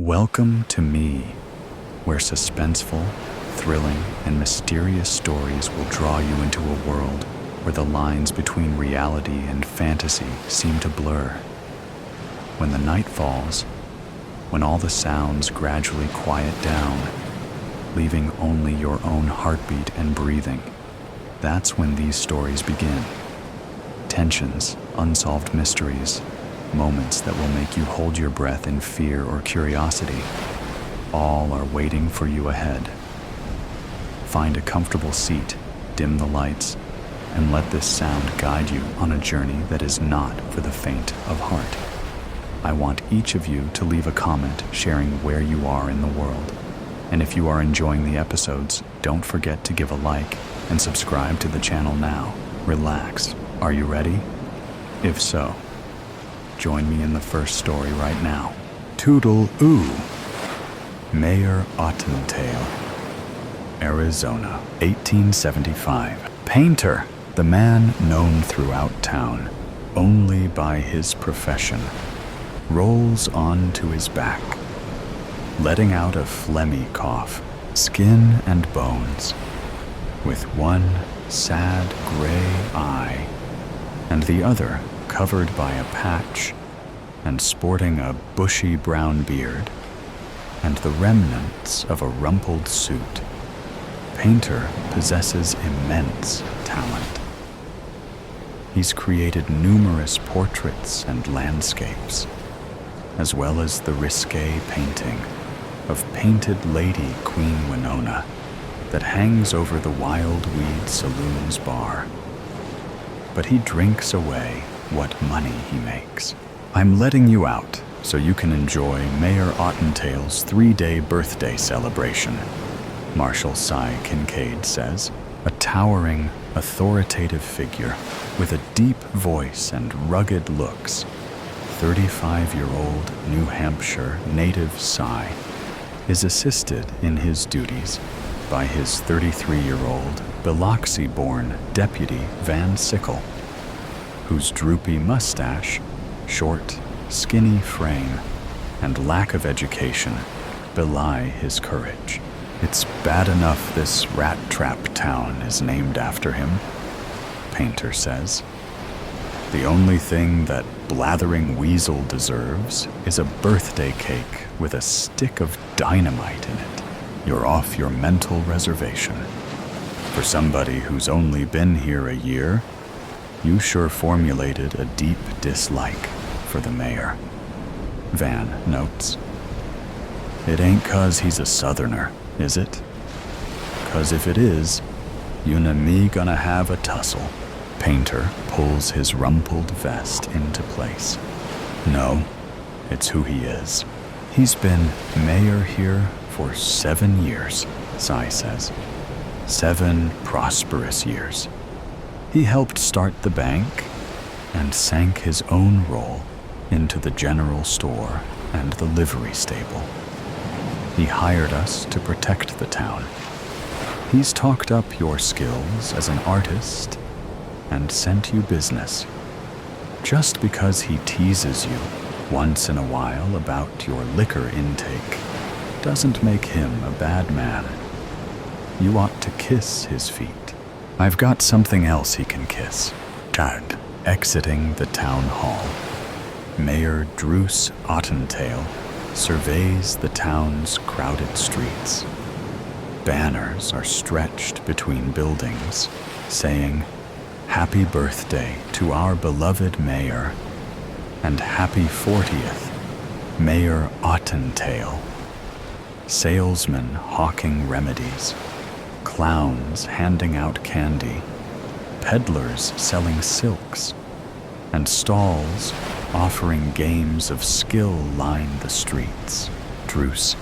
Welcome to me, where suspenseful, thrilling, and mysterious stories will draw you into a world where the lines between reality and fantasy seem to blur. When the night falls, when all the sounds gradually quiet down, leaving only your own heartbeat and breathing, that's when these stories begin. Tensions, unsolved mysteries, moments that will make you hold your breath in fear or curiosity, all are waiting for you ahead. Find a comfortable seat, dim the lights, and let this sound guide you on a journey that is not for the faint of heart. I want each of you to leave a comment sharing where you are in the world. And if you are enjoying the episodes, don't forget to give a like and subscribe to the channel now. Relax. Are you ready? If so, join me in the first story right now. Toodle-oo. Mayor Ottentail, Arizona, 1875. Painter, the man known throughout town only by his profession, rolls on to his back, letting out a phlegmy cough, skin and bones, with one sad gray eye and the other covered by a patch and sporting a bushy brown beard and the remnants of a rumpled suit. Painter possesses immense talent. He's created numerous portraits and landscapes, as well as the risque painting of Painted Lady Queen Winona that hangs over the Wild Weed Saloon's bar. But he drinks away what money he makes. I'm letting you out so you can enjoy Mayor Ottentail's 3-day birthday celebration, Marshall Cy Kincaid says, a towering, authoritative figure with a deep voice and rugged looks. 35-year-old New Hampshire native Cy is assisted in his duties by his 33-year-old Biloxi-born Deputy Van Sickle, whose droopy mustache, short, skinny frame, and lack of education belie his courage. It's bad enough this rat trap town is named after him, Painter says. The only thing that blathering weasel deserves is a birthday cake with a stick of dynamite in it. You're off your mental reservation. For somebody who's only been here a year, you sure formulated a deep dislike for the mayor, Van notes. It ain't 'cause he's a southerner, is it? 'Cause if it is, you and me gonna have a tussle. Painter pulls his rumpled vest into place. No, it's who he is. He's been mayor here for 7 years, Cy says. 7 prosperous years. He helped start the bank and sank his own role into the general store and the livery stable. He hired us to protect the town. He's talked up your skills as an artist and sent you business. Just because he teases you once in a while about your liquor intake doesn't make him a bad man. You ought to kiss his feet. I've got something else he can kiss. Tad. Exiting the town hall, Mayor Druce Ottentail surveys the town's crowded streets. Banners are stretched between buildings, saying, "Happy birthday to our beloved mayor," and "Happy 40th, Mayor Ottentail." Salesmen hawking remedies, clowns handing out candy, peddlers selling silks, and stalls offering games of skill line the streets. Druce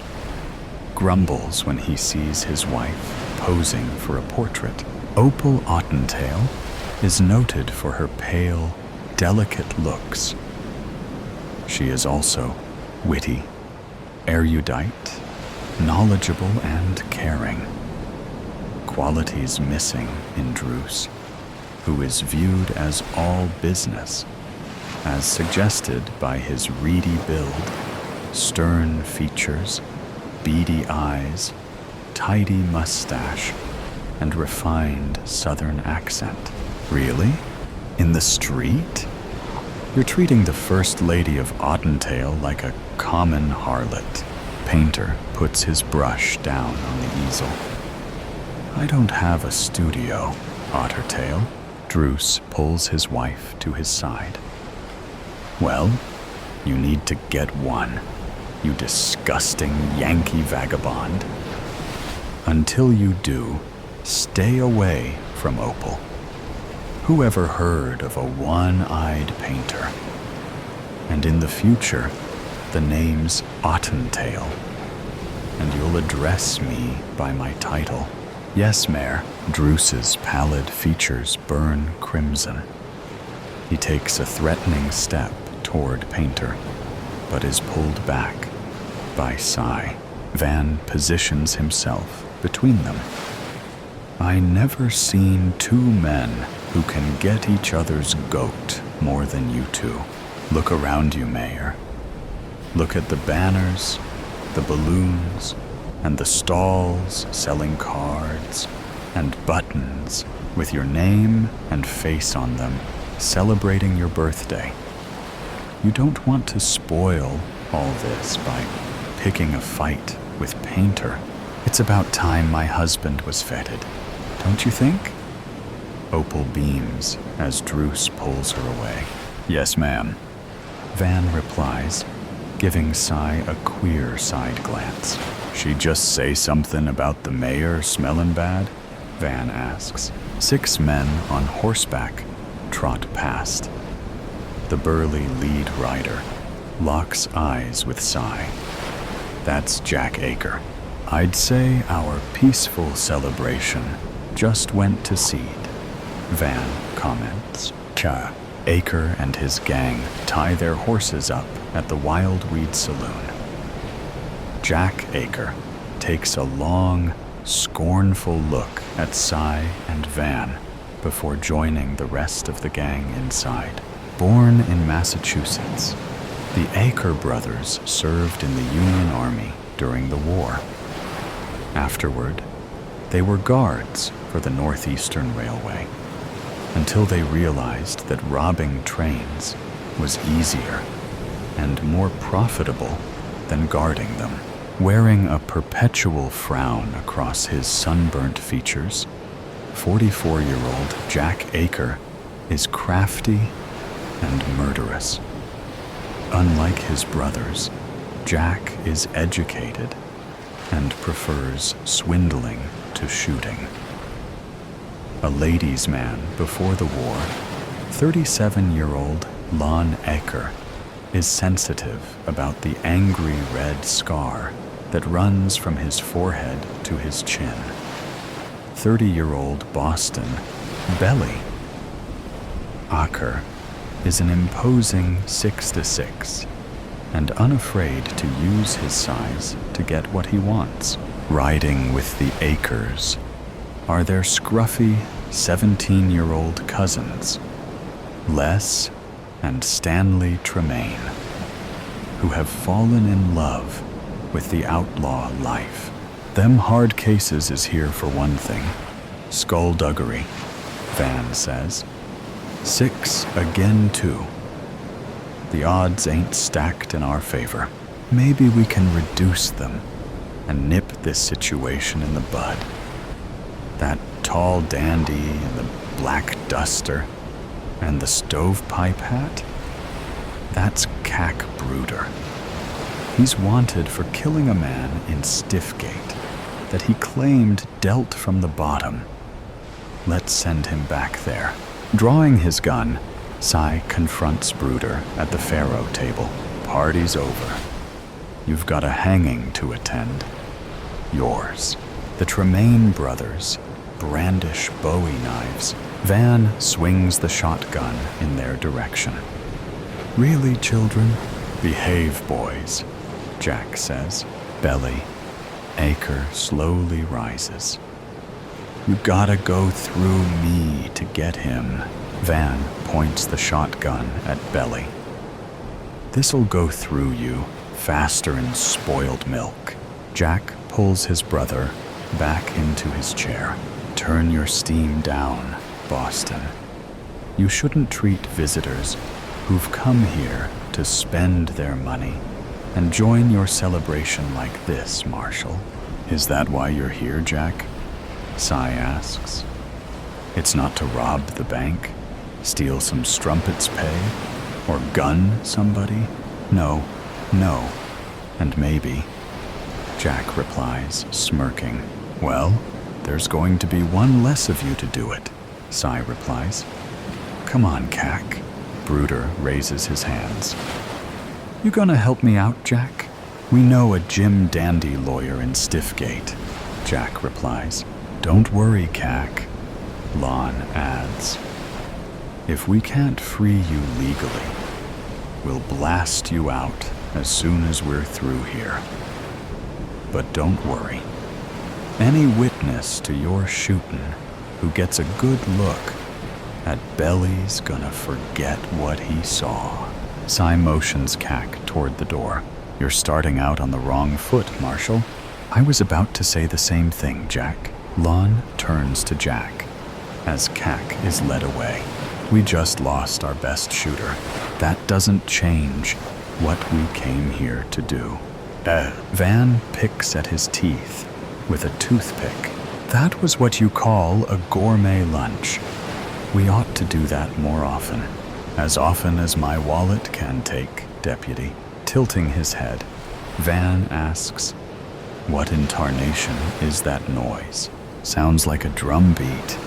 grumbles when he sees his wife posing for a portrait. Opal Ottentail is noted for her pale, delicate looks. She is also witty, erudite, knowledgeable, and caring. Qualities missing in Druce, who is viewed as all business, as suggested by his reedy build stern features, beady eyes, tidy mustache, and refined southern accent. Really? In the street? You're treating the First Lady of Ottentail like a common harlot. Painter puts his brush down on the easel. I don't have a studio, Ottertail. Druce pulls his wife to his side. Well, you need to get one, you disgusting Yankee vagabond. Until you do, stay away from Opal. Who ever heard of a one-eyed painter? And in the future, the name's Ottentail, and you'll address me by my title. Yes, Mayor. Druce's pallid features burn crimson. He takes a threatening step toward Painter, but is pulled back by Sigh. Van positions himself between them. I never seen two men who can get each other's goat more than you two. Look around you, Mayor. Look at the banners, the balloons, and the stalls selling cards and buttons with your name and face on them, celebrating your birthday. You don't want to spoil all this by picking a fight with Painter. It's about time my husband was feted, don't you think? Opal beams as Druce pulls her away. Yes, ma'am. Van replies, giving Sigh a queer side glance. She just say something about the mayor smelling bad? Van asks. 6 men on horseback trot past. The burly lead rider locks eyes with Sigh. That's Jack Aker. I'd say our peaceful celebration just went to seed, Van comments. Cha. Aker and his gang tie their horses up at the Wildweed Saloon. Jack Aker takes a long, scornful look at Sigh and Van before joining the rest of the gang inside. Born in Massachusetts, the Aker brothers served in the Union Army during the war. Afterward, they were guards for the Northeastern Railway until they realized that robbing trains was easier and more profitable than guarding them. Wearing a perpetual frown across his sunburnt features, 44-year-old Jack Aker is crafty and murderous. Unlike his brothers, Jack is educated and prefers swindling to shooting. A ladies' man before the war, 37-year-old Lon Aker is sensitive about the angry red scar that runs from his forehead to his chin. 30-year-old Boston Belly. Aker is an imposing 6'6" and unafraid to use his size to get what he wants. Riding with the Akers are their scruffy 17-year-old cousins, Les and Stanley Tremaine, who have fallen in love with the outlaw life. Them hard cases is here for one thing, skullduggery, Van says. 6 again 2. The odds ain't stacked in our favor. Maybe we can reduce them and nip this situation in the bud. That tall dandy in the black duster and the stovepipe hat, that's Cack Bruder. He's wanted for killing a man in Stiffgate that he claimed dealt from the bottom. Let's send him back there. Drawing his gun, Sigh confronts Bruder at the faro table. Party's over. You've got a hanging to attend. Yours. The Tremaine brothers brandish Bowie knives. Van swings the shotgun in their direction. Really, children? Behave, boys, Jack says. Belly. Aker slowly rises. You gotta go through me to get him. Van points the shotgun at Belly. This'll go through you faster'n spoiled milk. Jack pulls his brother back into his chair. Turn your steam down, Boston. You shouldn't treat visitors who've come here to spend their money and join your celebration like this, Marshall. Is that why you're here, Jack? Cy asks. It's not to rob the bank, steal some strumpet's pay, or gun somebody? No, and maybe. Jack replies, smirking. Well, there's going to be one less of you to do it, Cy replies. Come on, Cac. Bruder raises his hands. You gonna help me out, Jack? We know a Jim Dandy lawyer in Stiffgate, Jack replies. Don't worry, Cac, Lon adds. If we can't free you legally, we'll blast you out as soon as we're through here. But don't worry. Any witness to your shootin' who gets a good look at Belly's gonna forget what he saw. Cy motions Cac toward the door. You're starting out on the wrong foot, Marshall. I was about to say the same thing, Jack. Lon turns to Jack as Cac is led away. We just lost our best shooter. That doesn't change what we came here to do. Van picks at his teeth with a toothpick. That was what you call a gourmet lunch. We ought to do that more often. As often as my wallet can take, Deputy. Tilting his head, Van asks, what in tarnation is that noise? Sounds like a drum beat.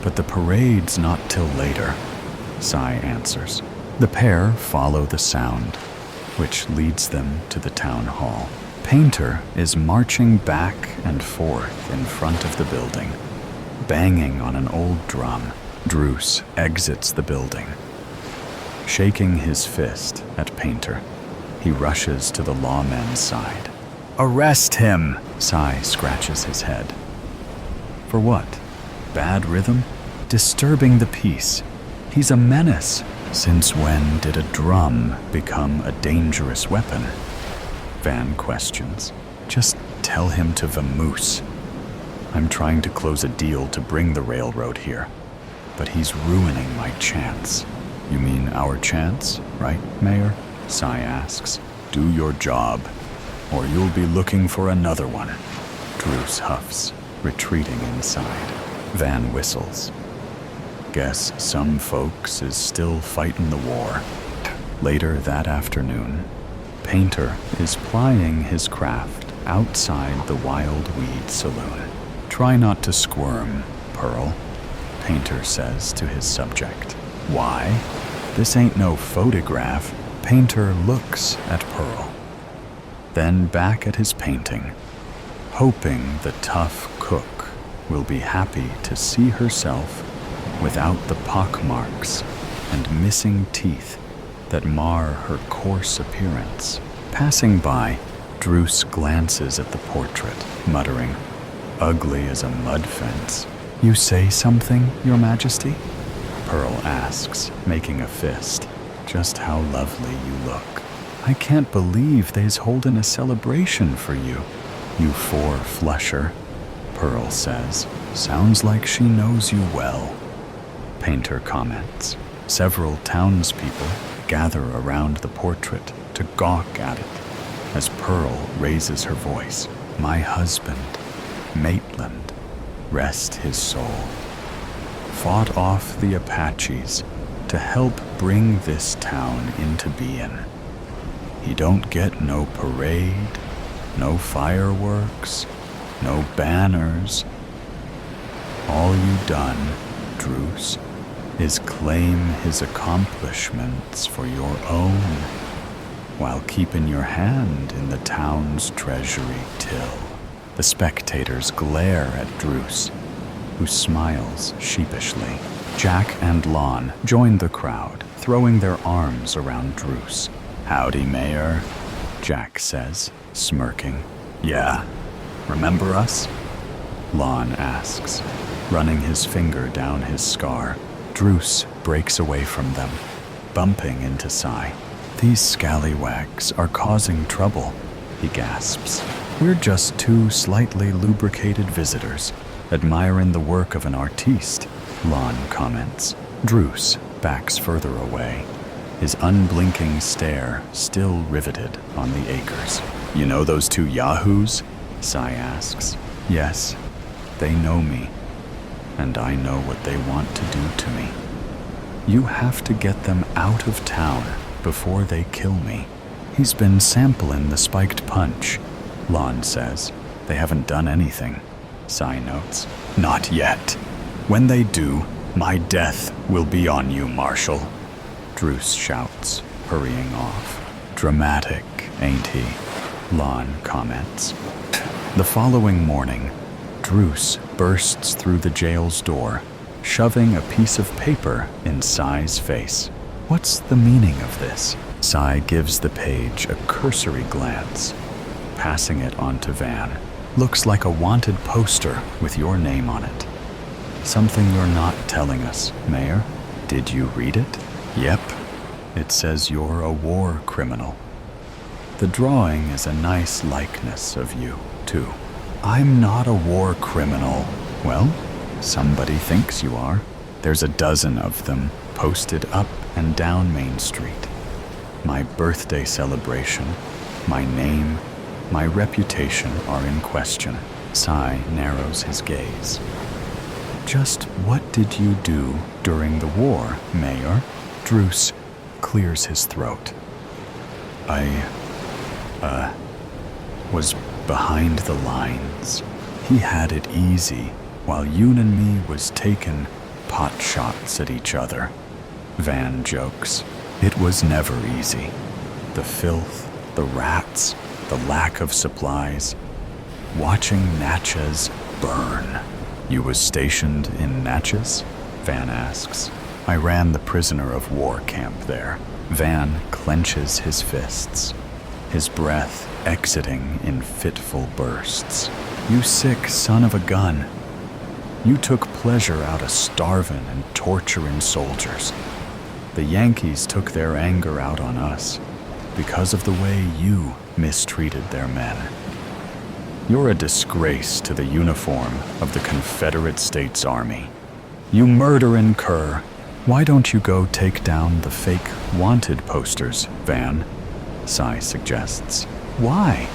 But the parade's not till later, Cy answers. The pair follow the sound, which leads them to the town hall. Painter is marching back and forth in front of the building, banging on an old drum. Druce exits the building. Shaking his fist at Painter, he rushes to the lawman's side. Arrest him! Cy scratches his head. For what? Bad rhythm? Disturbing the peace. He's a menace. Since when did a drum become a dangerous weapon? Van questions. Just tell him to vamoose. I'm trying to close a deal to bring the railroad here, but he's ruining my chance. You mean our chance, right, Mayor? Cy asks. Do your job, or you'll be looking for another one. Druce huffs, retreating inside. Van whistles. Guess some folks is still fighting the war. Later that afternoon, Painter is plying his craft outside the Wild Weed Saloon. Try not to squirm, Pearl, Painter says to his subject. Why? This ain't no photograph. Painter looks at Pearl, then back at his painting, hoping the tough cook will be happy to see herself without the pockmarks and missing teeth that mar her coarse appearance. Passing by, Druce glances at the portrait, muttering, ugly as a mud fence. You say something, Your Majesty? Pearl asks, making a fist. Just how lovely you look. I can't believe they's holding a celebration for you. You four-flusher, Pearl says. Sounds like she knows you well. Painter comments. Several townspeople gather around the portrait to gawk at it as Pearl raises her voice. My husband, Maitland, rest his soul, fought off the Apaches to help bring this town into being. He don't get no parade, no fireworks, no banners. All you done, Druce, is claim his accomplishments for your own, while keeping your hand in the town's treasury till. The spectators glare at Druce, who smiles sheepishly. Jack and Lon join the crowd, throwing their arms around Druce. Howdy, Mayor, Jack says, smirking. Yeah, remember us? Lon asks, running his finger down his scar. Druce breaks away from them, bumping into Cy. These scallywags are causing trouble, he gasps. We're just two slightly lubricated visitors, admiring the work of an artiste, Lon comments. Druce backs further away, his unblinking stare still riveted on the acres. You know those two yahoos? Sai asks. Yes, they know me, and I know what they want to do to me. You have to get them out of town before they kill me. He's been sampling the spiked punch, Lon says. They haven't done anything, Sai notes. Not yet. When they do, my death will be on you, Marshal, Druce shouts, hurrying off. Dramatic, ain't he? Lon comments. The following morning, Druce bursts through the jail's door, shoving a piece of paper in Sai's face. What's the meaning of this? Sai gives the page a cursory glance, passing it on to Van. Looks like a wanted poster with your name on it. Something you're not telling us, Mayor. Did you read it? Yep. It says you're a war criminal. The drawing is a nice likeness of you, too. I'm not a war criminal. Well, somebody thinks you are. There's a dozen of them posted up and down Main Street. My birthday celebration, my name, my reputation are in question. Sai narrows his gaze. Just what did you do during the war, Mayor? Druce clears his throat. I was behind the lines. He had it easy while Yoon and me was taking pot shots at each other. Van jokes. It was never easy. The filth, the rats, the lack of supplies. Watching Natchez burn. You was stationed in Natchez? Van asks. I ran the prisoner of war camp there. Van clenches his fists, his breath exiting in fitful bursts. You sick son of a gun. You took pleasure out of starving and torturing soldiers. The Yankees took their anger out on us because of the way you mistreated their men. You're a disgrace to the uniform of the Confederate States Army. You murdering cur. Why don't you go take down the fake wanted posters, Van? Sai suggests. Why?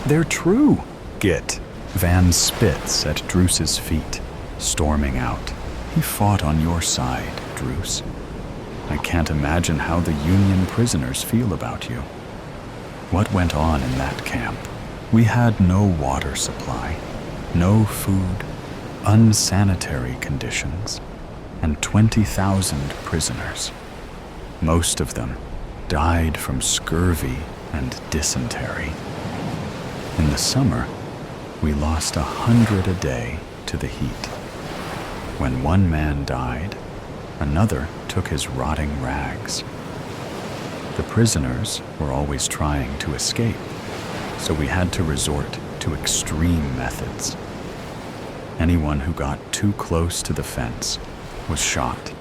They're true. Git. Van spits at Druce's feet, storming out. He fought on your side, Druce. I can't imagine how the Union prisoners feel about you. What went on in that camp? We had no water supply, no food, unsanitary conditions, and 20,000 prisoners. Most of them died from scurvy and dysentery. In the summer, we lost 100 a day to the heat. When one man died, another took his rotting rags. The prisoners were always trying to escape, so we had to resort to extreme methods. Anyone who got too close to the fence was shot.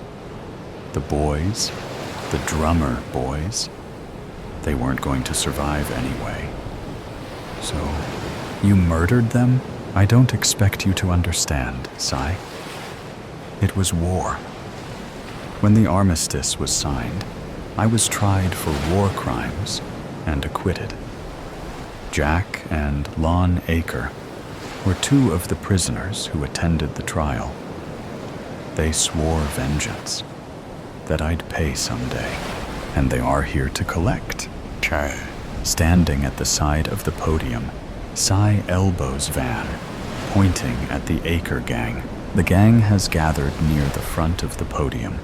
The boys, the drummer boys, they weren't going to survive anyway. So, you murdered them? I don't expect you to understand, Sai. It was war. When the armistice was signed, I was tried for war crimes and acquitted. Jack and Lon Aker were two of the prisoners who attended the trial. They swore vengeance, that I'd pay someday, and they are here to collect. Standing at the side of the podium, Sai elbows Van, pointing at the Aker gang. The gang has gathered near the front of the podium,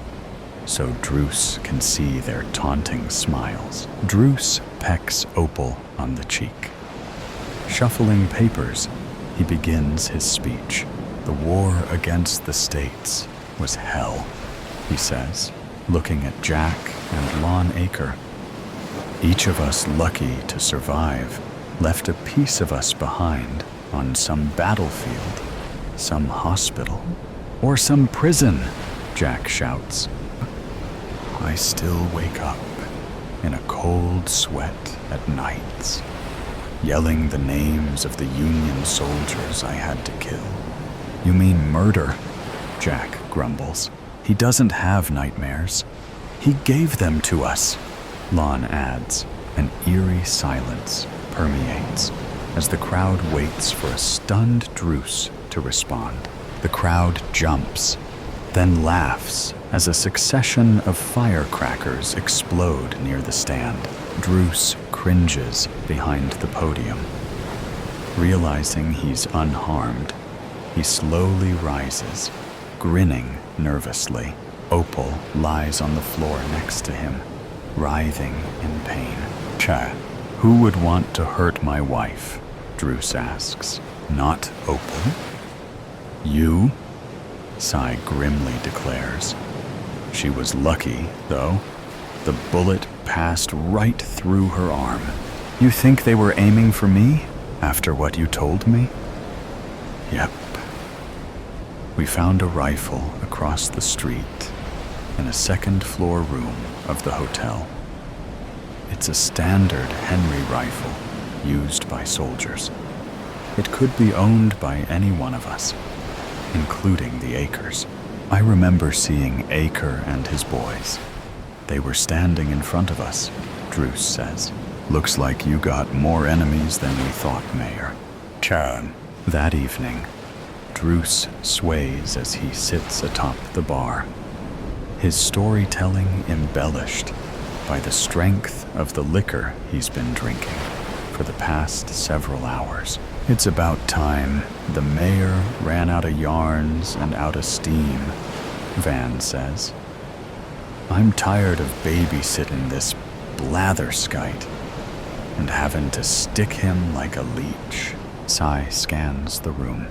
so Druce can see their taunting smiles. Druce pecks Opal on the cheek. Shuffling papers, he begins his speech. The war against the states was hell, he says, looking at Jack and Lon Aker. Each of us lucky to survive left a piece of us behind on some battlefield, some hospital, or some prison, Jack shouts. I still wake up in a cold sweat at nights, yelling the names of the Union soldiers I had to kill. You mean murder? Jack grumbles. He doesn't have nightmares. He gave them to us, Lon adds. An eerie silence permeates as the crowd waits for a stunned Druce to respond. The crowd jumps, then laughs as a succession of firecrackers explode near the stand. Druce cringes behind the podium. Realizing he's unharmed, he slowly rises, grinning nervously. Opal lies on the floor next to him, writhing in pain. Who would want to hurt my wife? Druce asks. Not Opal? You? Sai grimly declares. She was lucky, though. The bullet passed right through her arm. You think they were aiming for me, after what you told me? Yep. We found a rifle across the street in a second-floor room of the hotel. It's a standard Henry rifle used by soldiers. It could be owned by any one of us, including the Akers. I remember seeing Aker and his boys. They were standing in front of us, Druce says. Looks like you got more enemies than we thought, Mayor. That evening, Druce sways as he sits atop the bar, his storytelling embellished by the strength of the liquor he's been drinking for the past several hours. It's about time the mayor ran out of yarns and out of steam, Van says. I'm tired of babysitting this blatherskite and having to stick him like a leech. Sai scans the room.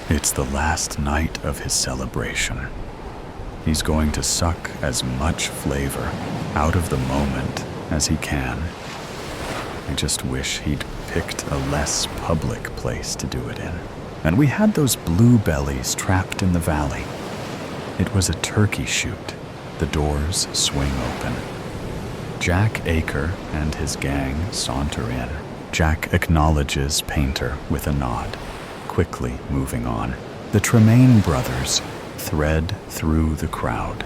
It's the last night of his celebration. He's going to suck as much flavor out of the moment as he can. I just wish he'd picked a less public place to do it in. And we had those blue bellies trapped in the valley. It was a turkey shoot. The doors swing open. Jack Aker and his gang saunter in. Jack acknowledges Painter with a nod, quickly moving on. The Tremaine brothers thread through the crowd,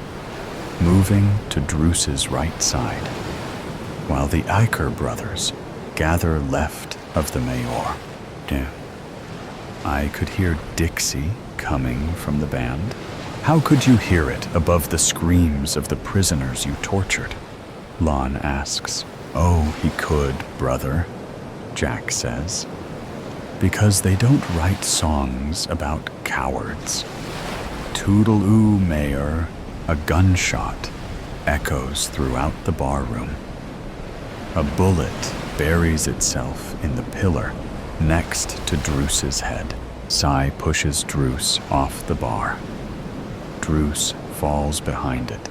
moving to Druce's right side, while the Aker brothers gather left of the mayor. I could hear Dixie coming from the band. How could you hear it above the screams of the prisoners you tortured? Lon asks. Oh, he could, brother, Jack says. Because they don't write songs about cowards. Toodle-oo, Mayor, a gunshot echoes throughout the barroom. A bullet buries itself in the pillar next to Druce's head. Sai pushes Druce off the bar. Druce falls behind it,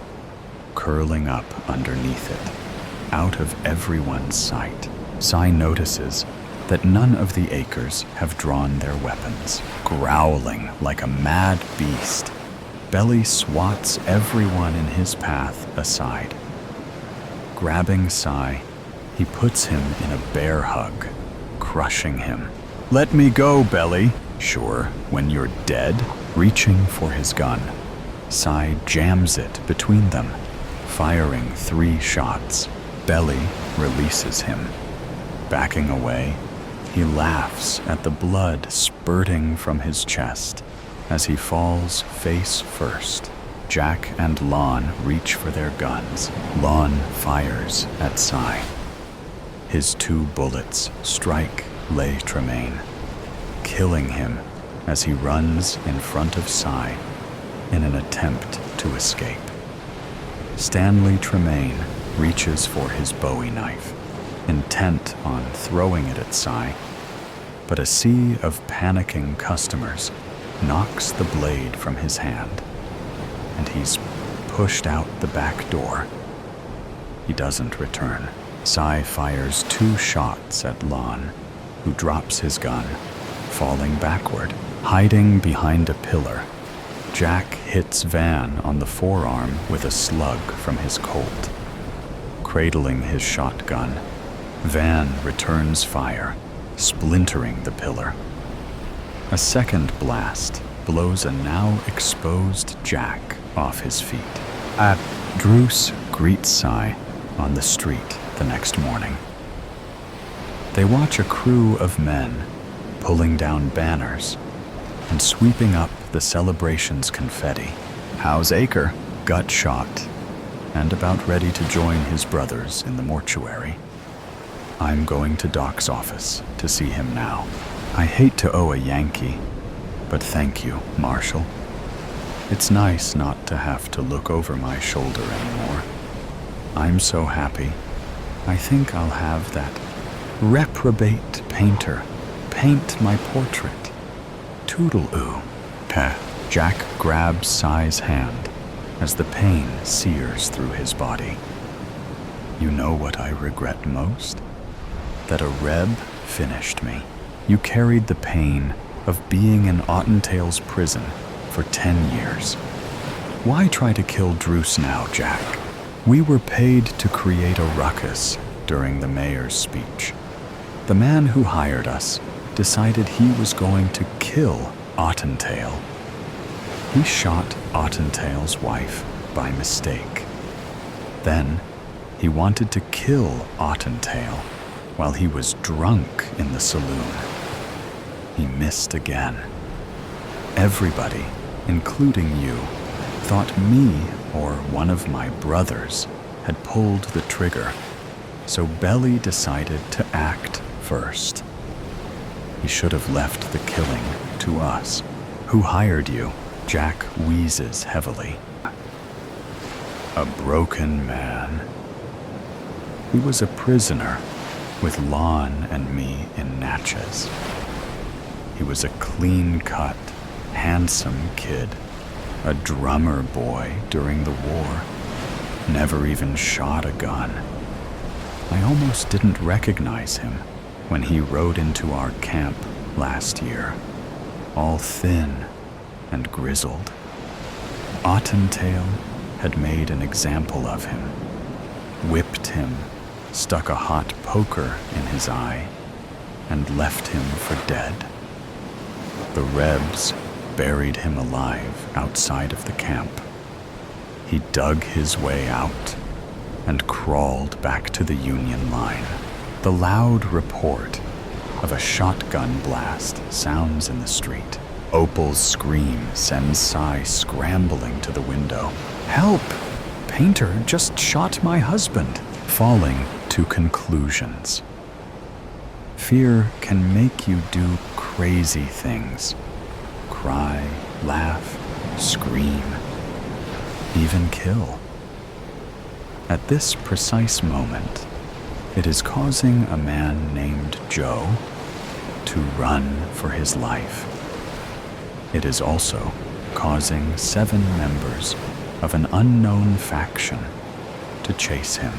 curling up underneath it, out of everyone's sight. Sai notices that none of the Akers have drawn their weapons. Growling like a mad beast, Belly swats everyone in his path aside. Grabbing Sai, he puts him in a bear hug, crushing him. Let me go, Belly. Sure, when you're dead. Reaching for his gun, Sai jams it between them, firing 3 shots. Belly releases him. Backing away, he laughs at the blood spurting from his chest as he falls face first. Jack and Lon reach for their guns. Lon fires at Sai. His 2 bullets strike Le Tremaine, killing him as he runs in front of Sai in an attempt to escape. Stanley Tremaine reaches for his Bowie knife, intent on throwing it at Sai, but a sea of panicking customers knocks the blade from his hand, and he's pushed out the back door. He doesn't return. Sai fires 2 shots at Lon, who drops his gun, falling backward. Hiding behind a pillar, Jack hits Van on the forearm with a slug from his Colt. cradling his shotgun, Van returns fire, splintering the pillar. A second blast blows a now exposed Jack off his feet. Druce greets Cy on the street the next morning. They watch a crew of men pulling down banners and sweeping up the celebration's confetti. How's Acre? Gut shot and about ready to join his brothers in the mortuary. I'm going to Doc's office to see him now. I hate to owe a Yankee, but thank you, Marshal. It's nice not to have to look over my shoulder anymore. I'm so happy. I think I'll have that reprobate painter paint my portrait. Toodle-oo. Jack grabs Cy's hand as the pain sears through his body. You know what I regret most? That a Reb finished me. You carried the pain of being in Ottentail's prison for 10 years. Why try to kill Druce now, Jack? We were paid to create a ruckus during the mayor's speech. The man who hired us decided he was going to kill Ottentail. He shot Ottentail's wife by mistake. Then he wanted to kill Ottentail while he was drunk in the saloon. He missed again. Everybody, including you, thought me or one of my brothers had pulled the trigger, so Belly decided to act first. He should have left the killing to us. Who hired you? Jack wheezes heavily. A broken man. He was a prisoner with Lon and me in Natchez. He was a clean-cut, handsome kid, a drummer boy during the war, never even shot a gun. I almost didn't recognize him when he rode into our camp last year, all thin and grizzled. Ottentail had made an example of him, whipped him, stuck a hot poker in his eye, and left him for dead. The Rebs buried him alive outside of the camp. He dug his way out and crawled back to the Union line. The loud report of a shotgun blast sounds in the street. Opal's scream sends Cy scrambling to the window. Help! Painter just shot my husband. Falling to conclusions. Fear can make you do crazy things. Cry, laugh, scream, even kill. At this precise moment, it is causing a man named Joe to run for his life. It is also causing 7 members of an unknown faction to chase him.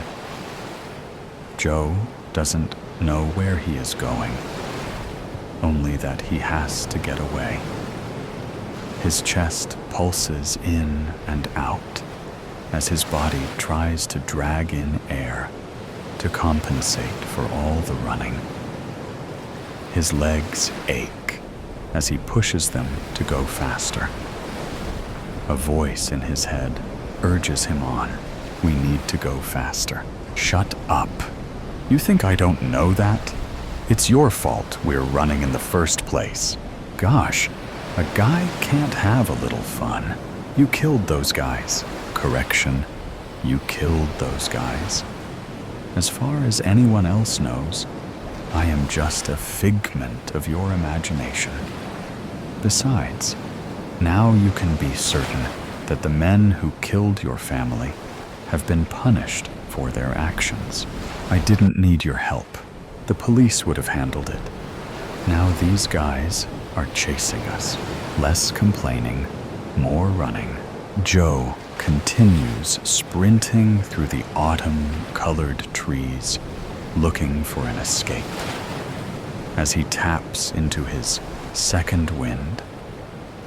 Joe doesn't know where he is going, only that he has to get away. His chest pulses in and out as his body tries to drag in air to compensate for all the running. His legs ache as he pushes them to go faster. A voice in his head urges him on. We need to go faster. Shut up. You think I don't know that? It's your fault we're running in the first place. Gosh, a guy can't have a little fun. You killed those guys. Correction, you killed those guys. As far as anyone else knows, I am just a figment of your imagination. Besides, now you can be certain that the men who killed your family have been punished for their actions. I didn't need your help. The police would have handled it. Now these guys are chasing us. Less complaining, more running. Joe continues sprinting through the autumn-colored trees, looking for an escape. As he taps into his second wind,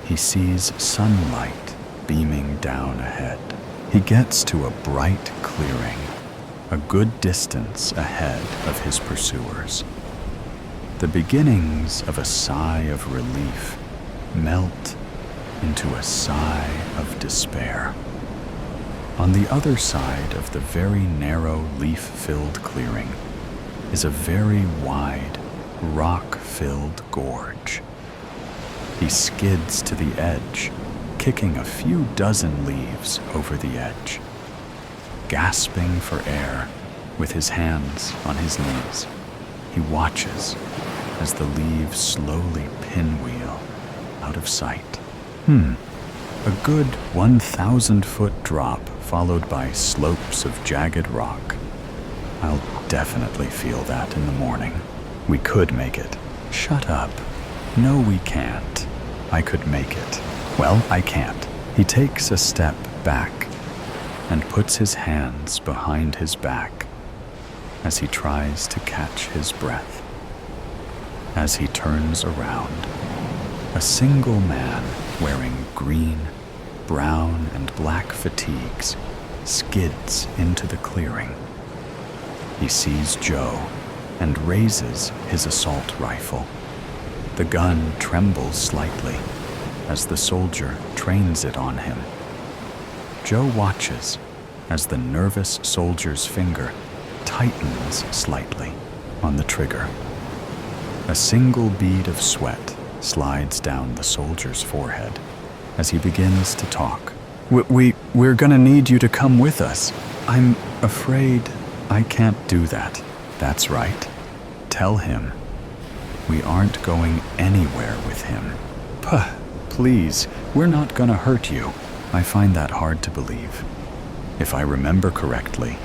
he sees sunlight beaming down ahead. He gets to a bright clearing, a good distance ahead of his pursuers. The beginnings of a sigh of relief melt into a sigh of despair. On the other side of the very narrow, leaf-filled clearing is a very wide, rock-filled gorge. He skids to the edge, kicking a few dozen leaves over the edge. Gasping for air, with his hands on his knees, he watches as the leaves slowly pinwheel out of sight. A good 1,000-foot drop followed by slopes of jagged rock. I'll definitely feel that in the morning. We could make it. Shut up. No, we can't. I could make it. Well, I can't. He takes a step back and puts his hands behind his back as he tries to catch his breath. As he turns around, a single man wearing green, brown, and black fatigues skids into the clearing. He sees Joe and raises his assault rifle. The gun trembles slightly as the soldier trains it on him. Joe watches as the nervous soldier's finger tightens slightly on the trigger. A single bead of sweat slides down the soldier's forehead as he begins to talk. We're gonna need you to come with us. I'm afraid I can't do that. That's right. Tell him. We aren't going anywhere with him. Please, we're not gonna hurt you. I find that hard to believe. If I remember correctly,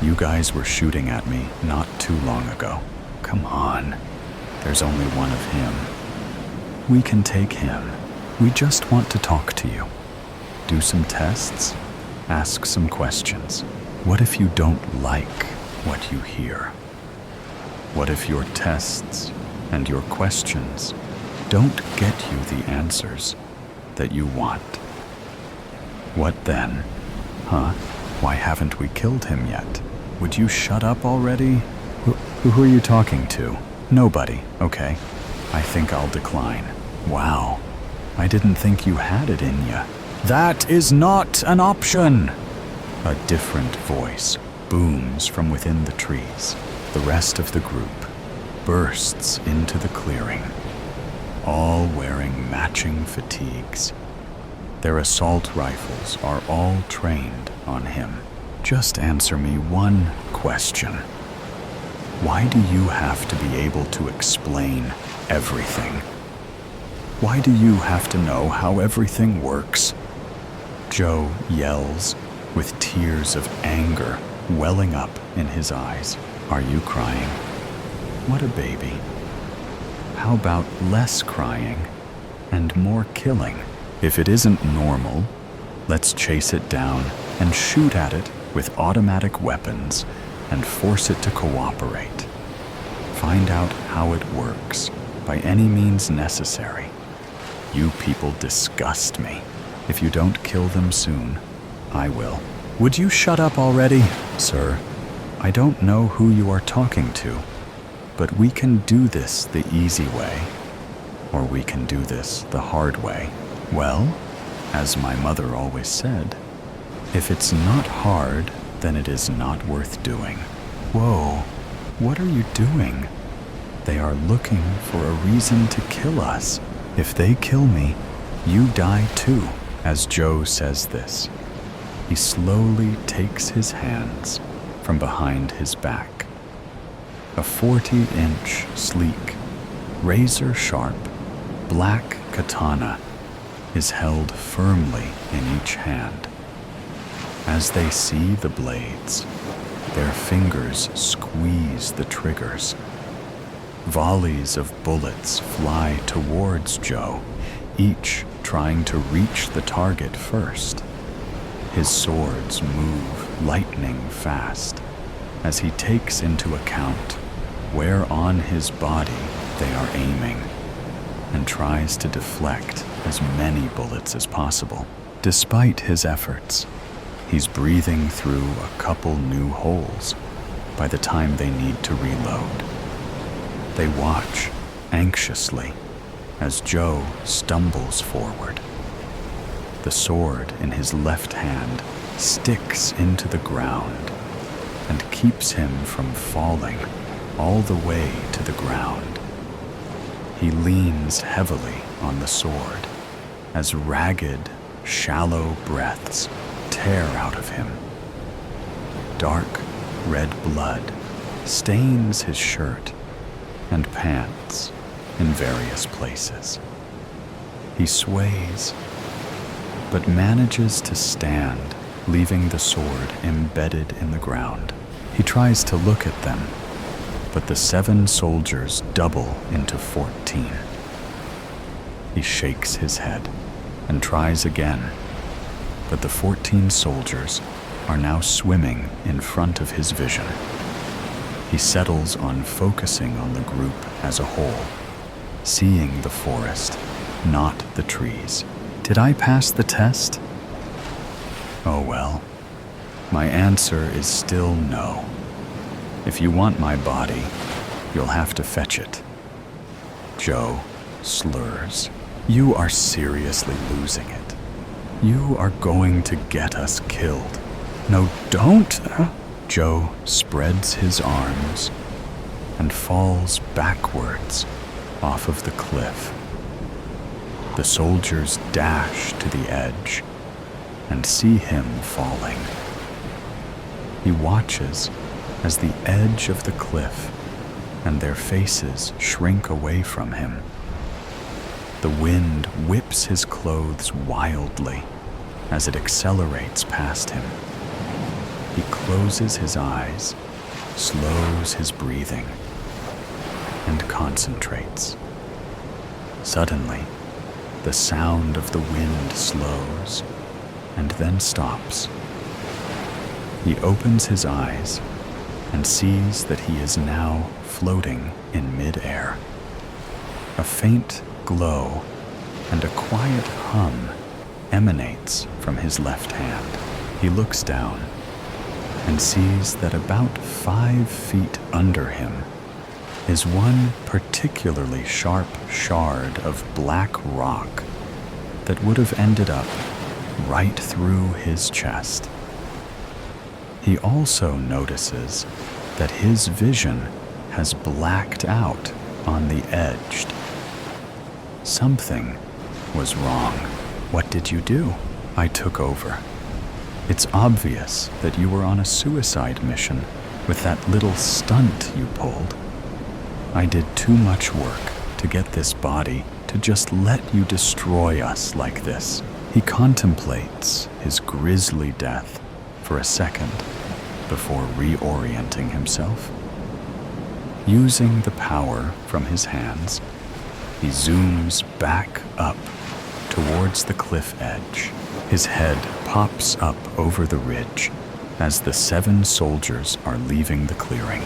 you guys were shooting at me not too long ago. Come on. There's only one of him. We can take him. We just want to talk to you. Do some tests. Ask some questions. What if you don't like what you hear? What if your tests and your questions don't get you the answers that you want? What then? Why haven't we killed him yet? Would you shut up already? Who are you talking to? Nobody, okay. I think I'll decline. Wow, I didn't think you had it in ya. That is not an option! A different voice booms from within the trees. The rest of the group bursts into the clearing, all wearing matching fatigues. Their assault rifles are all trained on him. Just answer me one question. Why do you have to be able to explain everything? Why do you have to know how everything works? Joe yells with tears of anger welling up in his eyes. Are you crying? What a baby. How about less crying and more killing? If it isn't normal, let's chase it down and shoot at it with automatic weapons and force it to cooperate. Find out how it works by any means necessary. You people disgust me. If you don't kill them soon, I will. Would you shut up already? Sir, I don't know who you are talking to, but we can do this the easy way, or we can do this the hard way. Well, as my mother always said, if it's not hard, then it is not worth doing. Whoa, what are you doing? They are looking for a reason to kill us. If they kill me, you die too. As Joe says this, he slowly takes his hands from behind his back. A 40-inch, sleek, razor-sharp, black katana is held firmly in each hand. As they see the blades, their fingers squeeze the triggers. Volleys of bullets fly towards Joe, each trying to reach the target first. His swords move lightning fast as he takes into account where on his body they are aiming and tries to deflect as many bullets as possible. Despite his efforts, he's breathing through a couple new holes by the time they need to reload. They watch anxiously as Joe stumbles forward. The sword in his left hand sticks into the ground and keeps him from falling all the way to the ground. He leans heavily on the sword as ragged, shallow breaths tear out of him. Dark red blood stains his shirt and pants in various places. He sways, but manages to stand, leaving the sword embedded in the ground. He tries to look at them, but the 7 soldiers double into 14. He shakes his head and tries again, but the 14 soldiers are now swimming in front of his vision. He settles on focusing on the group as a whole, seeing the forest, not the trees. Did I pass the test? Oh well. My answer is still no. If you want my body, you'll have to fetch it. Joe slurs. You are seriously losing it. You are going to get us killed. No, don't! Joe spreads his arms and falls backwards off of the cliff. The soldiers dash to the edge and see him falling. He watches as the edge of the cliff and their faces shrink away from him. The wind whips his clothes wildly as it accelerates past him. He closes his eyes, slows his breathing, and concentrates. Suddenly, the sound of the wind slows and then stops. He opens his eyes and sees that he is now floating in mid-air. A faint glow and a quiet hum emanates from his left hand. He looks down and sees that about 5 feet under him is one particularly sharp shard of black rock that would have ended up right through his chest. He also notices that his vision has blacked out on the edge. Something was wrong. What did you do? I took over. It's obvious that you were on a suicide mission with that little stunt you pulled. I did too much work to get this body to just let you destroy us like this. He contemplates his grisly death for a second before reorienting himself. Using the power from his hands, he zooms back up towards the cliff edge. His head pops up over the ridge as the 7 soldiers are leaving the clearing.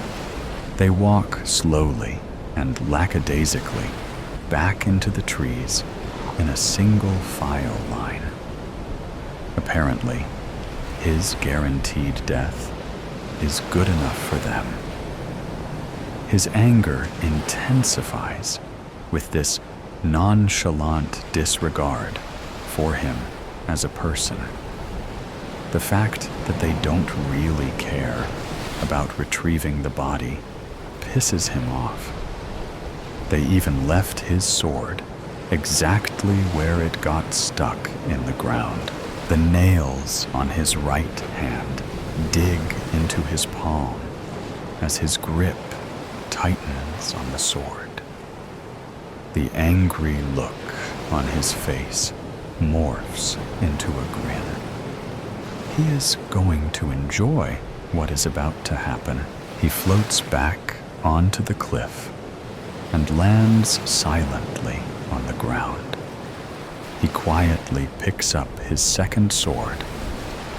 They walk slowly and lackadaisically back into the trees in a single file line. Apparently, his guaranteed death is good enough for them. His anger intensifies with this nonchalant disregard for him as a person. The fact that they don't really care about retrieving the body pisses him off. They even left his sword exactly where it got stuck in the ground. The nails on his right hand dig into his palm as his grip tightens on the sword. The angry look on his face morphs into a grin. He is going to enjoy what is about to happen. He floats back onto the cliff and lands silently on the ground. He quietly picks up his second sword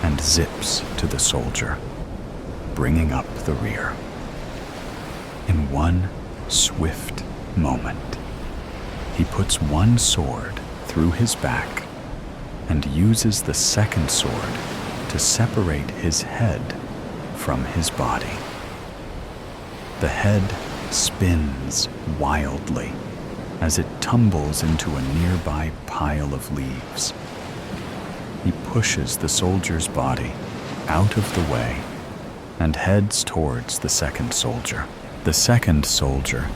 and zips to the soldier, bringing up the rear. In one swift moment, he puts one sword through his back and uses the second sword to separate his head from his body. The head spins wildly as it tumbles into a nearby pile of leaves. He pushes the soldier's body out of the way and heads towards the second soldier. The second soldier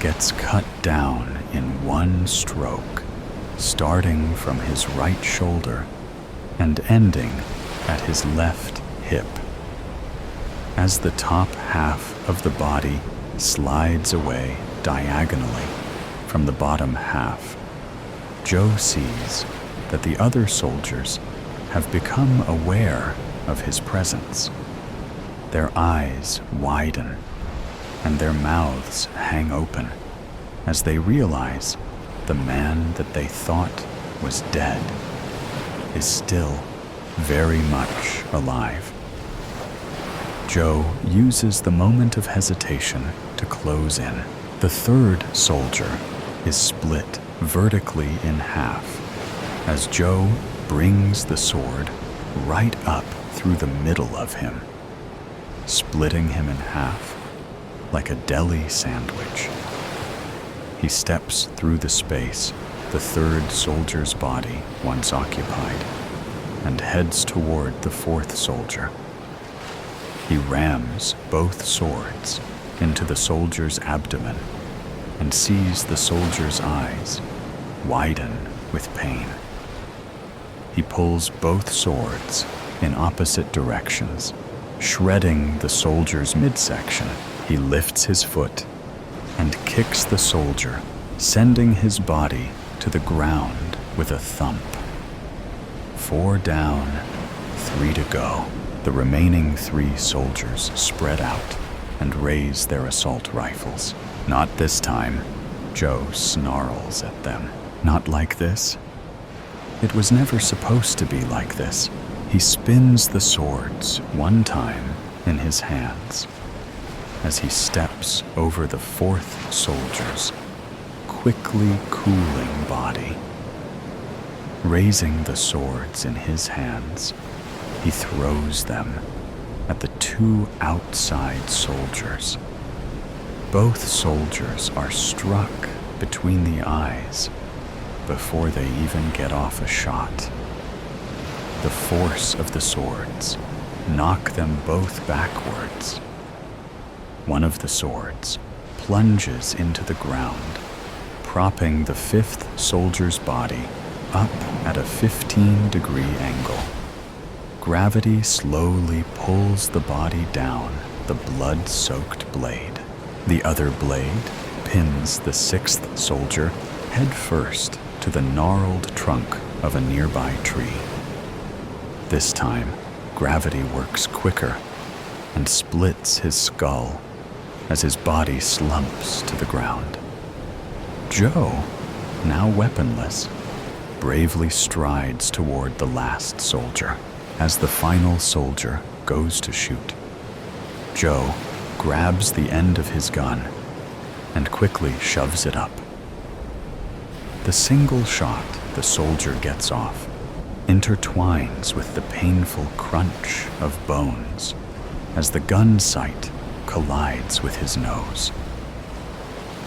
gets cut down in one stroke, starting from his right shoulder and ending at his left hip. As the top half of the body slides away diagonally from the bottom half, Joe sees that the other soldiers have become aware of his presence. Their eyes widen and their mouths hang open as they realize the man that they thought was dead is still very much alive. Joe uses the moment of hesitation to close in. The third soldier is split vertically in half as Joe brings the sword right up through the middle of him, splitting him in half like a deli sandwich. He steps through the space the third soldier's body once occupied and heads toward the fourth soldier. He rams both swords into the soldier's abdomen and sees the soldier's eyes widen with pain. He pulls both swords in opposite directions, shredding the soldier's midsection. He lifts his foot and kicks the soldier, sending his body to the ground with a thump. 4 down, 3 to go. The remaining 3 soldiers spread out and raise their assault rifles. Not this time, Joe snarls at them. Not like this. It was never supposed to be like this. He spins the swords one time in his hands as he steps over the fourth soldier's quickly cooling body. Raising the swords in his hands, he throws them at the 2 outside soldiers. Both soldiers are struck between the eyes before they even get off a shot. The force of the swords knock them both backwards. One of the swords plunges into the ground, propping the 5th soldier's body up at a 15-degree angle. Gravity slowly pulls the body down the blood-soaked blade. The other blade pins the 6th soldier head first to the gnarled trunk of a nearby tree. This time, gravity works quicker and splits his skull as his body slumps to the ground. Joe, now weaponless, bravely strides toward the last soldier. As the final soldier goes to shoot, Joe grabs the end of his gun and quickly shoves it up. The single shot the soldier gets off intertwines with the painful crunch of bones as the gun sight collides with his nose.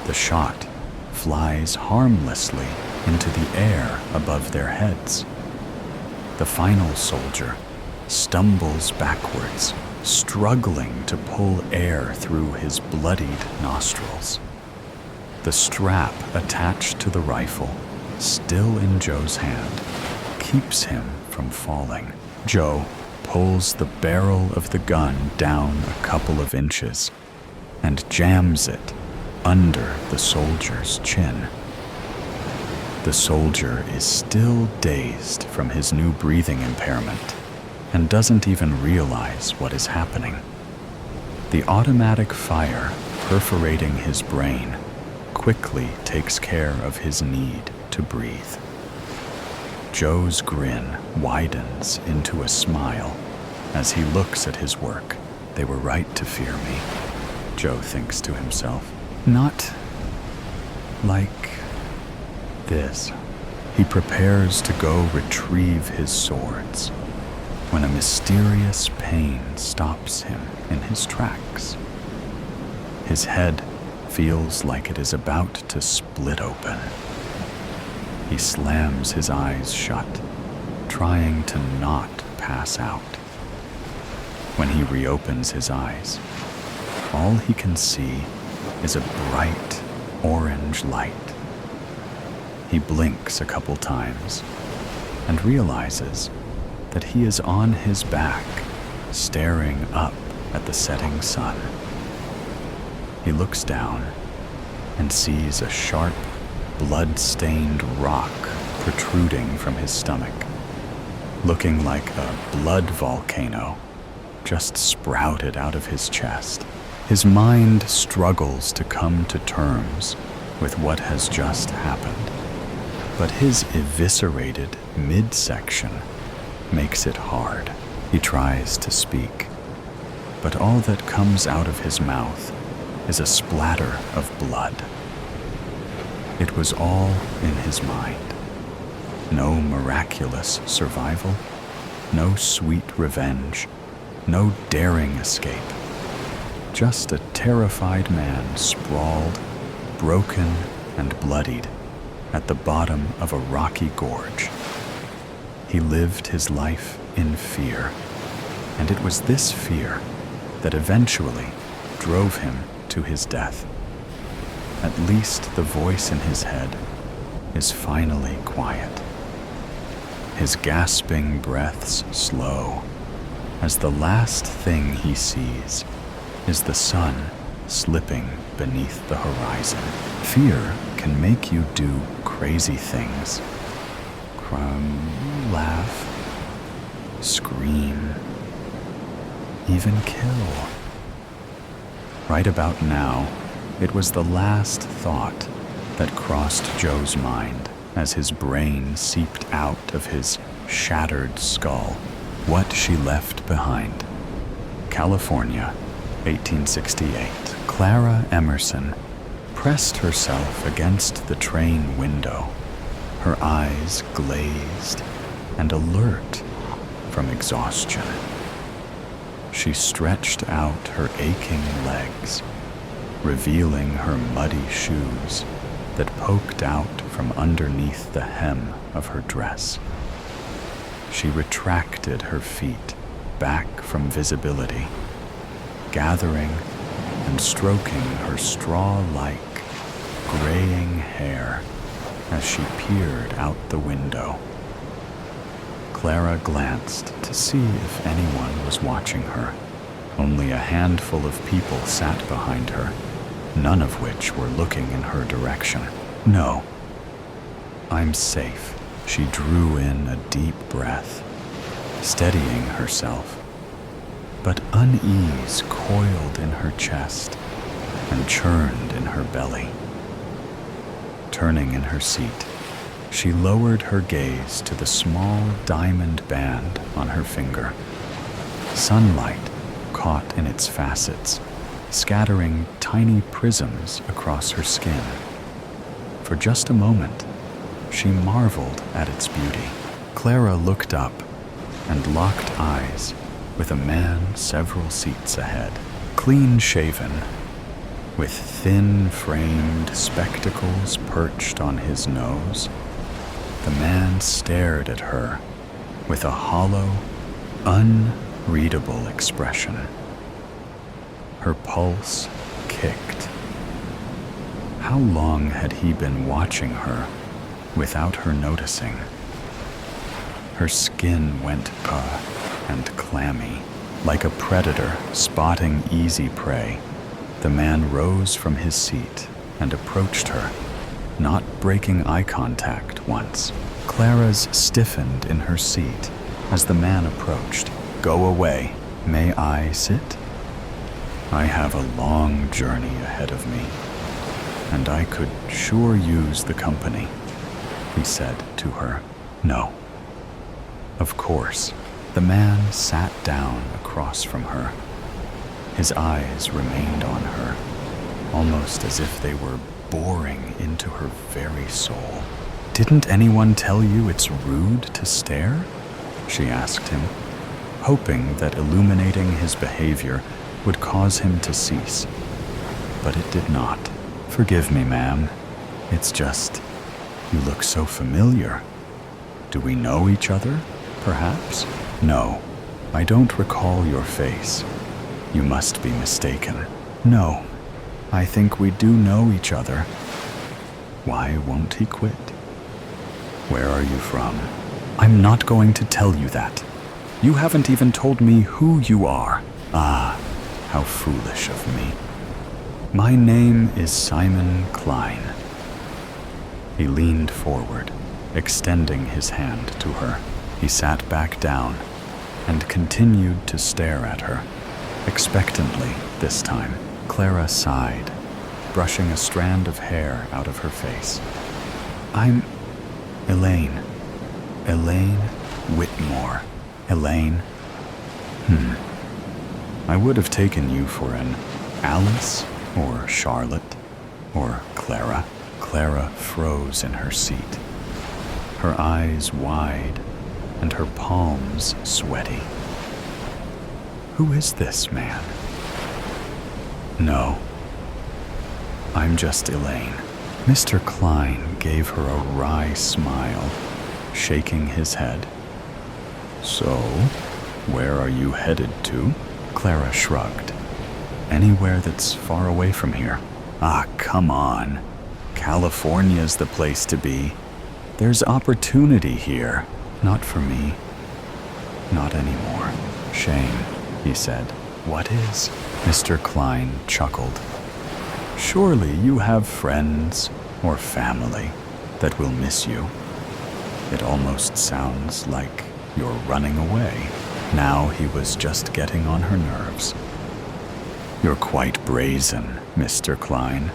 The shot flies harmlessly into the air above their heads. The final soldier stumbles backwards, struggling to pull air through his bloodied nostrils. The strap attached to the rifle, still in Joe's hand, keeps him from falling. Joe pulls the barrel of the gun down a couple of inches and jams it under the soldier's chin. The soldier is still dazed from his new breathing impairment and doesn't even realize what is happening. The automatic fire perforating his brain quickly takes care of his need to breathe. Joe's grin widens into a smile as he looks at his work. They were right to fear me, Joe thinks to himself. Not like this. He prepares to go retrieve his swords when a mysterious pain stops him in his tracks. His head feels like it is about to split open. He slams his eyes shut, trying to not pass out. When he reopens his eyes, all he can see is a bright orange light. He blinks a couple times and realizes that he is on his back, staring up at the setting sun. He looks down and sees a sharp, blood-stained rock protruding from his stomach, looking like a blood volcano just sprouted out of his chest. His mind struggles to come to terms with what has just happened, but his eviscerated midsection makes it hard. He tries to speak, but all that comes out of his mouth is a splatter of blood. It was all in his mind. No miraculous survival, no sweet revenge, no daring escape. Just a terrified man sprawled, broken and bloodied, at the bottom of a rocky gorge. He lived his life in fear, and it was this fear that eventually drove him to his death. At least the voice in his head is finally quiet. His gasping breaths slow, as the last thing he sees is the sun slipping beneath the horizon. Fear can make you do crazy things. Laugh, scream, even kill. Right about now, it was the last thought that crossed Joe's mind as his brain seeped out of his shattered skull. What she left behind. California, 1868. Clara Emerson pressed herself against the train window, her eyes glazed and alert from exhaustion. She stretched out her aching legs, revealing her muddy shoes that poked out from underneath the hem of her dress. She retracted her feet back from visibility, gathering and stroking her straw-like, graying hair as she peered out the window. Clara glanced to see if anyone was watching her. Only a handful of people sat behind her, none of which were looking in her direction. No, I'm safe. She drew in a deep breath, steadying herself. But unease coiled in her chest and churned in her belly. Turning in her seat, she lowered her gaze to the small diamond band on her finger. Sunlight caught in its facets, scattering tiny prisms across her skin. For just a moment, she marveled at its beauty. Clara looked up and locked eyes with a man several seats ahead, clean-shaven, with thin-framed spectacles perched on his nose. The man stared at her with a hollow, unreadable expression. Her pulse kicked. How long had he been watching her without her noticing? Her skin went and clammy, like a predator spotting easy prey. The man rose from his seat and approached her, not breaking eye contact once. Clara's stiffened in her seat as the man approached. "Go away. May I sit? I have a long journey ahead of me, and I could sure use the company," he said to her. "No." Of course. The man sat down across from her. His eyes remained on her, almost as if they were boring into her very soul. "Didn't anyone tell you it's rude to stare?" she asked him, hoping that illuminating his behavior would cause him to cease. but it did not. "Forgive me, ma'am. It's just, you look so familiar. Do we know each other, perhaps?" "No, I don't recall your face. You must be mistaken." "No, I think we do know each other." "Why won't he quit?" "Where are you from?" "I'm not going to tell you that. You haven't even told me who you are." "Ah, how foolish of me." "My name is Simon Klein." He leaned forward, extending his hand to her. He sat back down and continued to stare at her, expectantly this time. Clara sighed, brushing a strand of hair out of her face. "I'm Elaine. Elaine Whitmore." "Elaine? I would have taken you for an Alice or Charlotte or Clara." Clara froze in her seat, her eyes wide and her palms sweaty. "Who is this man?" "No, I'm just Elaine." Mr. Klein gave her a wry smile, shaking his head. "So, where are you headed to?" Clara shrugged. "Anywhere that's far away from here." "Ah, come on. California's the place to be. There's opportunity here." "Not for me. Not anymore." "Shame," he said. "What is?" Mr. Klein chuckled. "Surely you have friends or family that will miss you. It almost sounds like you're running away." Now he was just getting on her nerves. "You're quite brazen, Mr. Klein.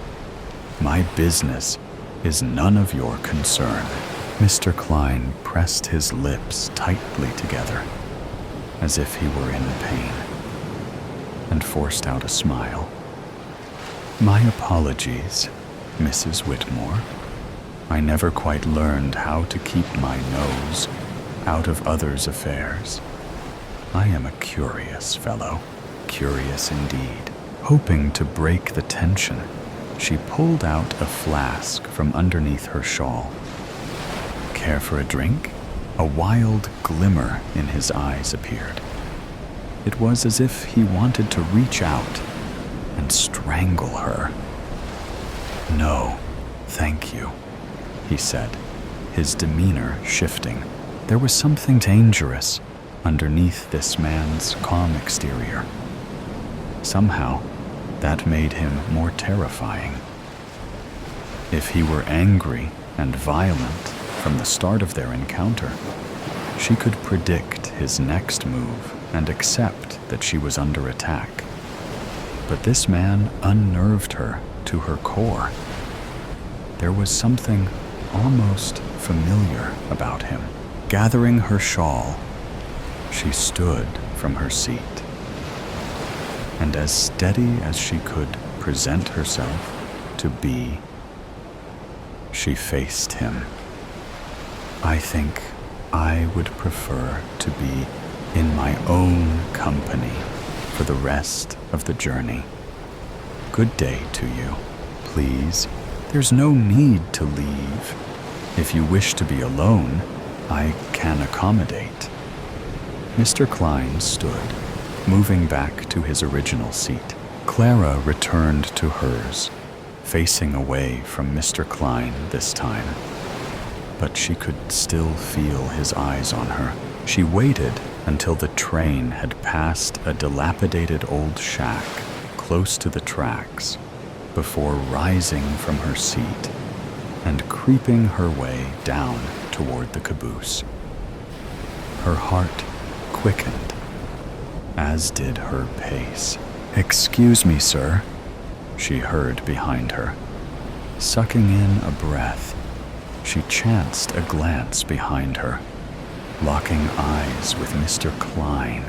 My business is none of your concern." Mr. Klein pressed his lips tightly together, as if he were in pain, and forced out a smile. "My apologies, Mrs. Whitmore. I never quite learned how to keep my nose out of others' affairs. I am a curious fellow." Curious indeed. Hoping to break the tension, she pulled out a flask from underneath her shawl. "Care for a drink?" A wild glimmer in his eyes appeared. It was as if he wanted to reach out and strangle her. "No, thank you," he said, his demeanor shifting. There was something dangerous underneath this man's calm exterior. Somehow, that made him more terrifying. If he were angry and violent from the start of their encounter, she could predict his next move and accept that she was under attack. But this man unnerved her to her core. There was something almost familiar about him. Gathering her shawl, she stood from her seat, and as steady as she could present herself to be, she faced him. "I think I would prefer to be in my own company for the rest of the journey. Good day to you. Please, there's no need to leave. If you wish to be alone, I can accommodate." Mr. Klein stood, moving back to his original seat. Clara returned to hers, facing away from Mr. Klein this time. But she could still feel his eyes on her. She waited until the train had passed a dilapidated old shack close to the tracks before rising from her seat and creeping her way down toward the caboose. Her heart quickened, as did her pace. "Excuse me, sir," she heard behind her. Sucking in a breath, she chanced a glance behind her, locking eyes with Mr. Klein,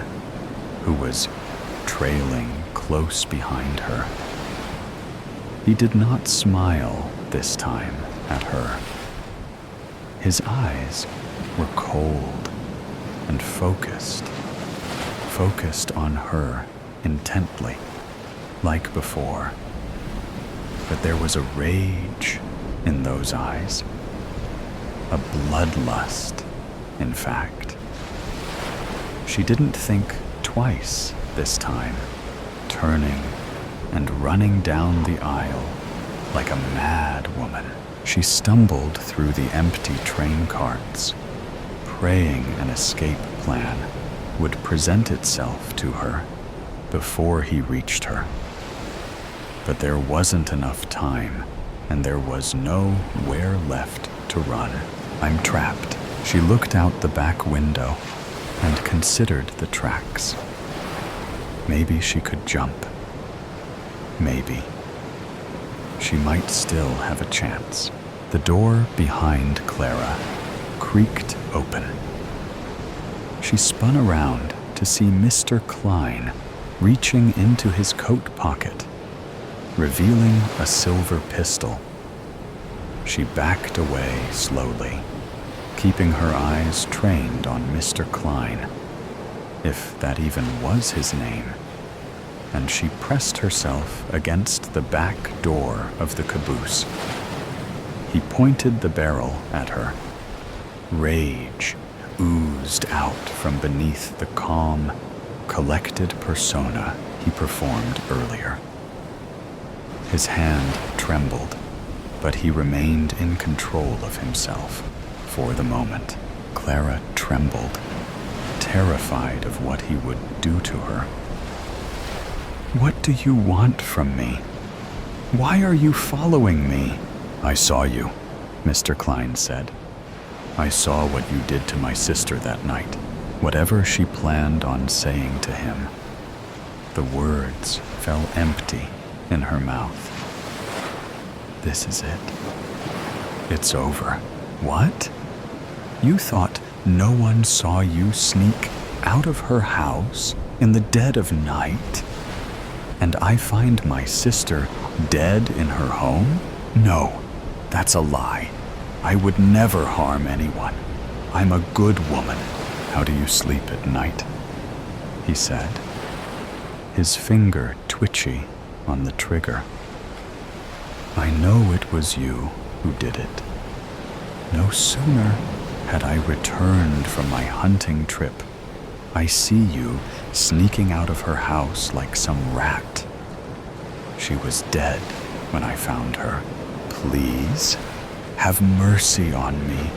who was trailing close behind her. He did not smile this time at her. His eyes were cold and focused on her intently, like before. but there was a rage in those eyes. A bloodlust, in fact. She didn't think twice this time, turning and running down the aisle like a mad woman. She stumbled through the empty train carts, praying an escape plan would present itself to her before he reached her. But there wasn't enough time, and there was nowhere left to run. I'm trapped. She looked out the back window and considered the tracks. Maybe she could jump. Maybe. She might still have a chance. The door behind Clara creaked open. She spun around to see Mr. Klein reaching into his coat pocket, revealing a silver pistol. She backed away slowly, keeping her eyes trained on Mr. Klein, if that even was his name, and she pressed herself against the back door of the caboose. He pointed the barrel at her. Rage oozed out from beneath the calm, collected persona he performed earlier. His hand trembled, but he remained in control of himself for the moment. Clara trembled, terrified of what he would do to her. "What do you want from me? Why are you following me?" "I saw you," Mr. Klein said. "I saw what you did to my sister that night." Whatever she planned on saying to him, the words fell empty in her mouth. This is it. It's over. What? You thought no one saw you sneak out of her house in the dead of night? And I find my sister dead in her home? No, that's a lie. I would never harm anyone. I'm a good woman. How do you sleep at night? He said, his finger twitchy on the trigger. I know it was you who did it. No sooner had I returned from my hunting trip, I see you sneaking out of her house like some rat. She was dead when I found her. Please, have mercy on me.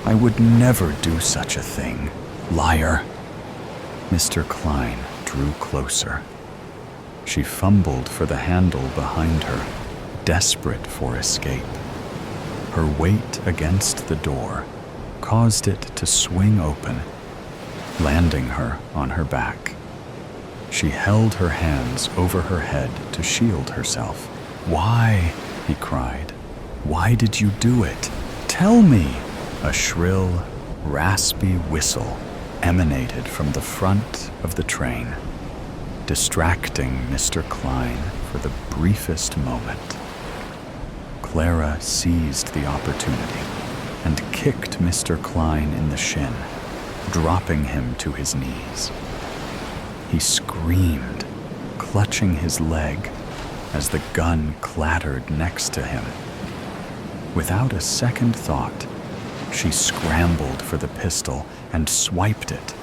I would never do such a thing. Liar. Mr. Klein drew closer. She fumbled for the handle behind her, desperate for escape. Her weight against the door caused it to swing open, landing her on her back. She held her hands over her head to shield herself. Why? He cried. Why did you do it? Tell me! A shrill, raspy whistle emanated from the front of the train, distracting Mr. Klein for the briefest moment. Clara seized the opportunity and kicked Mr. Klein in the shin, dropping him to his knees. He screamed, clutching his leg as the gun clattered next to him. Without a second thought, she scrambled for the pistol and swiped it,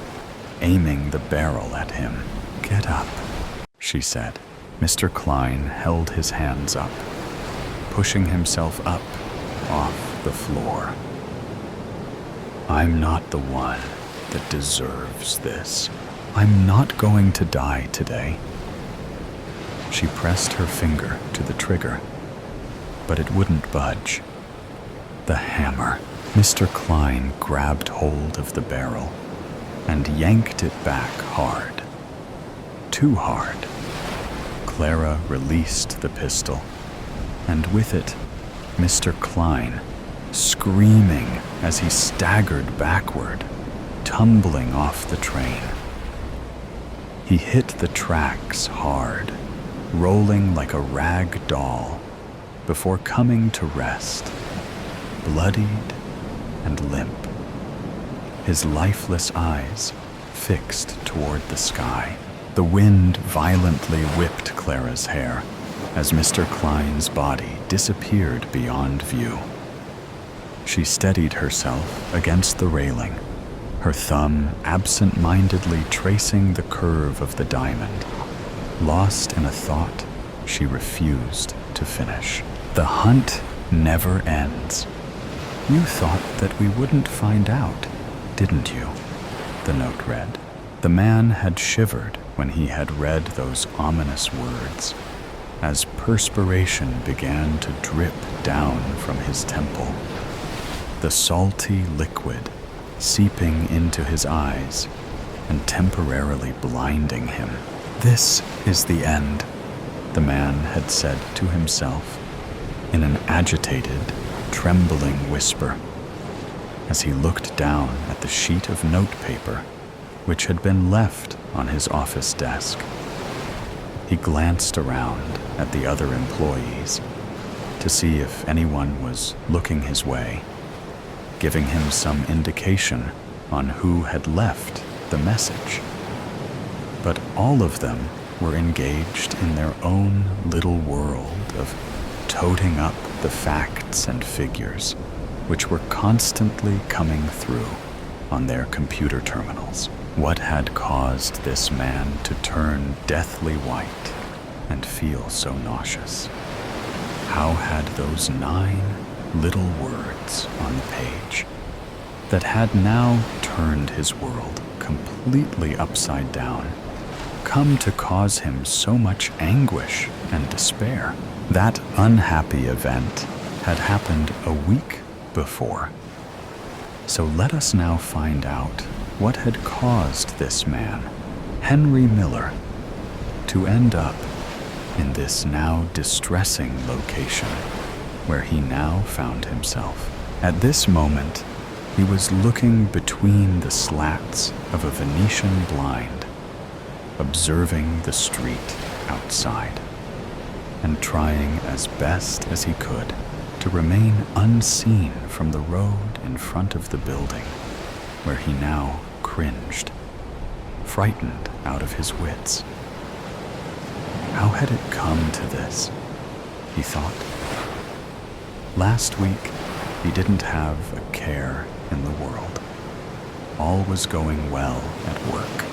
aiming the barrel at him. Get up, she said. Mr. Klein held his hands up, pushing himself up off the floor. I'm not the one that deserves this. I'm not going to die today. She pressed her finger to the trigger, but it wouldn't budge. The hammer. Mr. Klein grabbed hold of the barrel and yanked it back hard. Too hard. Clara released the pistol, and with it, Mr. Klein, screaming as he staggered backward, tumbling off the train. He hit the tracks hard, rolling like a rag doll, before coming to rest, bloodied and limp, his lifeless eyes fixed toward the sky. The wind violently whipped Clara's hair, as Mr. Klein's body disappeared beyond view. She steadied herself against the railing, her thumb absent-mindedly tracing the curve of the diamond, lost in a thought she refused to finish. The hunt never ends. You thought that we wouldn't find out, didn't you? The note read. The man had shivered when he had read those ominous words, as perspiration began to drip down from his temple, the salty liquid seeping into his eyes and temporarily blinding him. This is the end, the man had said to himself in an agitated, trembling whisper, as he looked down at the sheet of notepaper which had been left on his office desk. He glanced around at the other employees to see if anyone was looking his way, giving him some indication on who had left the message. But all of them were engaged in their own little world of toting up the facts and figures which were constantly coming through on their computer terminals. What had caused this man to turn deathly white and feel so nauseous? How had those 9 little words on the page that had now turned his world completely upside down come to cause him so much anguish and despair? That unhappy event had happened a week before. So let us now find out what had caused this man, Henry Miller, to end up in this now distressing location where he now found himself. At this moment, he was looking between the slats of a Venetian blind, observing the street outside, and trying as best as he could to remain unseen from the road in front of the building, where he now cringed, frightened out of his wits. How had it come to this? He thought. Last week, he didn't have a care in the world. All was going well at work.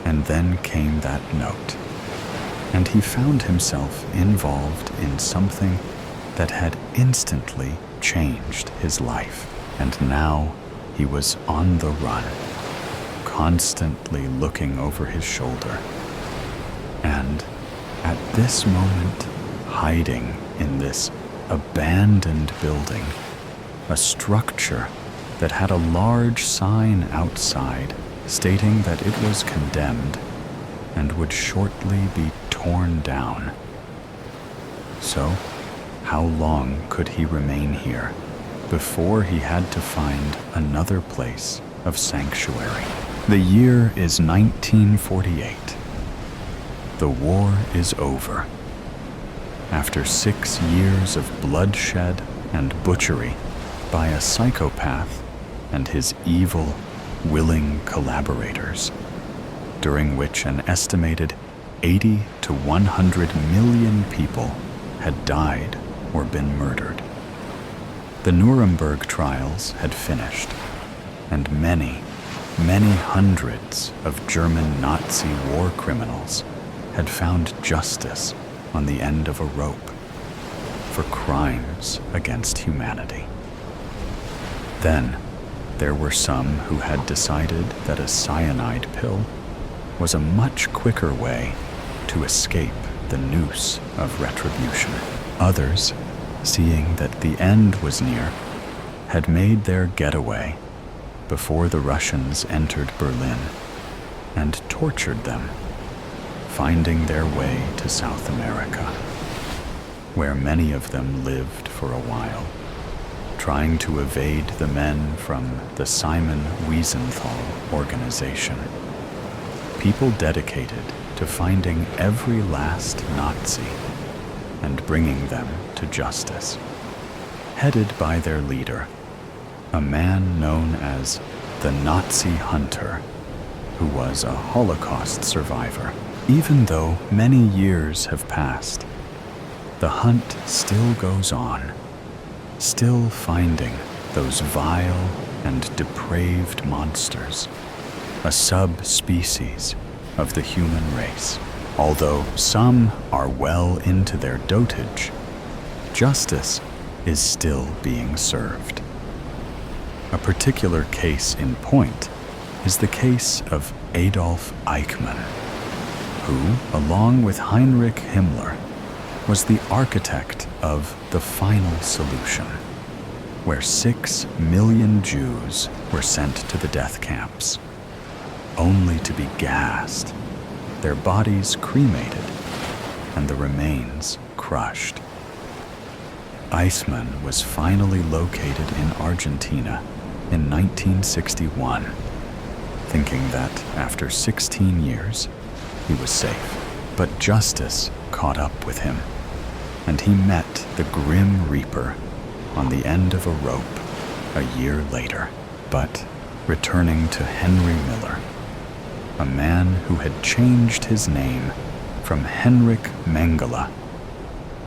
And then came that note, and he found himself involved in something that had instantly changed his life. And now he was on the run, constantly looking over his shoulder. And at this moment, hiding in this abandoned building, a structure that had a large sign outside stating that it was condemned and would shortly be torn down. So, how long could he remain here before he had to find another place of sanctuary? The year is 1948. The war is over. After 6 years of bloodshed and butchery by a psychopath and his evil, willing collaborators, during which an estimated 80 to 100 million people had died or been murdered. The Nuremberg trials had finished, and many, many hundreds of German Nazi war criminals had found justice on the end of a rope for crimes against humanity. Then, there were some who had decided that a cyanide pill was a much quicker way to escape the noose of retribution. Others, seeing that the end was near, had made their getaway before the Russians entered Berlin and tortured them, finding their way to South America, where many of them lived for a while, trying to evade the men from the Simon Wiesenthal organization, people dedicated to finding every last Nazi and bringing them to justice, headed by their leader, a man known as the Nazi Hunter, who was a Holocaust survivor. Even though many years have passed, the hunt still goes on, still finding those vile and depraved monsters, a subspecies of the human race. Although some are well into their dotage, justice is still being served. A particular case in point is the case of Adolf Eichmann, who, along with Heinrich Himmler, was the architect of the final solution, where 6 million Jews were sent to the death camps, only to be gassed, their bodies cremated, and the remains crushed. Eichmann was finally located in Argentina in 1961, thinking that after 16 years, he was safe. But justice caught up with him, and he met the Grim Reaper on the end of a rope a year later. But returning to Henry Miller, a man who had changed his name from Henrik Mengele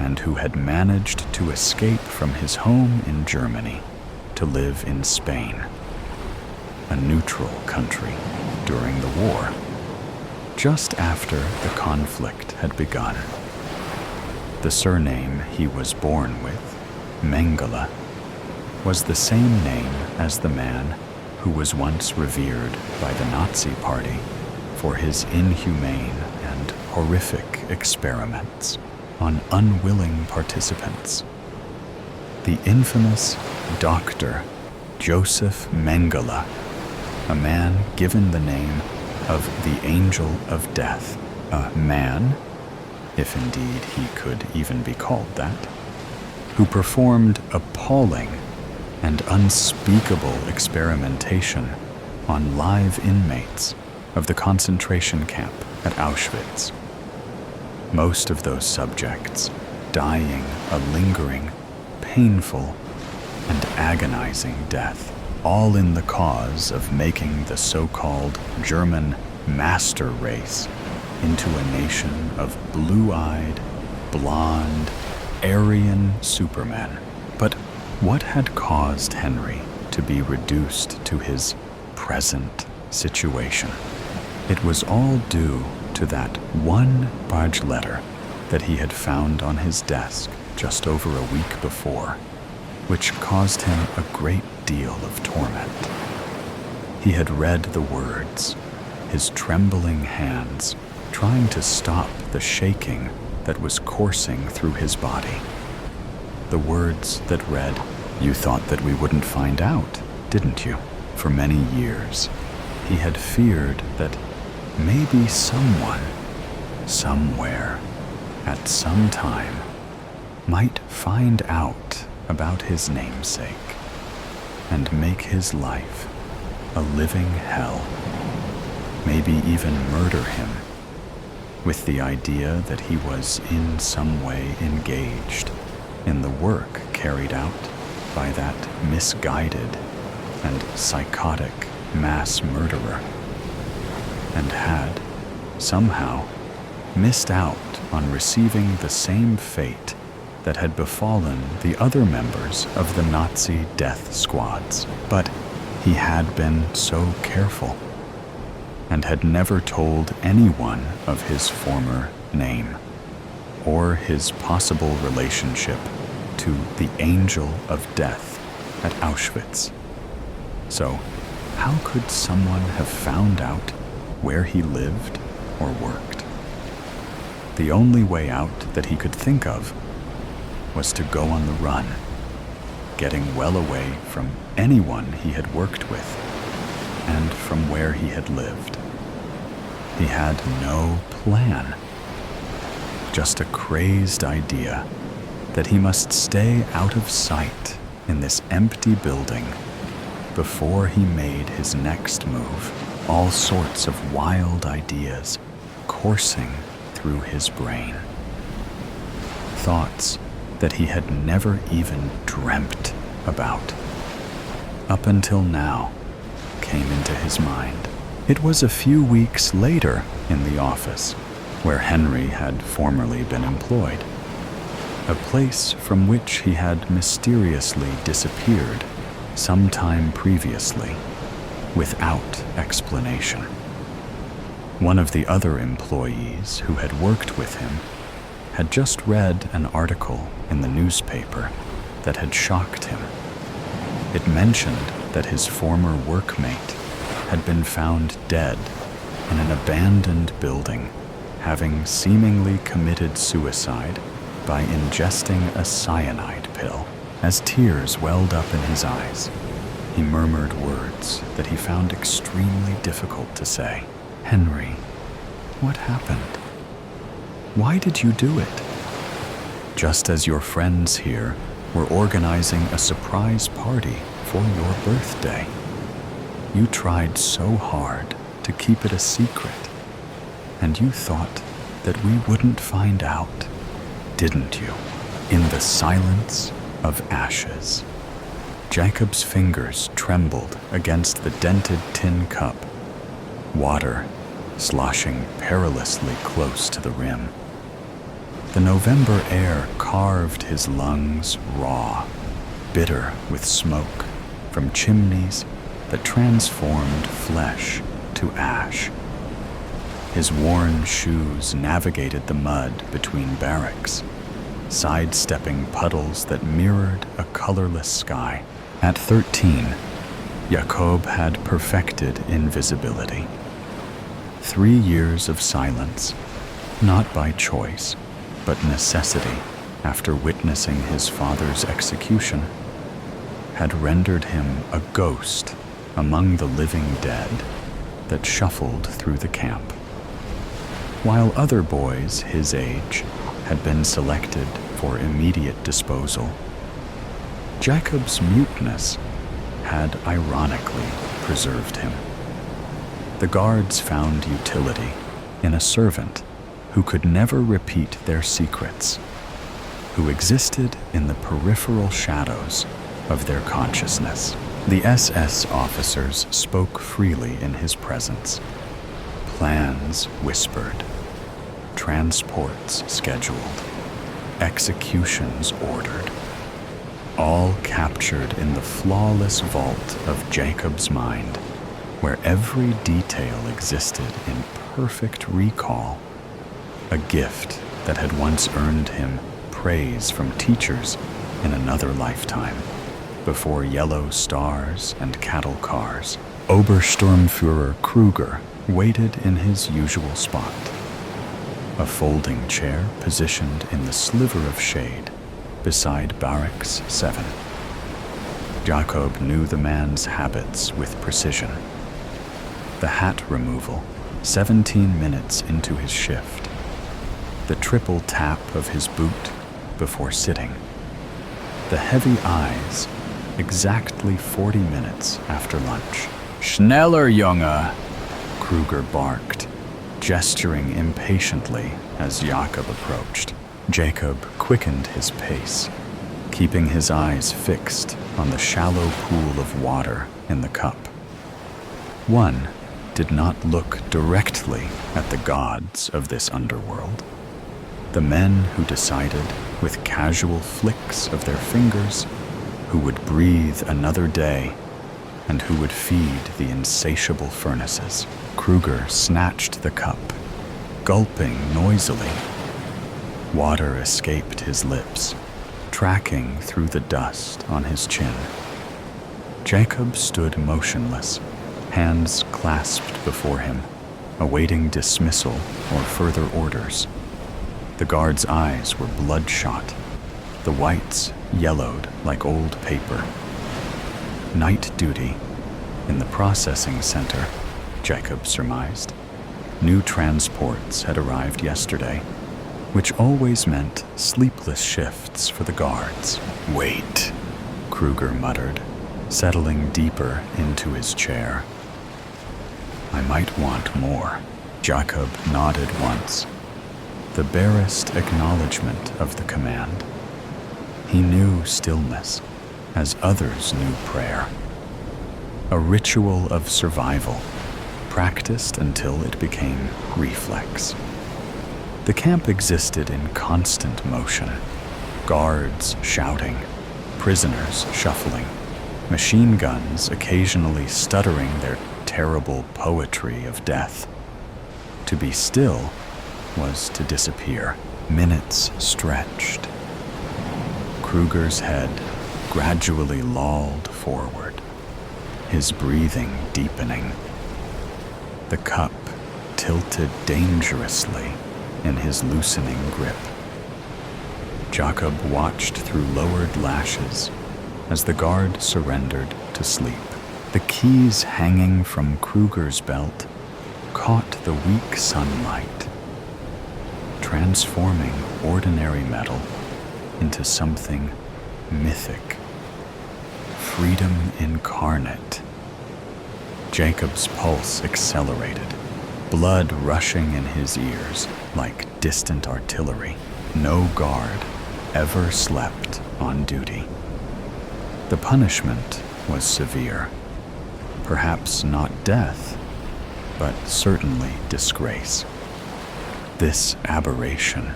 and who had managed to escape from his home in Germany to live in Spain, a neutral country during the war, just after the conflict had begun. The surname he was born with, Mengele, was the same name as the man who was once revered by the Nazi Party for his inhumane and horrific experiments on unwilling participants. The infamous Dr. Joseph Mengele, a man given the name of the Angel of Death, a man, if indeed he could even be called that, who performed appalling and unspeakable experimentation on live inmates of the concentration camp at Auschwitz. Most of those subjects dying a lingering, painful, and agonizing death, all in the cause of making the so-called German master race into a nation of blue-eyed, blonde, Aryan supermen. But what had caused Henry to be reduced to his present situation? It was all due to that one barge letter that he had found on his desk just over a week before, which caused him a great deal of torment. He had read the words, his trembling hands trying to stop the shaking that was coursing through his body. The words that read, "You thought that we wouldn't find out, didn't you?" For many years, he had feared that maybe someone, somewhere, at some time, might find out about his namesake and make his life a living hell, maybe even murder him, with the idea that he was in some way engaged in the work carried out by that misguided and psychotic mass murderer, and had, somehow, missed out on receiving the same fate that had befallen the other members of the Nazi death squads. But he had been so careful, and had never told anyone of his former name, or his possible relationship to the Angel of Death at Auschwitz. So, how could someone have found out where he lived or worked? The only way out that he could think of was to go on the run, getting well away from anyone he had worked with and from where he had lived. He had no plan, just a crazed idea that he must stay out of sight in this empty building before he made his next move. All sorts of wild ideas coursing through his brain. Thoughts that he had never even dreamt about, up until now, came into his mind. It was a few weeks later in the office where Henry had formerly been employed, a place from which he had mysteriously disappeared sometime previously, without explanation. One of the other employees who had worked with him had just read an article in the newspaper that had shocked him. It mentioned that his former workmate had been found dead in an abandoned building, having seemingly committed suicide by ingesting a cyanide pill. As tears welled up in his eyes, he murmured words that he found extremely difficult to say. "Henry, what happened? Why did you do it? Just as your friends here were organizing a surprise party for your birthday. You tried so hard to keep it a secret, and you thought that we wouldn't find out, didn't you?" In the silence of ashes, Jacob's fingers trembled against the dented tin cup, water sloshing perilously close to the rim. The November air carved his lungs raw, bitter with smoke from chimneys that transformed flesh to ash. His worn shoes navigated the mud between barracks, sidestepping puddles that mirrored a colorless sky. At 13, Jacob had perfected invisibility. 3 years of silence, not by choice, but necessity after witnessing his father's execution, had rendered him a ghost among the living dead that shuffled through the camp. While other boys his age had been selected for immediate disposal, Jacob's muteness had ironically preserved him. The guards found utility in a servant who could never repeat their secrets, who existed in the peripheral shadows of their consciousness. The SS officers spoke freely in his presence. Plans whispered, transports scheduled, executions ordered, all captured in the flawless vault of Jacob's mind, where every detail existed in perfect recall, a gift that had once earned him praise from teachers in another lifetime. Before yellow stars and cattle cars, Obersturmführer Kruger waited in his usual spot, a folding chair positioned in the sliver of shade beside Barracks 7. Jacob knew the man's habits with precision. The hat removal, 17 minutes into his shift. The triple tap of his boot before sitting. The heavy eyes, exactly 40 minutes after lunch. "Schneller, Junge!" Kruger barked, gesturing impatiently as Jacob approached. Jacob quickened his pace, keeping his eyes fixed on the shallow pool of water in the cup. One did not look directly at the gods of this underworld, the men who decided with casual flicks of their fingers who would breathe another day and who would feed the insatiable furnaces. Kruger snatched the cup, gulping noisily. Water escaped his lips, tracking through the dust on his chin. Jacob stood motionless, hands clasped before him, awaiting dismissal or further orders. The guard's eyes were bloodshot, the whites yellowed like old paper. Night duty in the processing center, Jacob surmised. New transports had arrived yesterday, which always meant sleepless shifts for the guards. "Wait," Kruger muttered, settling deeper into his chair. "I might want more." Jacob nodded once, the barest acknowledgement of the command. He knew stillness, as others knew prayer. A ritual of survival, practiced until it became reflex. The camp existed in constant motion, guards shouting, prisoners shuffling, machine guns occasionally stuttering their terrible poetry of death. To be still was to disappear. Minutes stretched. Kruger's head gradually lolled forward, his breathing deepening. The cup tilted dangerously in his loosening grip. Jacob watched through lowered lashes as the guard surrendered to sleep. The keys hanging from Kruger's belt caught the weak sunlight, transforming ordinary metal into something mythic. Freedom incarnate. Jacob's pulse accelerated, blood rushing in his ears like distant artillery. No guard ever slept on duty. The punishment was severe. Perhaps not death, but certainly disgrace. This aberration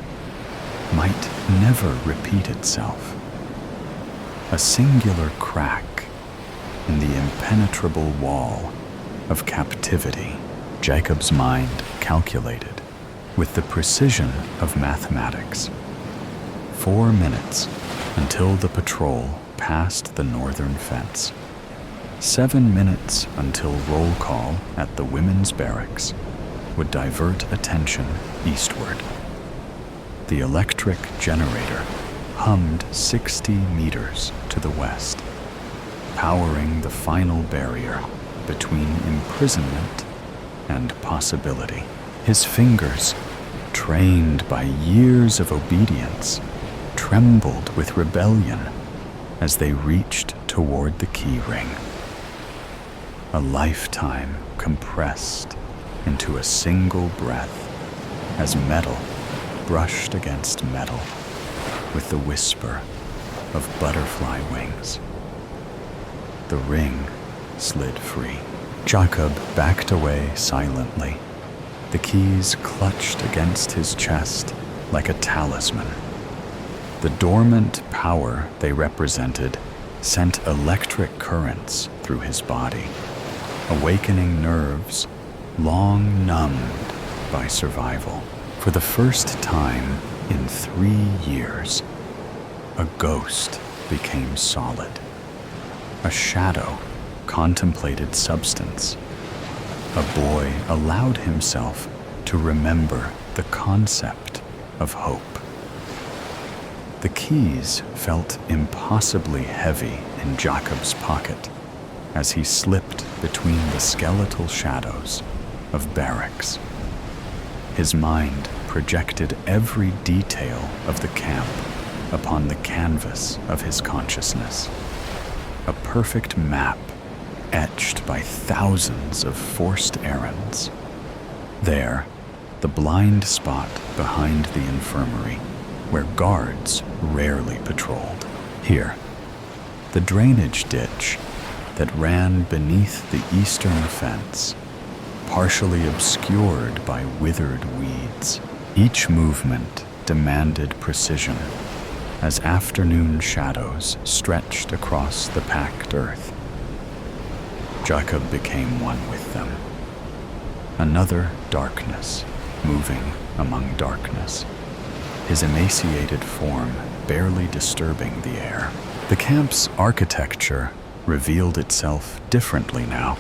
might never repeat itself. A singular crack in the impenetrable wall of captivity. Jacob's mind calculated with the precision of mathematics. 4 minutes until the patrol passed the northern fence. 7 minutes until roll call at the women's barracks would divert attention eastward. The electric generator hummed 60 meters to the west, powering the final barrier between imprisonment and possibility. His fingers, trained by years of obedience, trembled with rebellion as they reached toward the key ring. A lifetime compressed into a single breath as metal brushed against metal with the whisper of butterfly wings. The ring slid free. Jacob backed away silently, the keys clutched against his chest like a talisman. The dormant power they represented sent electric currents through his body, awakening nerves long numbed by survival. For the first time in 3 years, a ghost became solid. A shadow contemplated substance. A boy allowed himself to remember the concept of hope. The keys felt impossibly heavy in Jacob's pocket as he slipped between the skeletal shadows of barracks. His mind projected every detail of the camp upon the canvas of his consciousness. A perfect map etched by thousands of forced errands. There, the blind spot behind the infirmary, where guards rarely patrolled. Here, the drainage ditch that ran beneath the eastern fence, partially obscured by withered weeds. Each movement demanded precision as afternoon shadows stretched across the packed earth. Jacob became one with them. Another darkness moving among darkness, his emaciated form barely disturbing the air. The camp's architecture revealed itself differently now.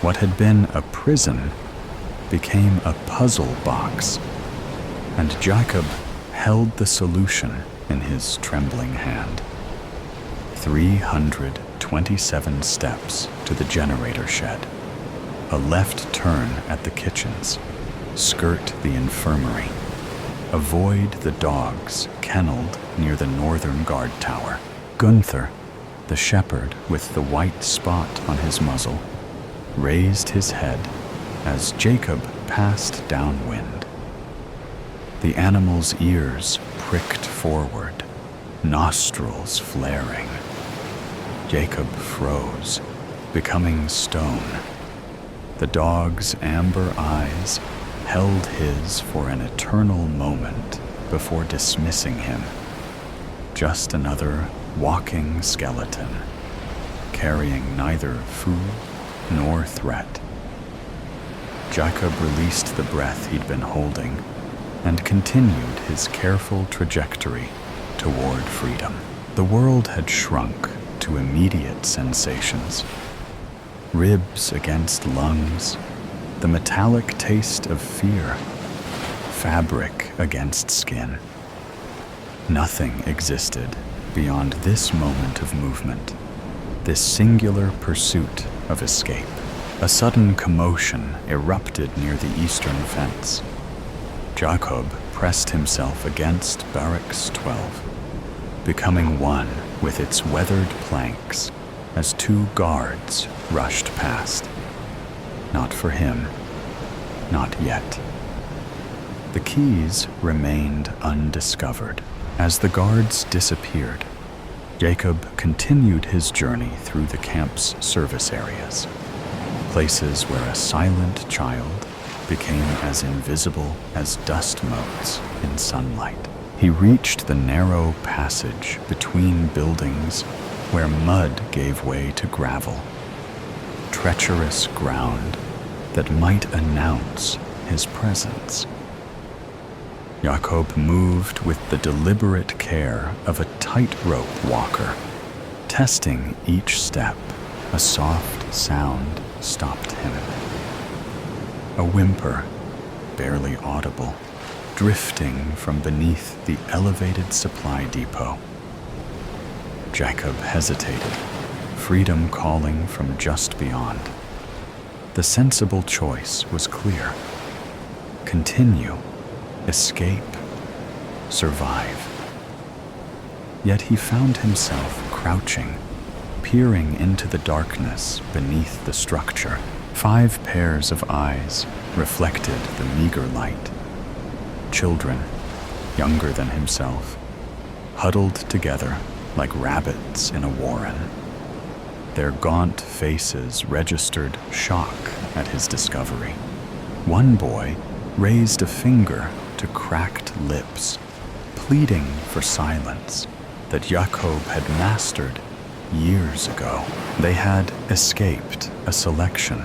What had been a prison became a puzzle box, and Jacob held the solution in his trembling hand. 327 steps to the generator shed, a left turn at the kitchens, skirt the infirmary, avoid the dogs kenneled near the northern guard tower. Gunther, the shepherd with the white spot on his muzzle, raised his head as Jacob passed downwind. The animal's ears pricked forward, nostrils flaring. Jacob froze, becoming stone. The dog's amber eyes held his for an eternal moment before dismissing him just another walking skeleton, carrying neither food nor threat. Jacob released the breath he'd been holding and continued his careful trajectory toward freedom. The world had shrunk to immediate sensations. Ribs against lungs, the metallic taste of fear, fabric against skin. Nothing existed beyond this moment of movement, this singular pursuit of escape. A sudden commotion erupted near the eastern fence. Jacob pressed himself against Barracks 12, becoming one with its weathered planks as two guards rushed past. Not for him, not yet. The keys remained undiscovered. As the guards disappeared, Jacob continued his journey through the camp's service areas, places where a silent child became as invisible as dust motes in sunlight. He reached the narrow passage between buildings where mud gave way to gravel, treacherous ground that might announce his presence. Jacob moved with the deliberate care of a tightrope walker. Testing each step, a soft sound stopped him. A whimper, barely audible, drifting from beneath the elevated supply depot. Jacob hesitated, freedom calling from just beyond. The sensible choice was clear. Continue, escape, survive. Yet he found himself crouching, peering into the darkness beneath the structure. 5 pairs of eyes reflected the meager light. Children, younger than himself, huddled together like rabbits in a warren. Their gaunt faces registered shock at his discovery. One boy raised a finger to cracked lips, pleading for silence that Jacob had mastered years ago. They had escaped a selection.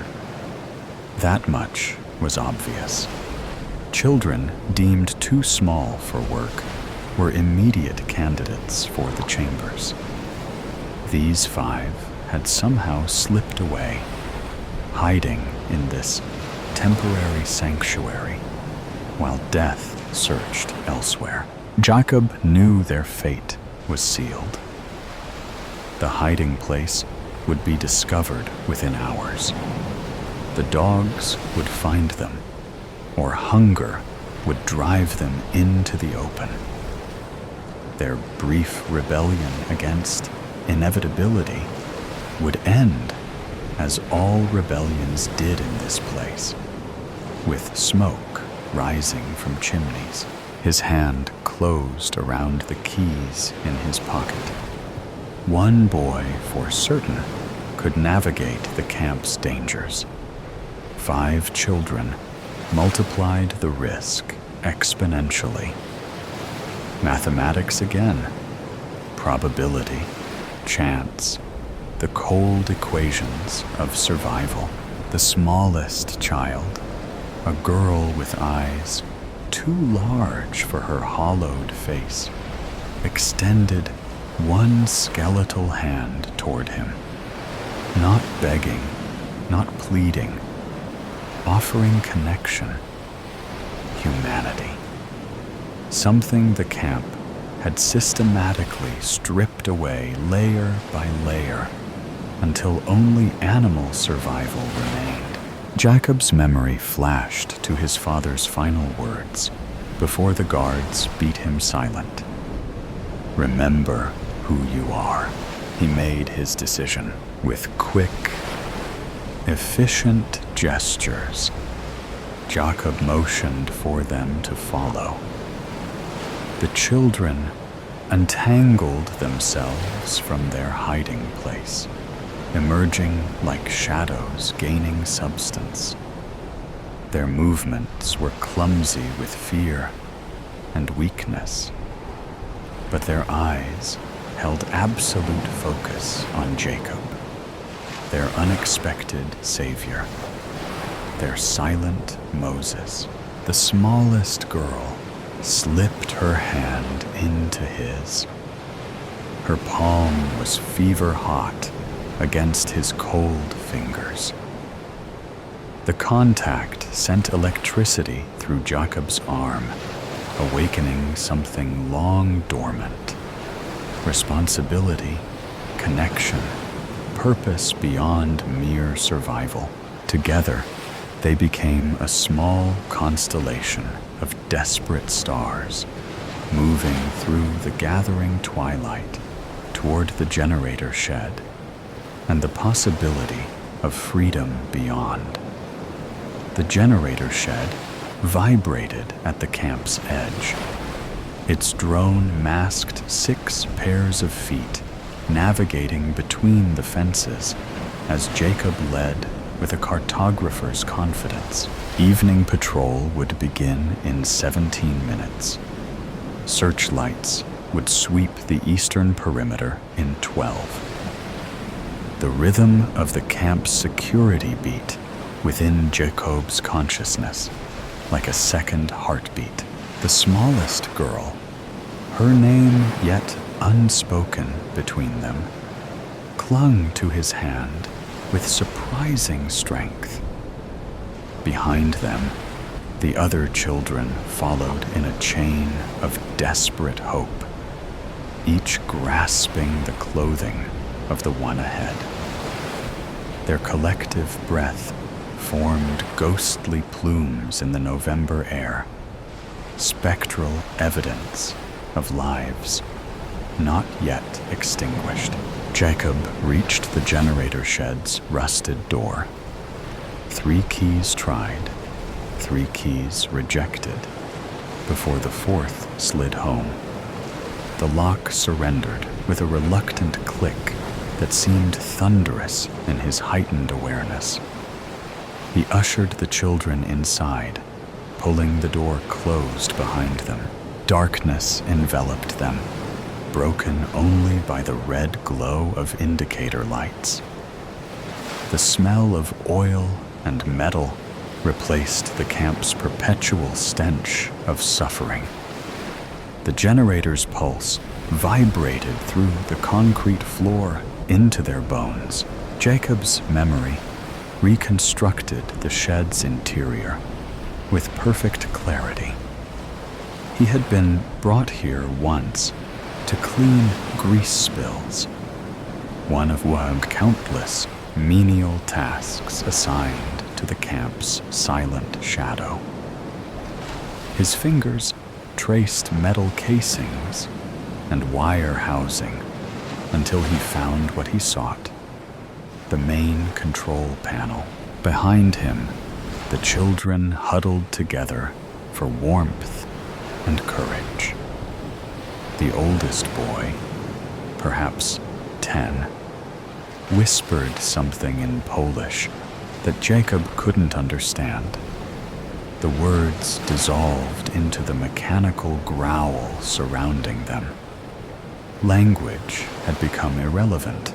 That much was obvious. Children deemed too small for work were immediate candidates for the chambers. These 5 had somehow slipped away, hiding in this temporary sanctuary, while death searched elsewhere. Jacob knew their fate was sealed. The hiding place would be discovered within hours. The dogs would find them, or hunger would drive them into the open. Their brief rebellion against inevitability would end as all rebellions did in this place, with smoke rising from chimneys. His hand closed around the keys in his pocket. One boy, for certain, could navigate the camp's dangers. 5 children multiplied the risk exponentially. Mathematics again. Probability, chance, the cold equations of survival. The smallest child, a girl with eyes too large for her hollowed face, extended one skeletal hand toward him, not begging, not pleading, offering connection, humanity. Something the camp had systematically stripped away layer by layer until only animal survival remained. Jacob's memory flashed to his father's final words before the guards beat him silent. Remember who you are. He made his decision with quick, efficient gestures. Jacob motioned for them to follow. The children untangled themselves from their hiding place, emerging like shadows gaining substance. Their movements were clumsy with fear and weakness. but their eyes held absolute focus on Jacob, their unexpected savior, their silent Moses. The smallest girl slipped her hand into his. Her palm was fever hot against his cold fingers. The contact sent electricity through Jacob's arm, awakening something long dormant. Responsibility, connection, purpose beyond mere survival. Together, they became a small constellation of desperate stars, moving through the gathering twilight toward the generator shed and the possibility of freedom beyond. The generator shed vibrated at the camp's edge. Its drone masked 6 pairs of feet, navigating between the fences as Jacob led with a cartographer's confidence. Evening patrol would begin in 17 minutes. Searchlights would sweep the eastern perimeter in 12. The rhythm of the camp's security beat within Jacob's consciousness, like a second heartbeat. The smallest girl, her name yet unspoken between them, clung to his hand with surprising strength. Behind them, the other children followed in a chain of desperate hope, each grasping the clothing of the one ahead. Their collective breath formed ghostly plumes in the November air, spectral evidence of lives not yet extinguished. Jacob reached the generator shed's rusted door. 3 keys tried, 3 keys rejected, before the 4th slid home. The lock surrendered with a reluctant click that seemed thunderous in his heightened awareness. He ushered the children inside, pulling the door closed behind them. Darkness enveloped them, broken only by the red glow of indicator lights. The smell of oil and metal replaced the camp's perpetual stench of suffering. The generator's pulse vibrated through the concrete floor into their bones. Jacob's memory reconstructed the shed's interior with perfect clarity. He had been brought here once to clean grease spills, one of countless menial tasks assigned to the camp's silent shadow. His fingers traced metal casings and wire housing until he found what he sought, the main control panel. Behind him, the children huddled together for warmth and courage. The oldest boy, perhaps 10, whispered something in Polish that Jacob couldn't understand. The words dissolved into the mechanical growl surrounding them. Language had become irrelevant.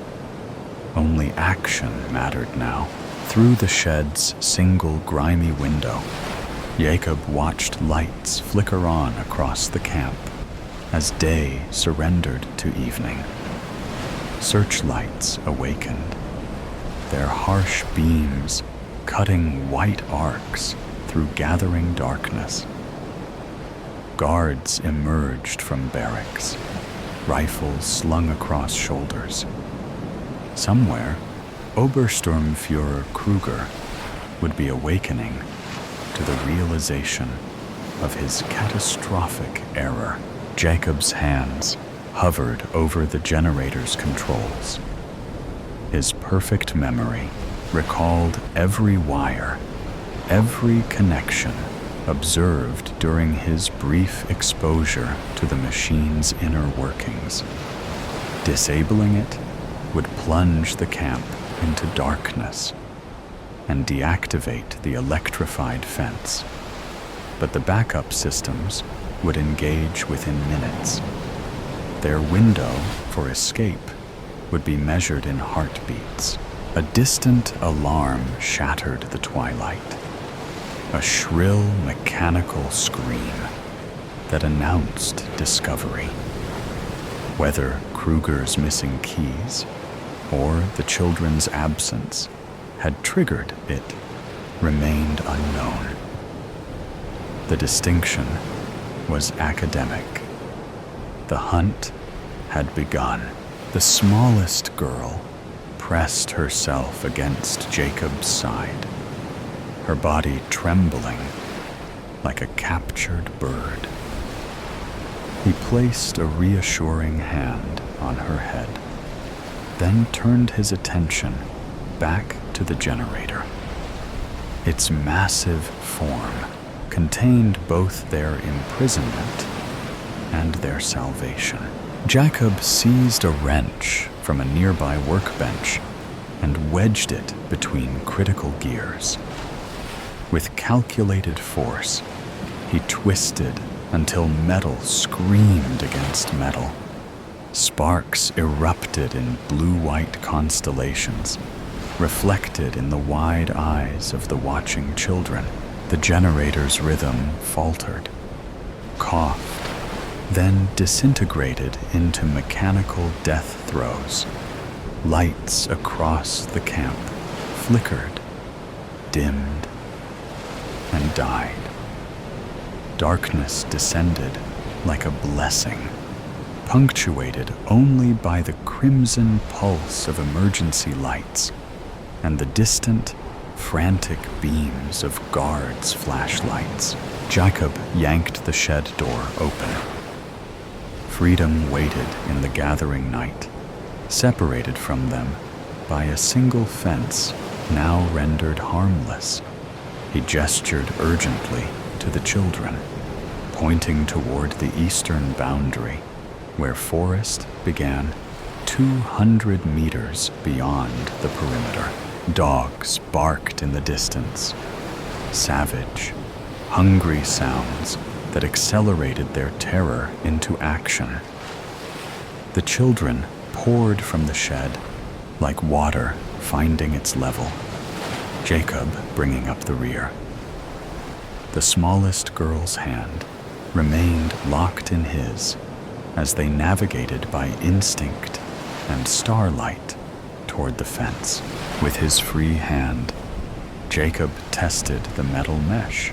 Only action mattered now. Through the shed's single grimy window, Jacob watched lights flicker on across the camp as day surrendered to evening. Searchlights awakened, their harsh beams cutting white arcs through gathering darkness. Guards emerged from barracks, rifles slung across shoulders. Somewhere, Obersturmführer Kruger would be awakening to the realization of his catastrophic error. Jacob's hands hovered over the generator's controls. His perfect memory recalled every wire, every connection observed during his brief exposure to the machine's inner workings. Disabling it would plunge the camp into darkness and deactivate the electrified fence. But the backup systems would engage within minutes. their window for escape would be measured in heartbeats. A distant alarm shattered the twilight, a shrill mechanical scream that announced discovery. Whether Kruger's missing keys or the children's absence had triggered it remained unknown. The distinction was academic. The hunt had begun. The smallest girl pressed herself against Jacob's side, her body trembling like a captured bird. He placed a reassuring hand on her head, then turned his attention back to the generator. Its massive form contained both their imprisonment and their salvation. Jacob seized a wrench from a nearby workbench and wedged it between critical gears. With calculated force, he twisted until metal screamed against metal. Sparks erupted in blue-white constellations, reflected in the wide eyes of the watching children. The generator's rhythm faltered, coughed, then disintegrated into mechanical death throes. Lights across the camp flickered, dimmed, and died. Darkness descended like a blessing, punctuated only by the crimson pulse of emergency lights and the distant, frantic beams of guards' flashlights. Jacob yanked the shed door open. Freedom waited in the gathering night, separated from them by a single fence now rendered harmless. He gestured urgently to the children, pointing toward the eastern boundary, where forest began 200 meters beyond the perimeter. Dogs barked in the distance, savage, hungry sounds that accelerated their terror into action. The children poured from the shed like water finding its level, Jacob bringing up the rear. The smallest girl's hand remained locked in his as they navigated by instinct and starlight toward the fence. With his free hand, Jacob tested the metal mesh.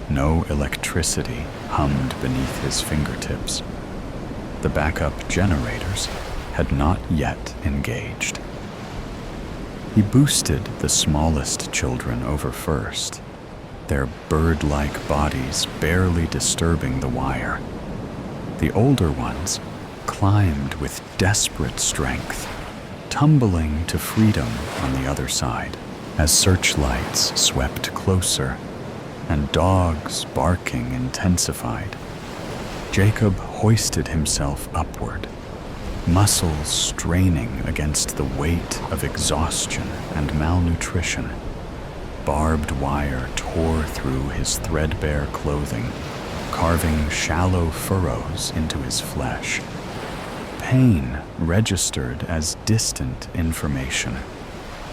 No electricity hummed beneath his fingertips. The backup generators had not yet engaged. He boosted the smallest children over first, their bird-like bodies barely disturbing the wire. The older ones climbed with desperate strength, tumbling to freedom on the other side. As searchlights swept closer and dogs barking intensified, Jacob hoisted himself upward, muscles straining against the weight of exhaustion and malnutrition. Barbed wire tore through his threadbare clothing, carving shallow furrows into his flesh. Pain registered as distant information,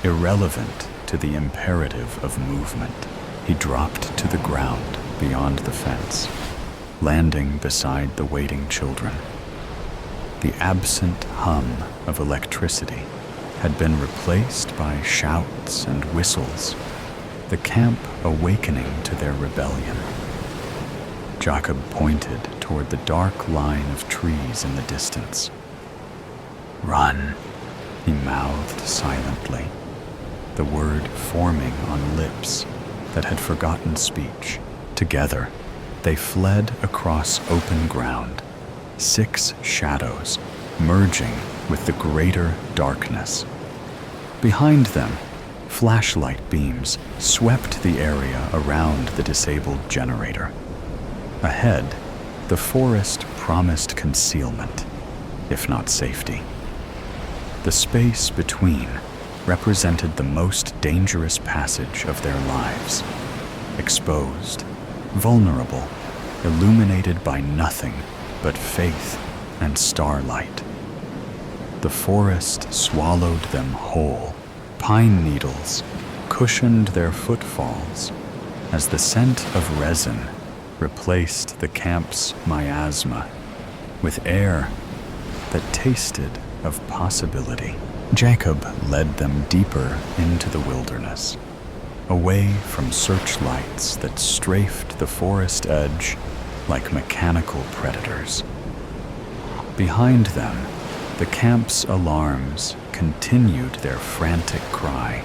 irrelevant to the imperative of movement. He dropped to the ground beyond the fence, landing beside the waiting children. The absent hum of electricity had been replaced by shouts and whistles, the camp awakening to their rebellion. Jacob pointed toward the dark line of trees in the distance. "Run," he mouthed silently, the word forming on lips that had forgotten speech. Together, they fled across open ground, 6 shadows merging with the greater darkness. Behind them, flashlight beams swept the area around the disabled generator. Ahead, the forest promised concealment, if not safety. The space between represented the most dangerous passage of their lives, exposed, vulnerable, illuminated by nothing but faith and starlight. The forest swallowed them whole. Pine needles cushioned their footfalls as the scent of resin replaced the camp's miasma with air that tasted of possibility. Jacob led them deeper into the wilderness, away from searchlights that strafed the forest edge like mechanical predators. Behind them, the camp's alarms continued their frantic cry,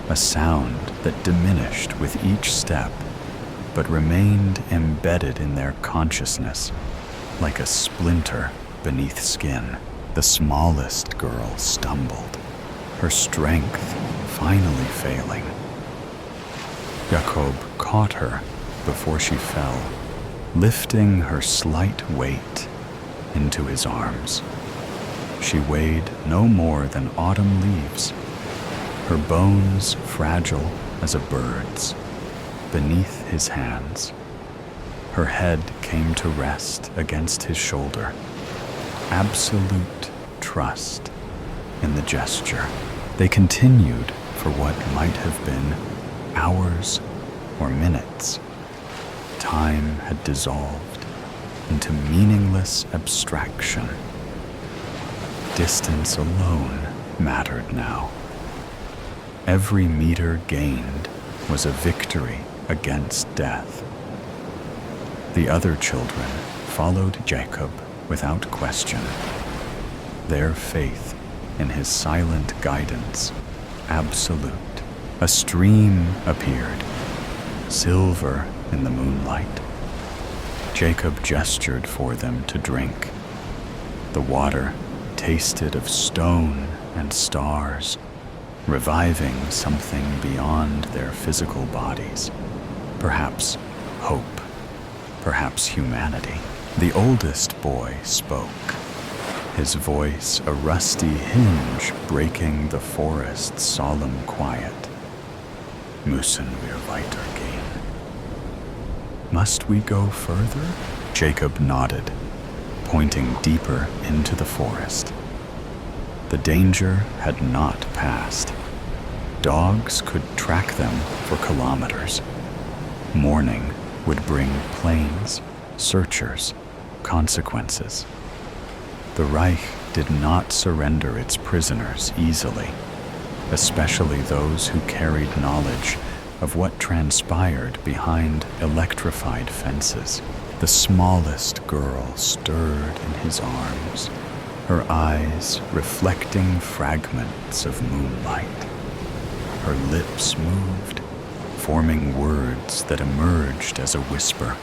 a sound that diminished with each step, but remained embedded in their consciousness like a splinter beneath skin. The smallest girl stumbled, her strength finally failing. Jacob caught her before she fell, lifting her slight weight into his arms. She weighed no more than autumn leaves, her bones fragile as a bird's, beneath his hands. Her head came to rest against his shoulder. Absolute trust in the gesture. They continued for what might have been hours or minutes. Time had dissolved into meaningless abstraction. Distance alone mattered now. Every meter gained was a victory against death. The other children followed Jacob without question, their faith in his silent guidance absolute. A stream appeared, silver in the moonlight. Jacob gestured for them to drink. The water tasted of stone and stars, reviving something beyond their physical bodies. Perhaps hope, perhaps humanity. The oldest boy spoke, his voice a rusty hinge breaking the forest's solemn quiet. Müssen wir weitergehen? Must we go further? Jacob nodded, pointing deeper into the forest. The danger had not passed. Dogs could track them for kilometers. Morning would bring planes, searchers, consequences. The Reich did not surrender its prisoners easily, especially those who carried knowledge of what transpired behind electrified fences. The smallest girl stirred in his arms, her eyes reflecting fragments of moonlight. Her lips moved, forming words that emerged as a whisper.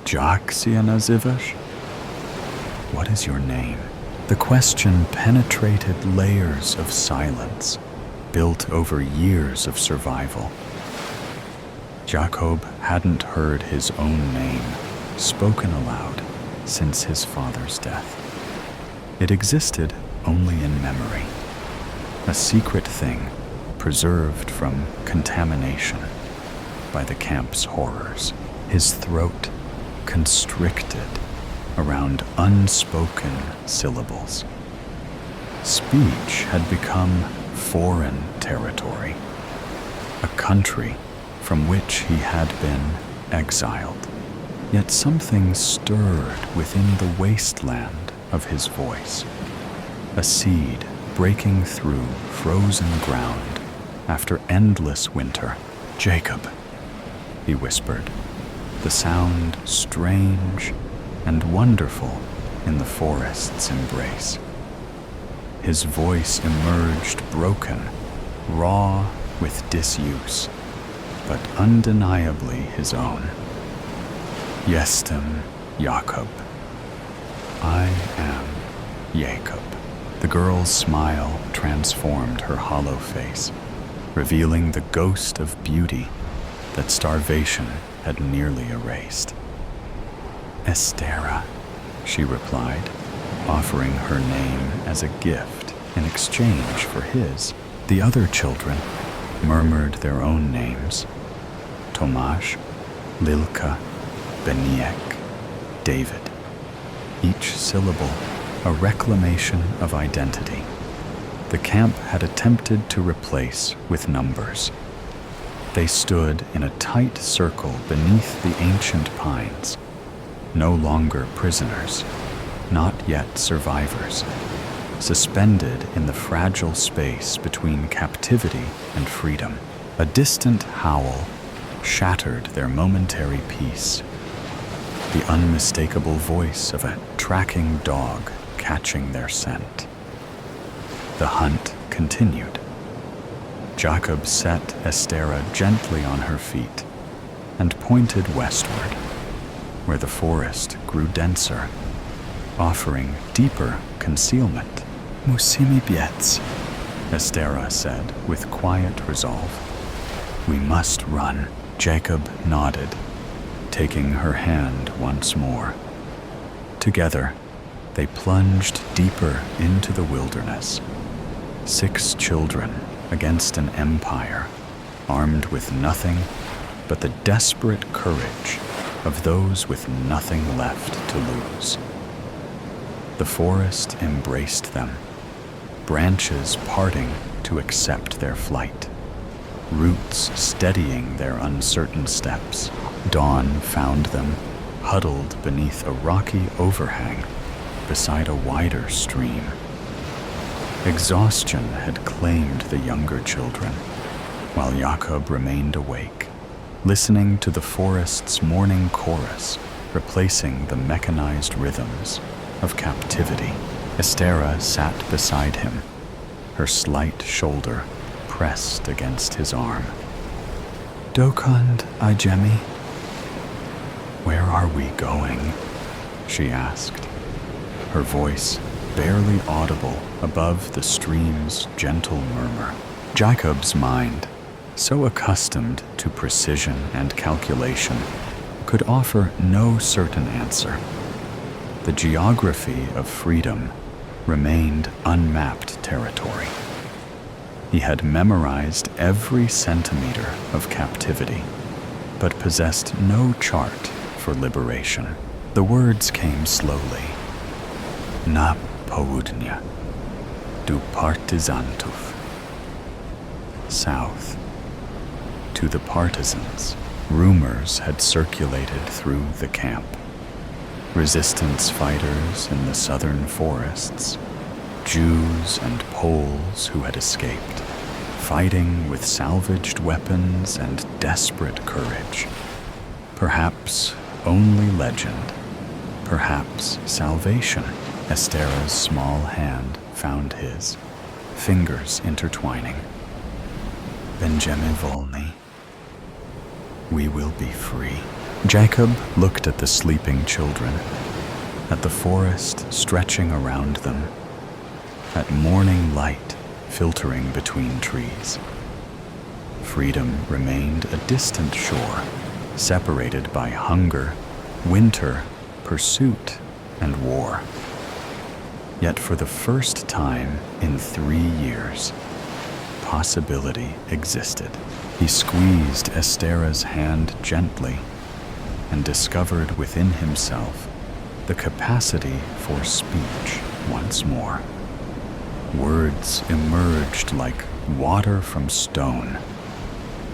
Jak się nazywasz? What is your name? The question penetrated layers of silence, built over years of survival. Jacob hadn't heard his own name spoken aloud since his father's death. It existed only in memory, a secret thing preserved from contamination by the camp's horrors. His throat constricted around unspoken syllables. Speech had become foreign territory, a country from which he had been exiled. Yet something stirred within the wasteland of his voice, a seed breaking through frozen ground after endless winter. Jacob, he whispered, the sound strange and wonderful in the forest's embrace. His voice emerged broken, raw with disuse, but undeniably his own. Jestem Jakob. I am Jacob. The girl's smile transformed her hollow face, revealing the ghost of beauty that starvation had nearly erased. Estera, she replied, offering her name as a gift in exchange for his. The other children murmured their own names: Tomasz, Lilka, Beniek, David. each syllable a reclamation of identity. The camp had attempted to replace with numbers. They stood in a tight circle beneath the ancient pines, no longer prisoners, not yet survivors, suspended in the fragile space between captivity and freedom. A distant howl shattered their momentary peace, the unmistakable voice of a tracking dog catching their scent. The hunt continued. Jacob set Estera gently on her feet and pointed westward, where the forest grew denser, offering deeper concealment. Musimy biec, Estera said with quiet resolve. We must run. Jacob nodded, taking her hand once more. Together, they plunged deeper into the wilderness. 6 children against an empire, armed with nothing but the desperate courage of those with nothing left to lose. The forest embraced them, branches parting to accept their flight, roots steadying their uncertain steps. Dawn found them huddled beneath a rocky overhang beside a wider stream. Exhaustion had claimed the younger children, while Jacob remained awake, listening to the forest's morning chorus, replacing the mechanized rhythms of captivity. Estera sat beside him, her slight shoulder pressed against his arm. Dokond Ijemi? Where are we going? She asked, her voice barely audible above the stream's gentle murmur. Jacob's mind, so accustomed to precision and calculation, could offer no certain answer. The geography of freedom remained unmapped territory. He had memorized every centimeter of captivity, but possessed no chart for liberation. The words came slowly. Na południe, du partyzantów. South, to the partisans. Rumors had circulated through the camp. Resistance fighters in the southern forests, Jews and Poles who had escaped, fighting with salvaged weapons and desperate courage. Perhaps only legend, perhaps salvation. Estera's small hand found his, fingers intertwining. Będziemy wolni. We will be free. Jacob looked at the sleeping children, at the forest stretching around them, at morning light filtering between trees. Freedom remained a distant shore, separated by hunger, winter, pursuit, and war. Yet for the first time in 3 years, possibility existed. He squeezed Estera's hand gently and discovered within himself the capacity for speech once more. Words emerged like water from stone,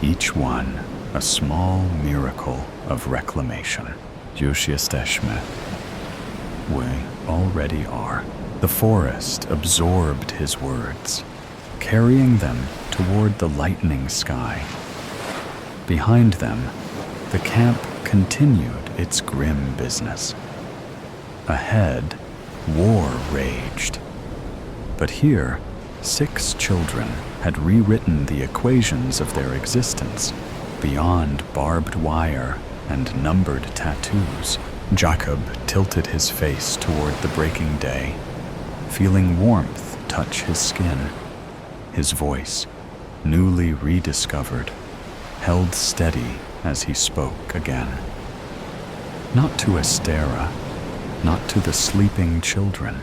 each one a small miracle of reclamation. Już jesteśmy. We already are. The forest absorbed his words, carrying them toward the lightening sky. Behind them, the camp continued its grim business. Ahead, war raged. But here, 6 children had rewritten the equations of their existence beyond barbed wire and numbered tattoos. Jacob tilted his face toward the breaking day, feeling warmth touch his skin. His voice, newly rediscovered, held steady as he spoke again. Not to Estera, not to the sleeping children,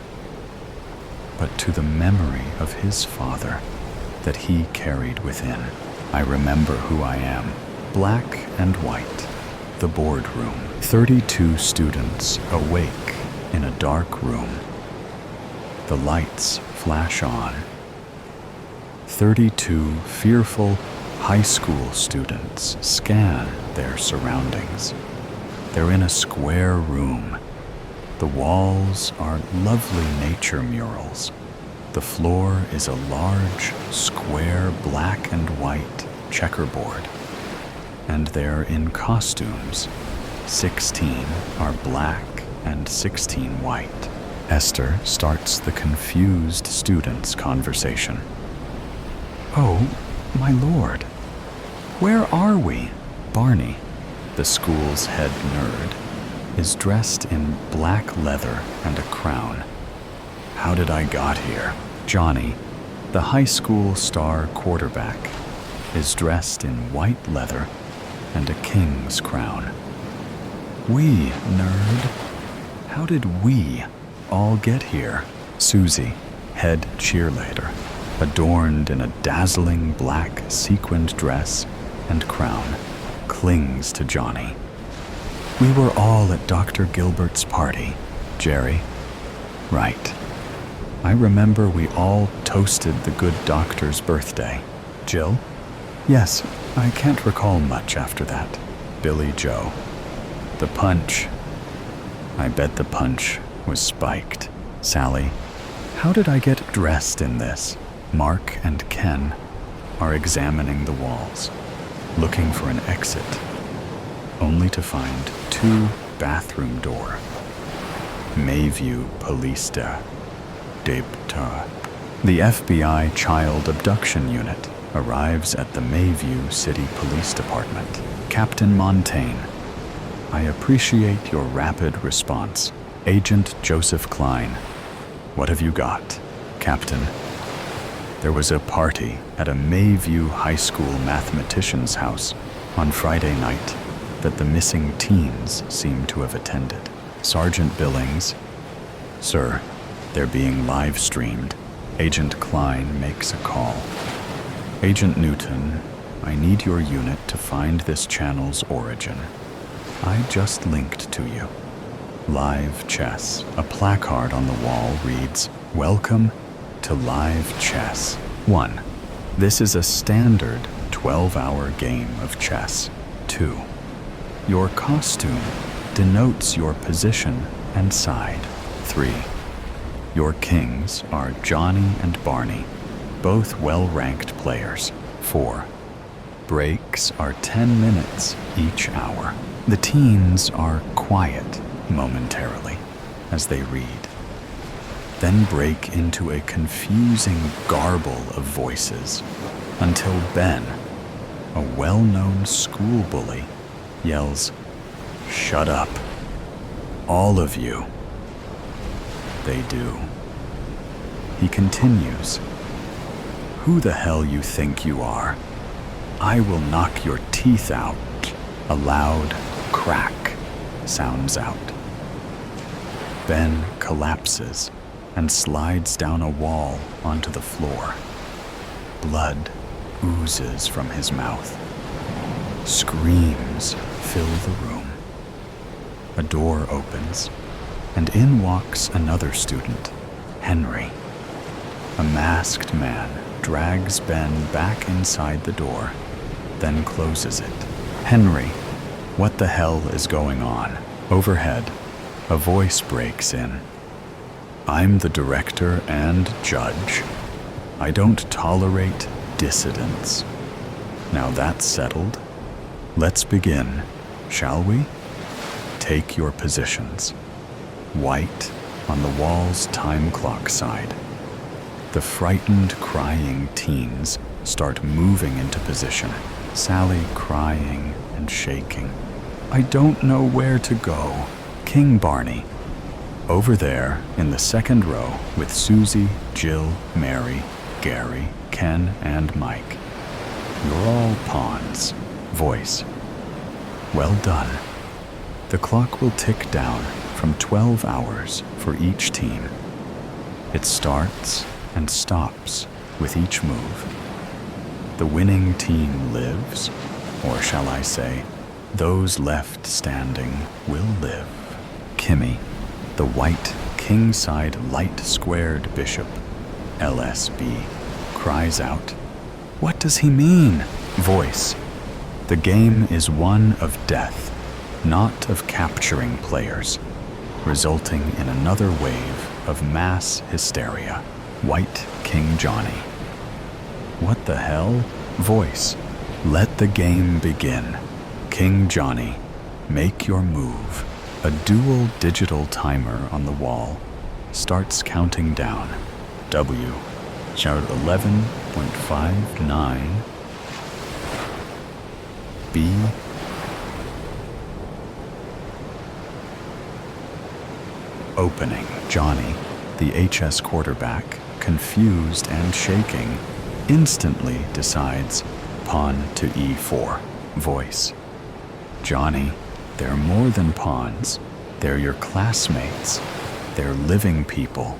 but to the memory of his father that he carried within. I remember who I am, black and white, the boardroom, 32 students awake in a dark room. The lights flash on. 32 fearful high school students scan their surroundings. They're in a square room. The walls are lovely nature murals. The floor is a large, square black and white checkerboard. And they're in costumes. 16 are black and 16 white. Esther starts the confused students' conversation. "Oh, my lord, where are we?" Barney, the school's head nerd, is dressed in black leather and a crown. "How did I got here?" Johnny, the high school star quarterback, is dressed in white leather and a king's crown. "We, nerd. How did we all get here?" Susie, head cheerleader, adorned in a dazzling black sequined dress and crown, clings to Johnny. "We were all at Dr. Gilbert's party, Jerry." "Right. I remember we all toasted the good doctor's birthday." "Jill?" "Yes, I can't recall much after that." Billy Joe. "The punch. I bet the punch was spiked." Sally. "How did I get dressed in this?" Mark and Ken are examining the walls, looking for an exit, only to find 2 bathroom door. Mayview Police Debtor. The FBI Child Abduction Unit arrives at the Mayview City Police Department. Captain Montaigne, I appreciate your rapid response. Agent Joseph Klein, what have you got? Captain, there was a party at a Mayview High School mathematician's house on Friday night that the missing teens seem to have attended. Sergeant Billings, sir, they're being live streamed. Agent Klein makes a call. Agent Newton, I need your unit to find this channel's origin. I just linked to you. Live chess. A placard on the wall reads, "Welcome to live chess." 1. This is a standard 12-hour game of chess. 2. Your costume denotes your position and side. 3. Your kings are Johnny and Barney, both well-ranked players. 4. Breaks are 10 minutes each hour. The teens are quiet momentarily as they read, then break into a confusing garble of voices until Ben, a well-known school bully, yells, "Shut up, all of you." They do. He continues, "Who the hell you think you are? I will knock your teeth out." A loud crack sounds out. Ben collapses and slides down a wall onto the floor. Blood oozes from his mouth. Screams fill the room. A door opens, and in walks another student, Henry. A masked man drags Ben back inside the door, then closes it. "Henry, what the hell is going on?" Overhead, a voice breaks in. "I'm the director and judge. I don't tolerate dissidents. Now that's settled, let's begin, shall we? Take your positions." White on the wall's time clock side. The frightened, crying teens start moving into position, Sally crying and shaking. "I don't know where to go." King Barney, over there in the second row with Susie, Jill, Mary, Gary, Ken, and Mike. "You're all pawns." Voice, "Well done." The clock will tick down from 12 hours for each team. It starts and stops with each move. The winning team lives, or shall I say, those left standing will live. Kimmy, The white king-side light-squared bishop, LSB, cries out, "What does he mean?" Voice, the game is one of death, not of capturing players, resulting in another wave of mass hysteria. White King Johnny. What the hell? Voice, let the game begin. King Johnny, make your move. A dual digital timer on the wall starts counting down. W, chart 11.59. B. Opening. Johnny, the HS quarterback, confused and shaking, instantly decides pawn to E4. Voice. Johnny, they're more than pawns. They're your classmates. They're living people,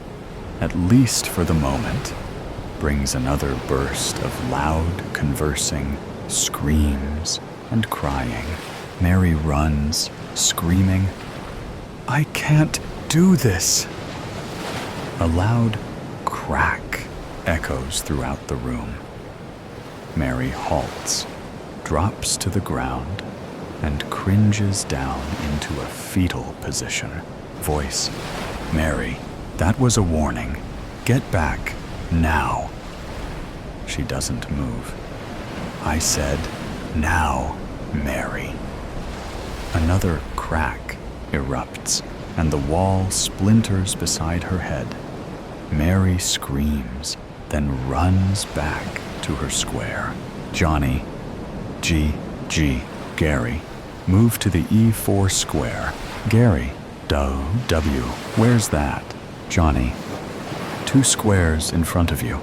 at least for the moment. Brings another burst of loud conversing, screams, and crying. Mary runs, screaming, "I can't do this!" A loud crack echoes throughout the room. Mary halts, drops to the ground, and cringes down into a fetal position. Voice, Mary, that was a warning. Get back, now. She doesn't move. I said, now, Mary. Another crack erupts, and the wall splinters beside her head. Mary screams, then runs back to her square. Johnny, G, Gary, move to the E4 square. Gary, W, where's that? Johnny, 2 squares in front of you.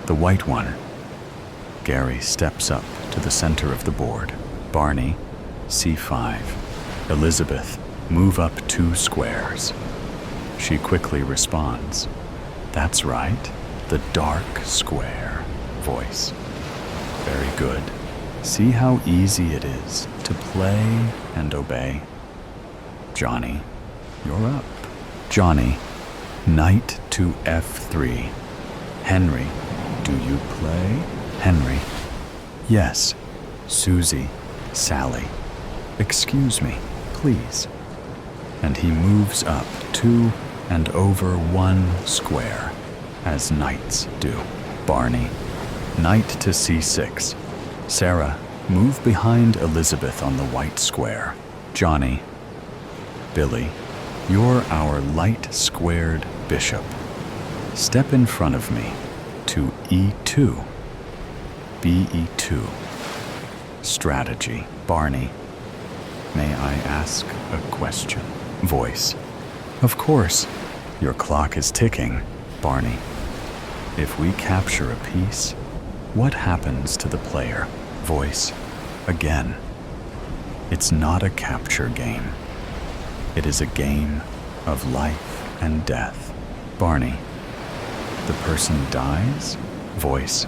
The white one. Gary steps up to the center of the board. Barney, C5. Elizabeth, move up 2 squares. She quickly responds. That's right, the dark square. Voice. Very good. See how easy it is to play and obey. Johnny, you're up. Johnny, knight to F3. Henry, do you play? Henry, yes. Susie, Sally, excuse me, please. And he moves up 2 and over 1 square, as knights do. Barney, knight to C6. Sarah, move behind Elizabeth on the white square. Johnny, Billy, you're our light squared bishop. Step in front of me to E2. BE2. Strategy. Barney, may I ask a question? Voice. Of course. Your clock is ticking. Barney. If we capture a piece, what happens to the player? Voice. Again. It's not a capture game. It is a game of life and death. Barney. The person dies? Voice.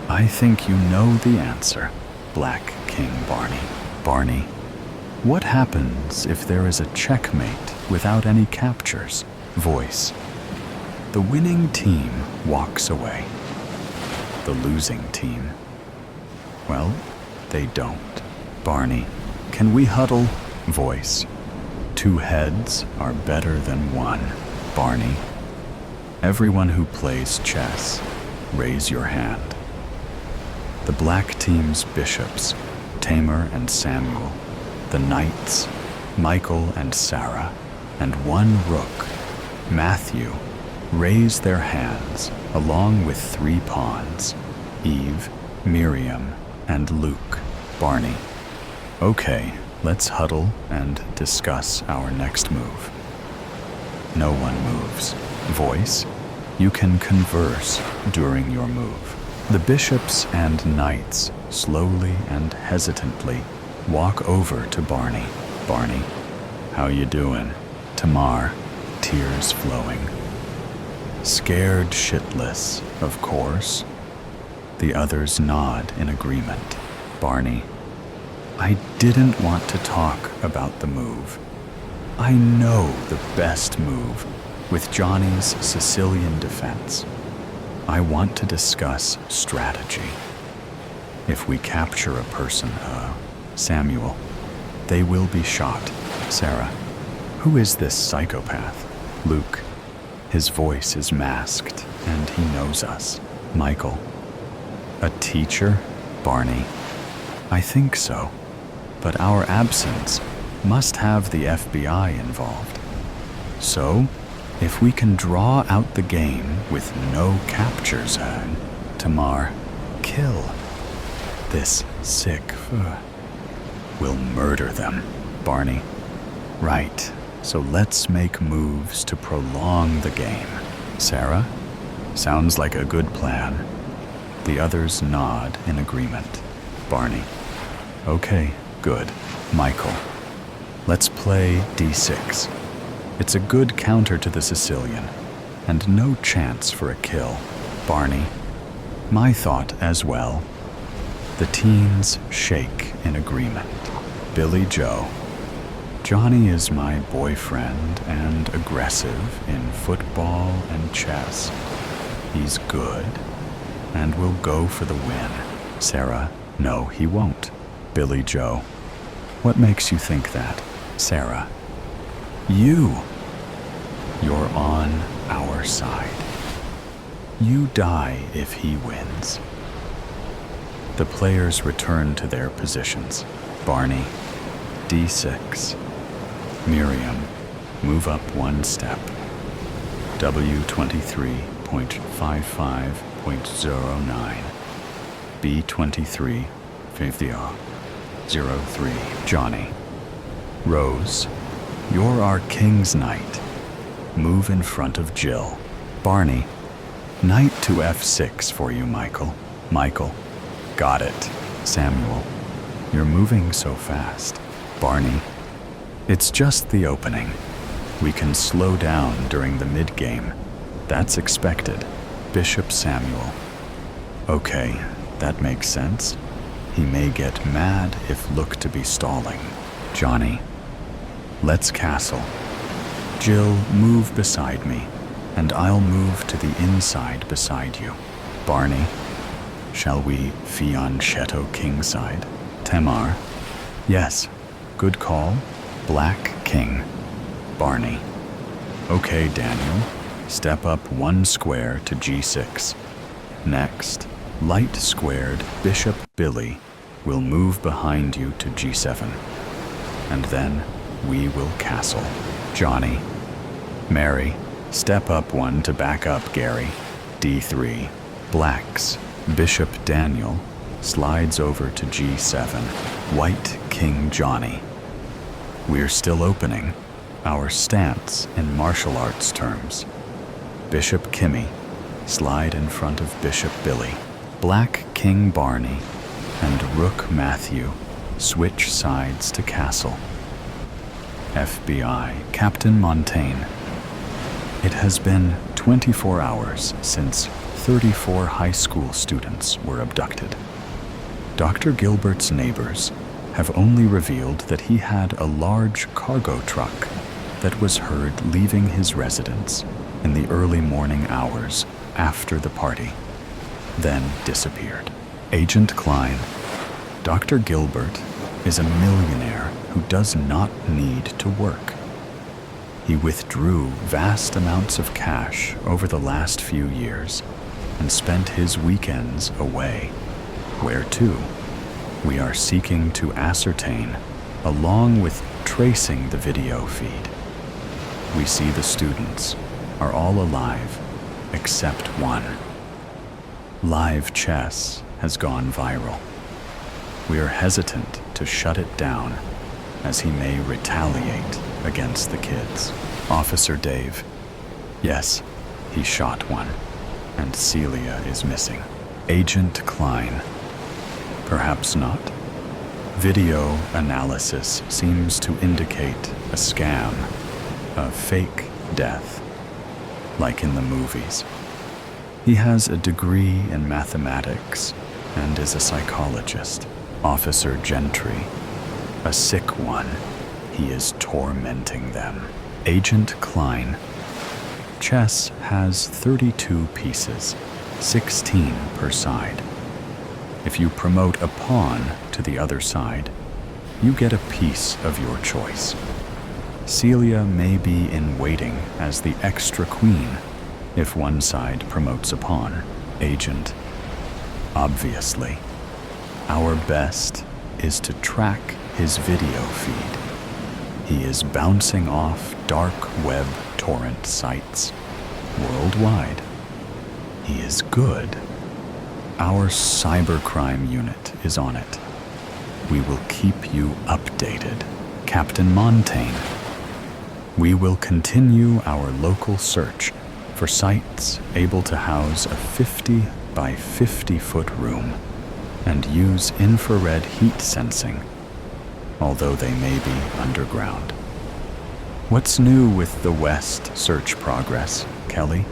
I think you know the answer. Black King Barney. Barney. What happens if there is a checkmate without any captures? Voice. The winning team walks away. The losing team, well, they don't. Barney. Can we huddle? Voice. 2 heads are better than 1. Barney. Everyone who plays chess, raise your hand. The black team's bishops, Tamer and Samuel, the knights, Michael and Sarah, and 1 rook, Matthew, raise their hands along with 3 pawns, Eve, Miriam, and Luke. Barney. Okay, let's huddle and discuss our next move. No one moves. Voice. You can converse during your move. The bishops and knights slowly and hesitantly walk over to Barney. Barney. How you doing? Tamar, tears flowing. Scared shitless, of course. The others nod in agreement. Barney. I didn't want to talk about the move. I know the best move with Johnny's Sicilian defense. I want to discuss strategy. If we capture a person, Samuel, they will be shot. Sarah, who is this psychopath? Luke, his voice is masked and he knows us. Michael, a teacher? Barney, I think so, but our absence must have the FBI involved. So, if we can draw out the game with no captures, Tamar, kill this sick we'll murder them. Barney, right, so let's make moves to prolong the game. Sarah, sounds like a good plan. The others nod in agreement. Barney, okay, good. Michael, let's play D6. It's a good counter to the Sicilian, and no chance for a kill. Barney, my thought as well. The teens shake in agreement. Billy Joe, Johnny is my boyfriend and aggressive in football and chess. He's good and will go for the win. Sarah, no, he won't. Billy Joe, what makes you think that? Sarah, you're on our side. You die if he wins. The players return to their positions. Barney, D6. Miriam, move up one step. W23.55.09. B23, 50.03. Johnny. Rose, you're our king's knight. Move in front of Jill. Barney, knight to F6 for you, Michael. Michael, got it. Samuel, you're moving so fast. Barney, it's just the opening. We can slow down during the mid-game. That's expected. Bishop Samuel. Okay, that makes sense. He may get mad if looked to be stalling. Johnny, let's castle. Jill, move beside me, and I'll move to the inside beside you. Barney, shall we fianchetto kingside? Tamar, yes, good call. Black king. Barney, okay, Daniel, step up one square to G6. Next, light squared Bishop Billy will move behind you to G7. And then we will castle. Johnny, Mary, step up one to back up Gary. D3. Blacks, Bishop Daniel slides over to G7. White King Johnny. We're still opening. Our stance in martial arts terms. Bishop Kimmy, slide in front of Bishop Billy. Black King Barney and Rook Matthew switch sides to castle. FBI, Captain Montaigne. It has been 24 hours since 34 high school students were abducted. Dr. Gilbert's neighbors have only revealed that he had a large cargo truck that was heard leaving his residence in the early morning hours after the party, then disappeared. Agent Klein, Dr. Gilbert is a millionaire who does not need to work. He withdrew vast amounts of cash over the last few years and spent his weekends away. Where to? We are seeking to ascertain, along with tracing the video feed. We see the students are all alive, except one. Live chess has gone viral. We are hesitant to shut it down, as he may retaliate against the kids. Officer Dave. Yes, he shot one, and Celia is missing. Agent Klein. Perhaps not. Video analysis seems to indicate a scam, a fake death, like in the movies. He has a degree in mathematics and is a psychologist. Officer Gentry, a sick one. He is tormenting them. Agent Klein. Chess has 32 pieces, 16 per side. If you promote a pawn to the other side, you get a piece of your choice. Celia may be in waiting as the extra queen if one side promotes a pawn. Agent. Obviously, our best is to track his video feed. He is bouncing off dark web torrent sites worldwide. He is good. Our cybercrime unit is on it. We will keep you updated, Captain Montaigne. We will continue our local search for sites able to house a 50 by 50-foot room and use infrared heat sensing, although they may be underground. What's new with the West search progress, Kelly?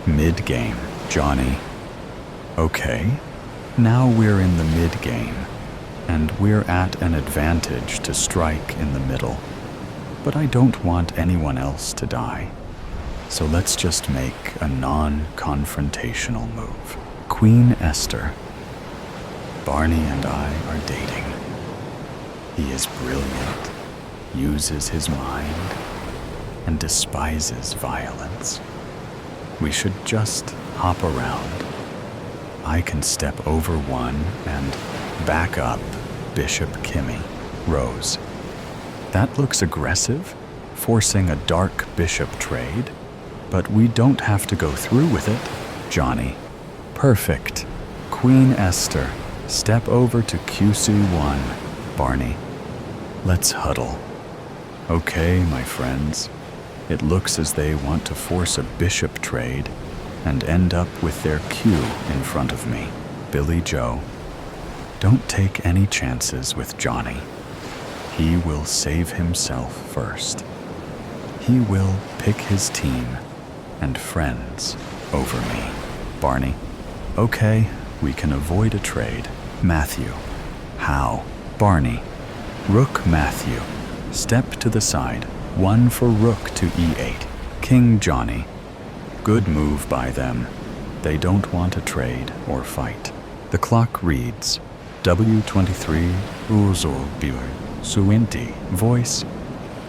Mid-game, Johnny. Okay, now we're in the mid-game, and we're at an advantage to strike in the middle. But I don't want anyone else to die. So let's just make a non-confrontational move. Queen Esther. Barney and I are dating. He is brilliant, uses his mind, and despises violence. We should just hop around. I can step over one and back up Bishop Kimmy, Rose. That looks aggressive, forcing a dark bishop trade, but we don't have to go through with it, Johnny. Perfect. Queen Esther, step over to QC1, Barney. Let's huddle. Okay, my friends. It looks as they want to force a bishop trade and end up with their Q in front of me. Billy Joe. Don't take any chances with Johnny. He will save himself first. He will pick his team and friends over me. Barney. Okay, we can avoid a trade. Matthew. How? Barney. Rook Matthew. Step to the side. One for rook to e8. King Johnny. Good move by them. They don't want a trade or fight. The clock reads W23 Uzul Biur Suinti. Voice.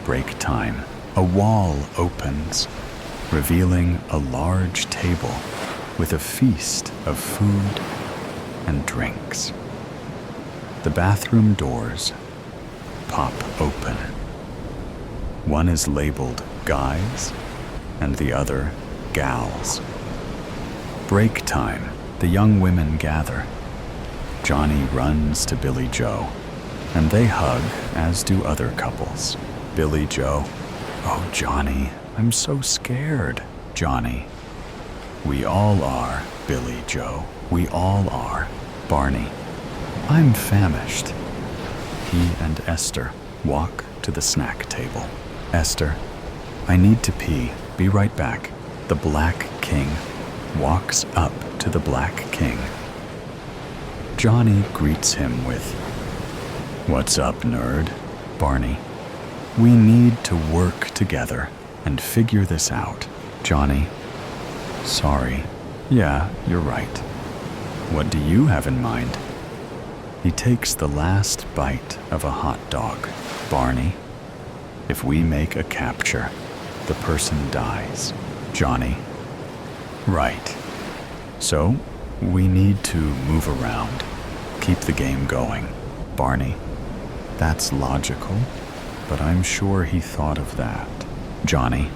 Break time. A wall opens, revealing a large table with a feast of food and drinks. The bathroom doors pop open. One is labeled guys and the other gals. Break time. The young women gather. Johnny runs to Billy Joe, and they hug, as do other couples. Billy Joe. Oh, Johnny, I'm so scared. Johnny. We all are, Billy Joe. We all are. Barney. I'm famished. He and Esther walk to the snack table. Esther. I need to pee. Be right back. The Black King walks up to the Black King. Johnny greets him with, "What's up, nerd?" Barney. We need to work together and figure this out. Johnny. Sorry. Yeah, you're right. What do you have in mind? He takes the last bite of a hot dog. Barney. If we make a capture, the person dies. Johnny. Right. So, we need to move around, keep the game going. Barney. That's logical, but I'm sure he thought of that. Johnny.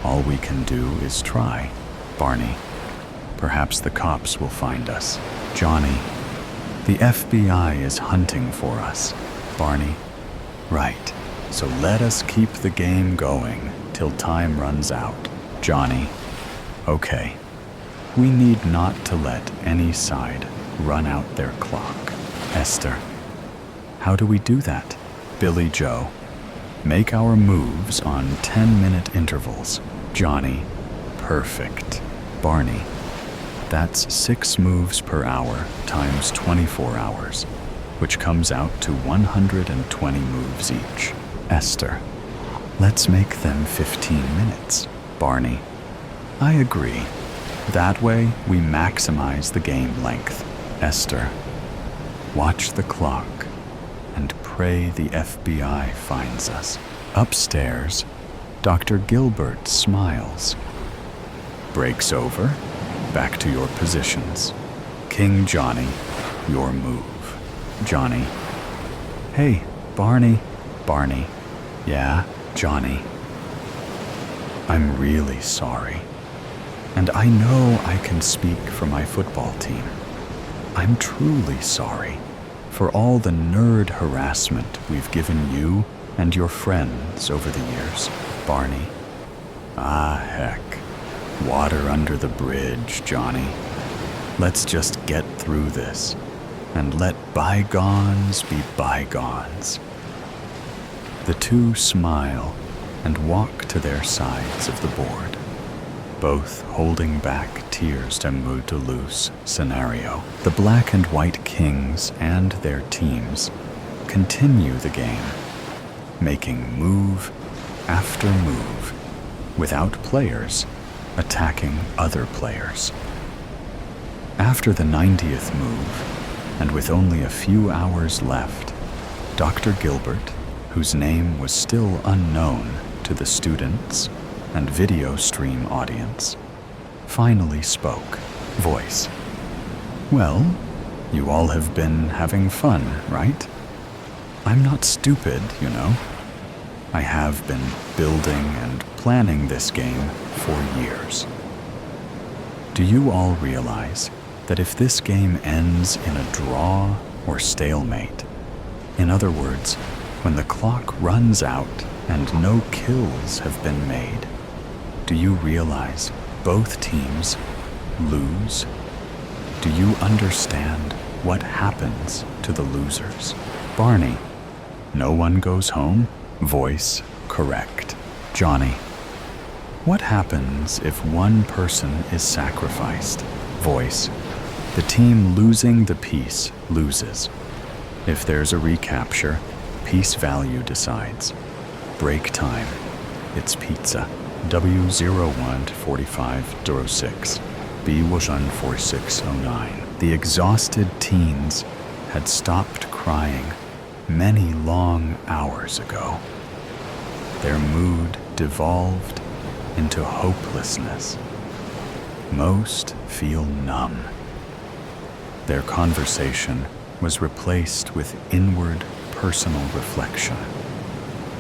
All we can do is try. Barney. Perhaps the cops will find us. Johnny. The FBI is hunting for us. Barney. Right. So let us keep the game going till time runs out. Johnny. Okay. We need not to let any side run out their clock. Esther. How do we do that? Billy Joe. Make our moves on 10-minute intervals. Johnny. Perfect. Barney. That's 6 moves per hour times 24 hours, which comes out to 120 moves each. Esther, let's make them 15 minutes. Barney, I agree. That way we maximize the game length. Esther, watch the clock and pray the FBI finds us. Upstairs, Dr. Gilbert smiles. Breaks over. Back to your positions. King Johnny, your move. Johnny. Hey, Barney. Barney. Yeah, Johnny. I'm really sorry. And I know I can speak for my football team. I'm truly sorry for all the nerd harassment we've given you and your friends over the years. Barney. Ah, heck. Water under the bridge, Johnny. Let's just get through this and let bygones be bygones. The two smile and walk to their sides of the board, both holding back tears to move to lose scenario. The black and white kings and their teams continue the game, making move after move without players attacking other players. After the 90th move, and with only a few hours left, Dr. Gilbert, whose name was still unknown to the students and video stream audience, finally spoke. Voice. Well, you all have been having fun, right? I'm not stupid, you know. I have been building and planning this game for years. Do you all realize that if this game ends in a draw or stalemate, in other words, when the clock runs out and no kills have been made, do you realize both teams lose? Do you understand what happens to the losers? Barney, no one goes home? Voice, correct. Johnny, what happens if one person is sacrificed? Voice, the team losing the piece loses. If there's a recapture, piece value decides. Break time, it's pizza. W014506, B14609. The exhausted teens had stopped crying many long hours ago. Their mood devolved into hopelessness. Most feel numb. Their conversation was replaced with inward personal reflection.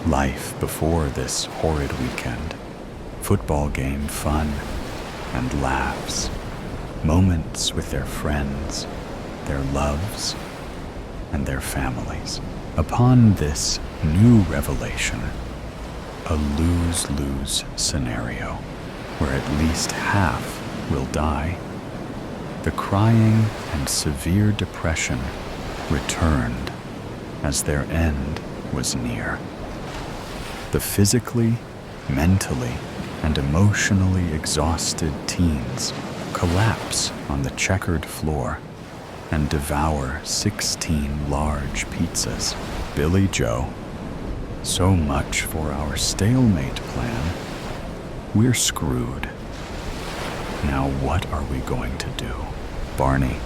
Life before this horrid weekend. Football game fun and laughs. Moments with their friends, their loves, and their families. Upon this new revelation, a lose-lose scenario where at least half will die, the crying and severe depression returned as their end was near. The physically, mentally, and emotionally exhausted teens collapse on the checkered floor and devour 16 large pizzas. Billy Joe, so much for our stalemate plan. We're screwed. Now what are we going to do? Barney,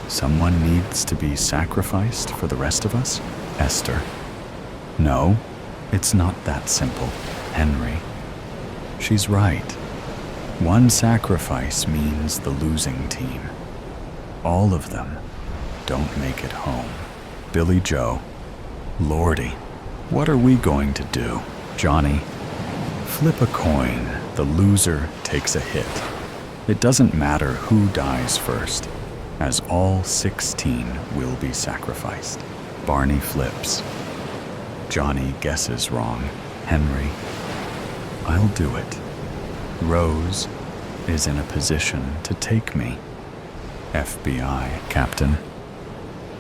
someone needs to be sacrificed for the rest of us? Esther, no, it's not that simple. Henry, she's right. One sacrifice means the losing team. All of them don't make it home. Billy Joe, Lordy, what are we going to do? Johnny, flip a coin. The loser takes a hit. It doesn't matter who dies first, as all 16 will be sacrificed. Barney flips. Johnny guesses wrong. Henry, I'll do it. Rose is in a position to take me. FBI, Captain.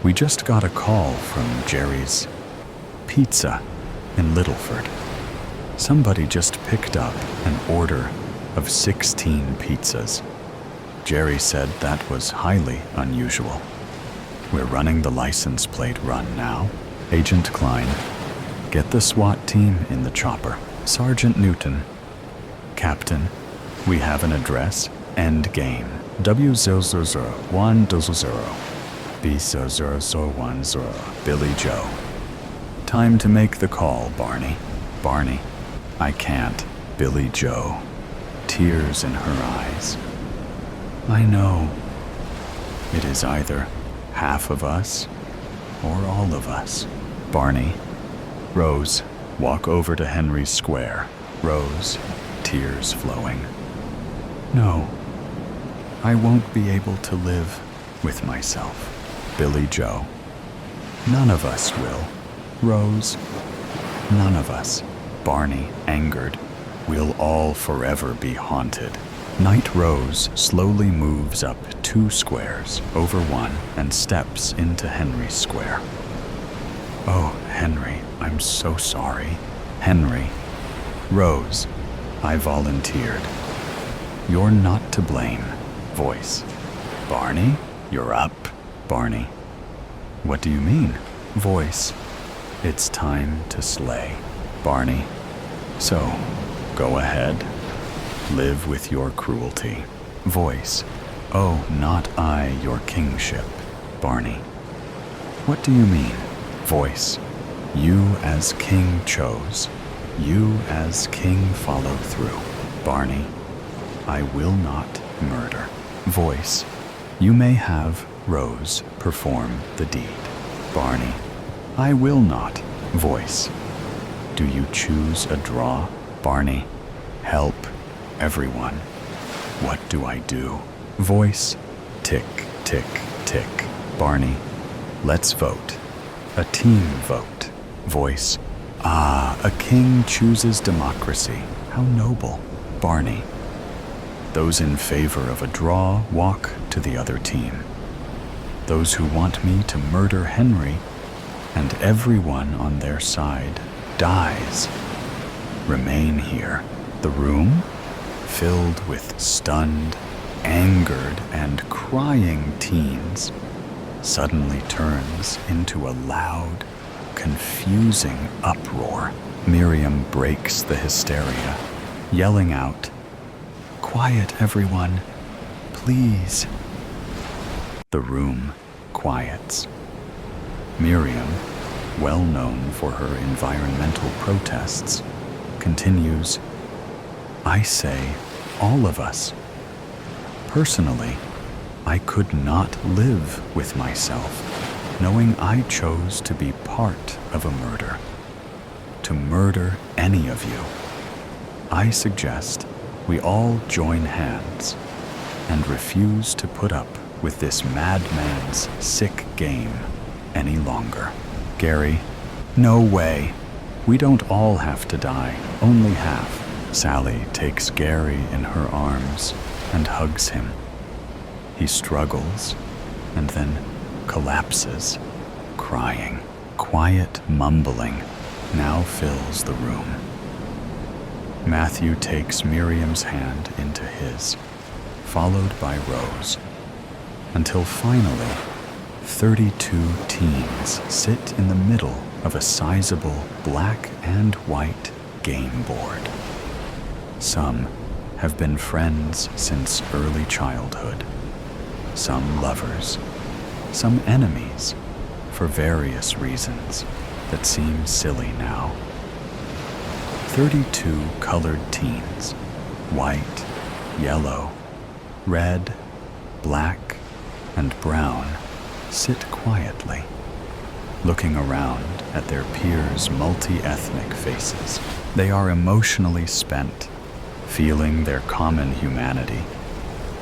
We just got a call from Jerry's Pizza in Littleford. Somebody just picked up an order of 16 pizzas. Jerry said that was highly unusual. We're running the license plate run now. Agent Klein, Get the SWAT team in the chopper. Sergeant Newton. Captain, we have an address. End game. W000-100. B00010. Billy Joe. Time to make the call, Barney. Barney. I can't. Billy Joe. Tears in her eyes. I know. It is either half of us or all of us. Barney. Rose, walk over to Henry's Square. Rose, tears flowing. No, I won't be able to live with myself. Billy Joe. None of us will. Rose, none of us. Barney, angered. We'll all forever be haunted. Night Rose slowly moves up 2 squares, over 1, and steps into Henry's Square. Oh, Henry, I'm so sorry. Henry. Rose, I volunteered. You're not to blame. Voice. Barney, you're up. Barney. What do you mean? Voice. It's time to slay. Barney. So, go ahead. Live with your cruelty. Voice. Oh, not I, your kingship. Barney. What do you mean? Voice. You as king chose. You as king follow through. Barney. I will not murder. Voice. You may have Rose perform the deed. Barney. I will not. Voice. Do you choose a draw? Barney. Help everyone. What do I do? Voice. Tick, tick, tick. Barney. Let's vote. A team vote. Voice. Ah, a king chooses democracy. How noble. Barney. Those in favor of a draw walk to the other team. Those who want me to murder Henry and everyone on their side dies remain here. The room, filled with stunned, angered, and crying teens, suddenly turns into a loud, confusing uproar. Miriam breaks the hysteria, yelling out, "Quiet, everyone, please." The room quiets. Miriam, well known for her environmental protests, continues, "I say, all of us. Personally, I could not live with myself, knowing I chose to be part of a murder, to murder any of you. I suggest we all join hands and refuse to put up with this madman's sick game any longer." Gary, "No way. We don't all have to die, only half." Sally takes Gary in her arms and hugs him. He struggles and then collapses, crying. Quiet mumbling now fills the room. Matthew takes Miriam's hand into his, followed by Rose, until finally 32 teens sit in the middle of a sizable black and white game board. Some have been friends since early childhood, some lovers, some enemies, for various reasons that seem silly now. 32 colored teens, white, yellow, red, black, and brown, sit quietly, looking around at their peers' multi-ethnic faces. They are emotionally spent, feeling their common humanity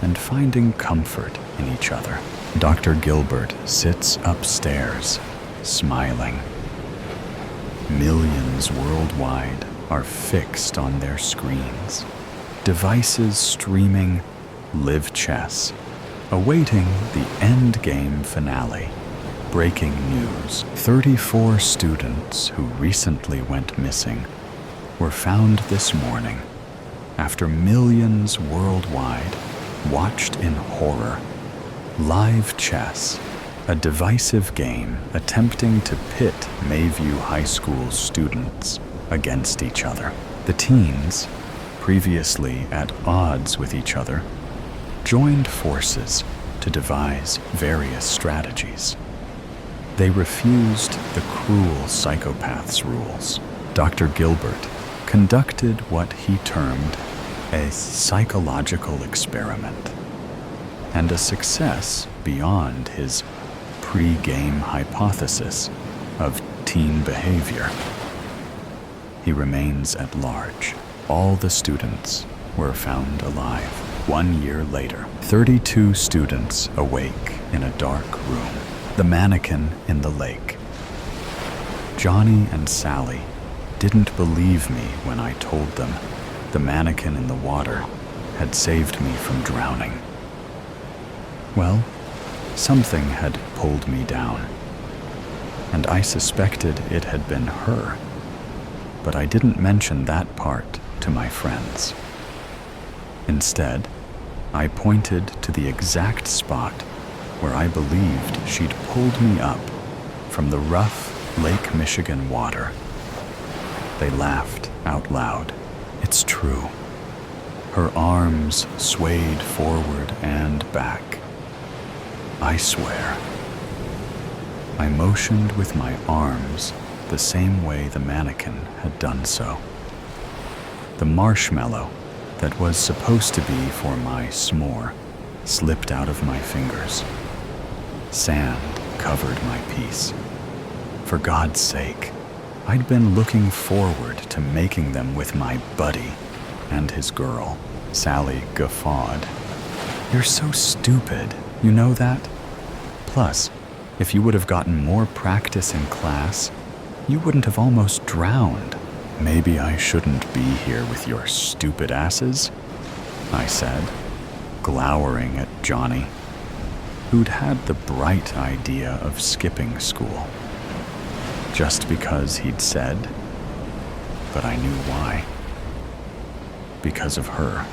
and finding comfort in each other. Dr. Gilbert sits upstairs, smiling. Millions worldwide are fixed on their screens, devices streaming Live Chess, awaiting the endgame finale. Breaking news: 34 students who recently went missing were found this morning after millions worldwide watched in horror. Live Chess a divisive game attempting to pit Mayview High School students against each other. The teens, previously at odds with each other, joined forces to devise various strategies. They refused the cruel psychopath's rules. Dr. Gilbert conducted what he termed a psychological experiment, and a success beyond his pre-game hypothesis of teen behavior. He remains at large. All the students were found alive. 1 year later, 32 students awake in a dark room. The mannequin in the lake. Johnny and Sally didn't believe me when I told them the mannequin in the water had saved me from drowning. Well, something had pulled me down, and I suspected it had been her, but I didn't mention that part to my friends. Instead, I pointed to the exact spot where I believed she'd pulled me up from the rough Lake Michigan water. They laughed out loud. It's true. Her arms swayed forward and back. I swear. I motioned with my arms the same way the mannequin had done so. The marshmallow that was supposed to be for my s'more slipped out of my fingers. Sand covered my piece. For God's sake, I'd been looking forward to making them with my buddy and his girl. Sally guffawed. You're so stupid, you know that? Plus, if you would have gotten more practice in class, you wouldn't have almost drowned. Maybe I shouldn't be here with your stupid asses, I said, glowering at Johnny, who'd had the bright idea of skipping school. Just because he'd said, but I knew why. Because of her.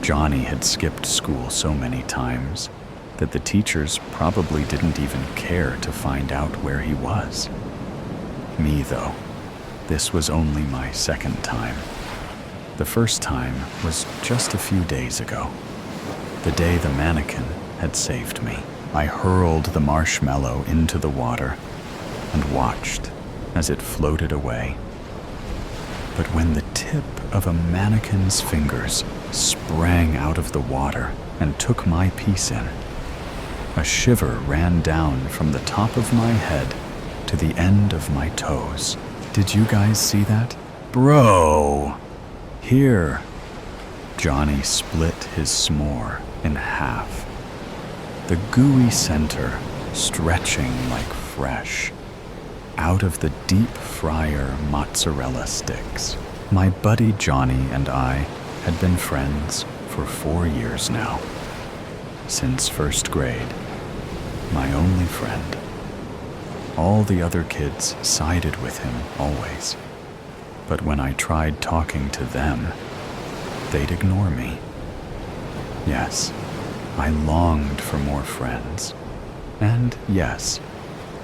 Johnny had skipped school so many times that the teachers probably didn't even care to find out where he was. Me, though, this was only my second time. The first time was just a few days ago, the day the mannequin had saved me. I hurled the marshmallow into the water and watched as it floated away. But when the tip of a mannequin's fingers sprang out of the water and took my piece in, a shiver ran down from the top of my head to the end of my toes. Did you guys see that? Bro! Here. Johnny split his s'more in half, the gooey center stretching like fresh out of the deep fryer mozzarella sticks. My buddy Johnny and I had been friends for 4 years now. Since first grade. My only friend. All the other kids sided with him always. But when I tried talking to them, they'd ignore me. Yes, I longed for more friends. And yes,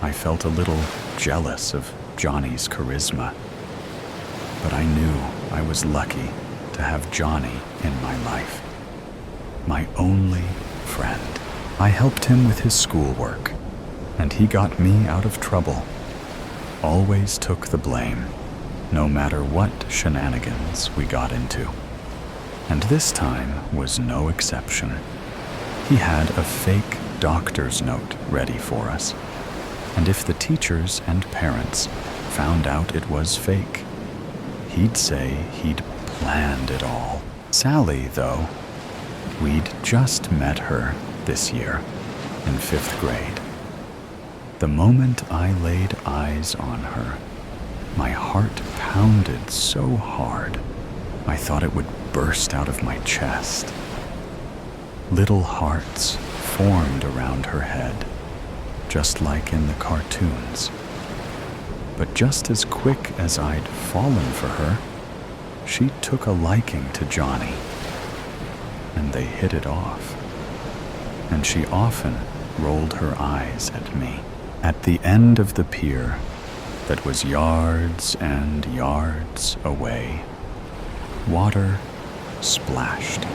I felt a little jealous of Johnny's charisma. But I knew I was lucky to have Johnny in my life. My only friend. I helped him with his schoolwork, and he got me out of trouble. Always took the blame, no matter what shenanigans we got into. And this time was no exception. He had a fake doctor's note ready for us. And if the teachers and parents found out it was fake, he'd say he'd planned it all. Sally, though, we'd just met her this year in 5th grade. The moment I laid eyes on her, my heart pounded so hard, I thought it would burst out of my chest. Little hearts formed around her head, just like in the cartoons. But just as quick as I'd fallen for her, she took a liking to Johnny, and they hit it off. And she often rolled her eyes at me. At the end of the pier, that was yards and yards away, water splashed.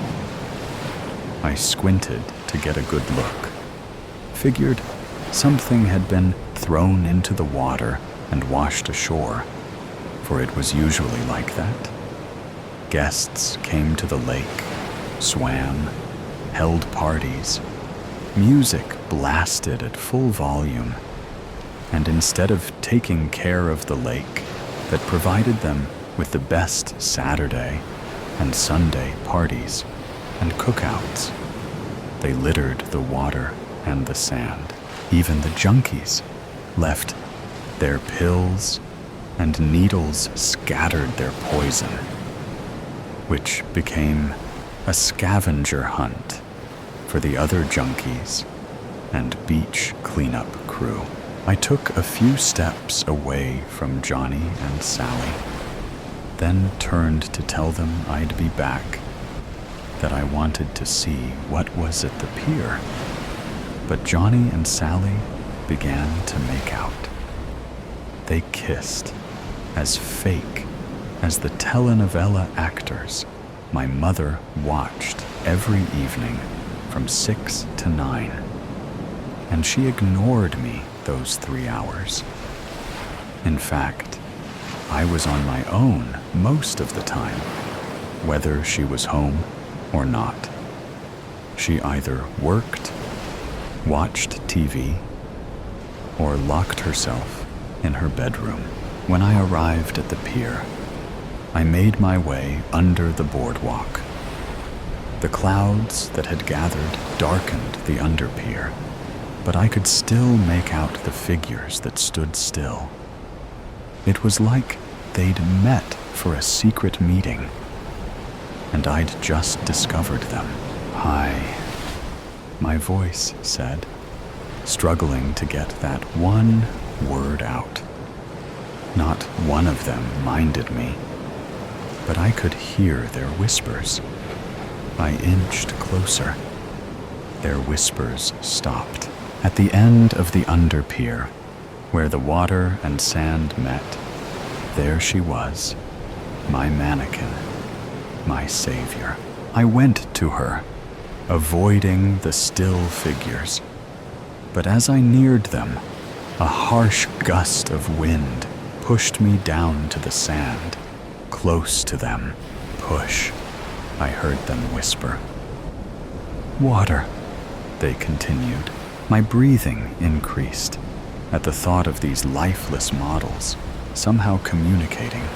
I squinted to get a good look. Figured something had been thrown into the water and washed ashore, for it was usually like that. Guests came to the lake, swam, held parties. Music blasted at full volume, and instead of taking care of the lake that provided them with the best Saturday and Sunday parties and cookouts, they littered the water and the sand. Even the junkies left their pills, and needles scattered their poison, which became a scavenger hunt for the other junkies and beach cleanup crew. I took a few steps away from Johnny and Sally, then turned to tell them I'd be back, that I wanted to see what was at the pier. But Johnny and Sally began to make out. They kissed, as fake as the telenovela actors my mother watched every evening from 6 to 9. And she ignored me those 3 hours. In fact, I was on my own most of the time, whether she was home or not. She either worked, watched TV, or locked herself in her bedroom. When I arrived at the pier, I made my way under the boardwalk. The clouds that had gathered darkened the underpier, but I could still make out the figures that stood still. It was like they'd met for a secret meeting, and I'd just discovered them. "Hi," my voice said, struggling to get that one word out. Not one of them minded me, but I could hear their whispers. I inched closer. Their whispers stopped. At the end of the underpier, where the water and sand met, there she was, my mannequin, my savior. I went to her, avoiding the still figures. But as I neared them, a harsh gust of wind pushed me down to the sand, close to them. "Push," I heard them whisper. "Water," they continued. My breathing increased at the thought of these lifeless models somehow communicating.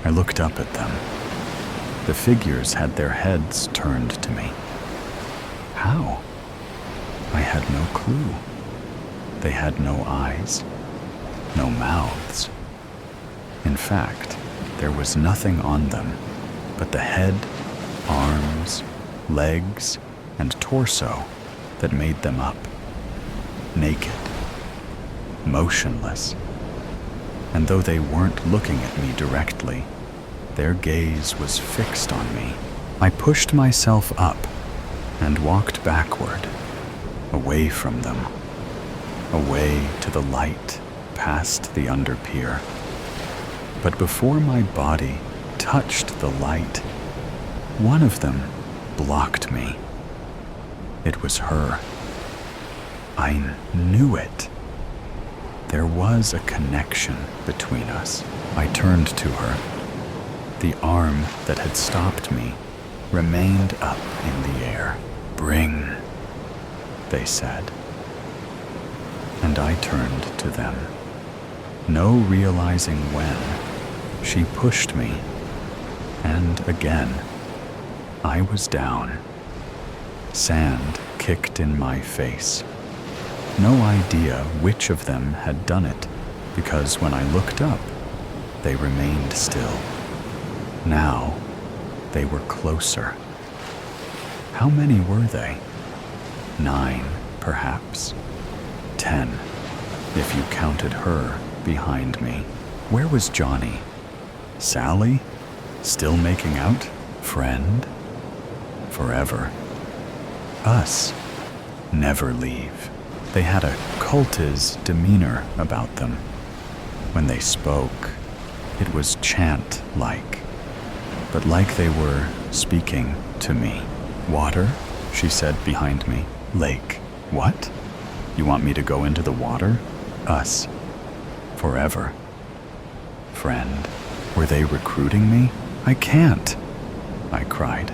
I looked up at them. The figures had their heads turned to me. How? I had no clue. They had no eyes, no mouths. In fact, there was nothing on them but the head, arms, legs, and torso that made them up. Naked, motionless. And though they weren't looking at me directly, their gaze was fixed on me. I pushed myself up and walked backward, away from them, away to the light past the underpier. But before my body touched the light, one of them blocked me. It was her. I knew it. There was a connection between us. I turned to her. The arm that had stopped me remained up in the air. "Bring," they said. And I turned to them. No realizing when, she pushed me, and again, I was down. Sand kicked in my face. No idea which of them had done it, because when I looked up, they remained still. Now, they were closer. How many were they? 9, perhaps. 10, if you counted her behind me. Where was Johnny? Sally? Still making out? Friend? Forever. Us? never leave. They had a cultish demeanor about them. When they spoke, it was chant-like, but like they were speaking to me. Water, she said behind me. Lake. What? You want me to go into the water? Us. Forever. Friend, were they recruiting me? I can't, I cried.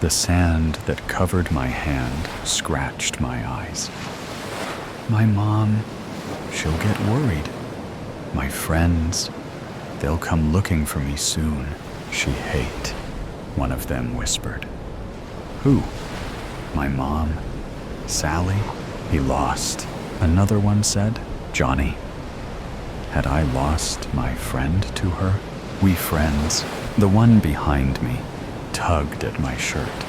The sand that covered my hand scratched my eyes. My mom, she'll get worried. My friends, they'll come looking for me soon. She hate, one of them whispered. Who? My mom? Sally? He lost. Another one said, Johnny. Had I lost my friend to her? We friends. The one behind me tugged at my shirt.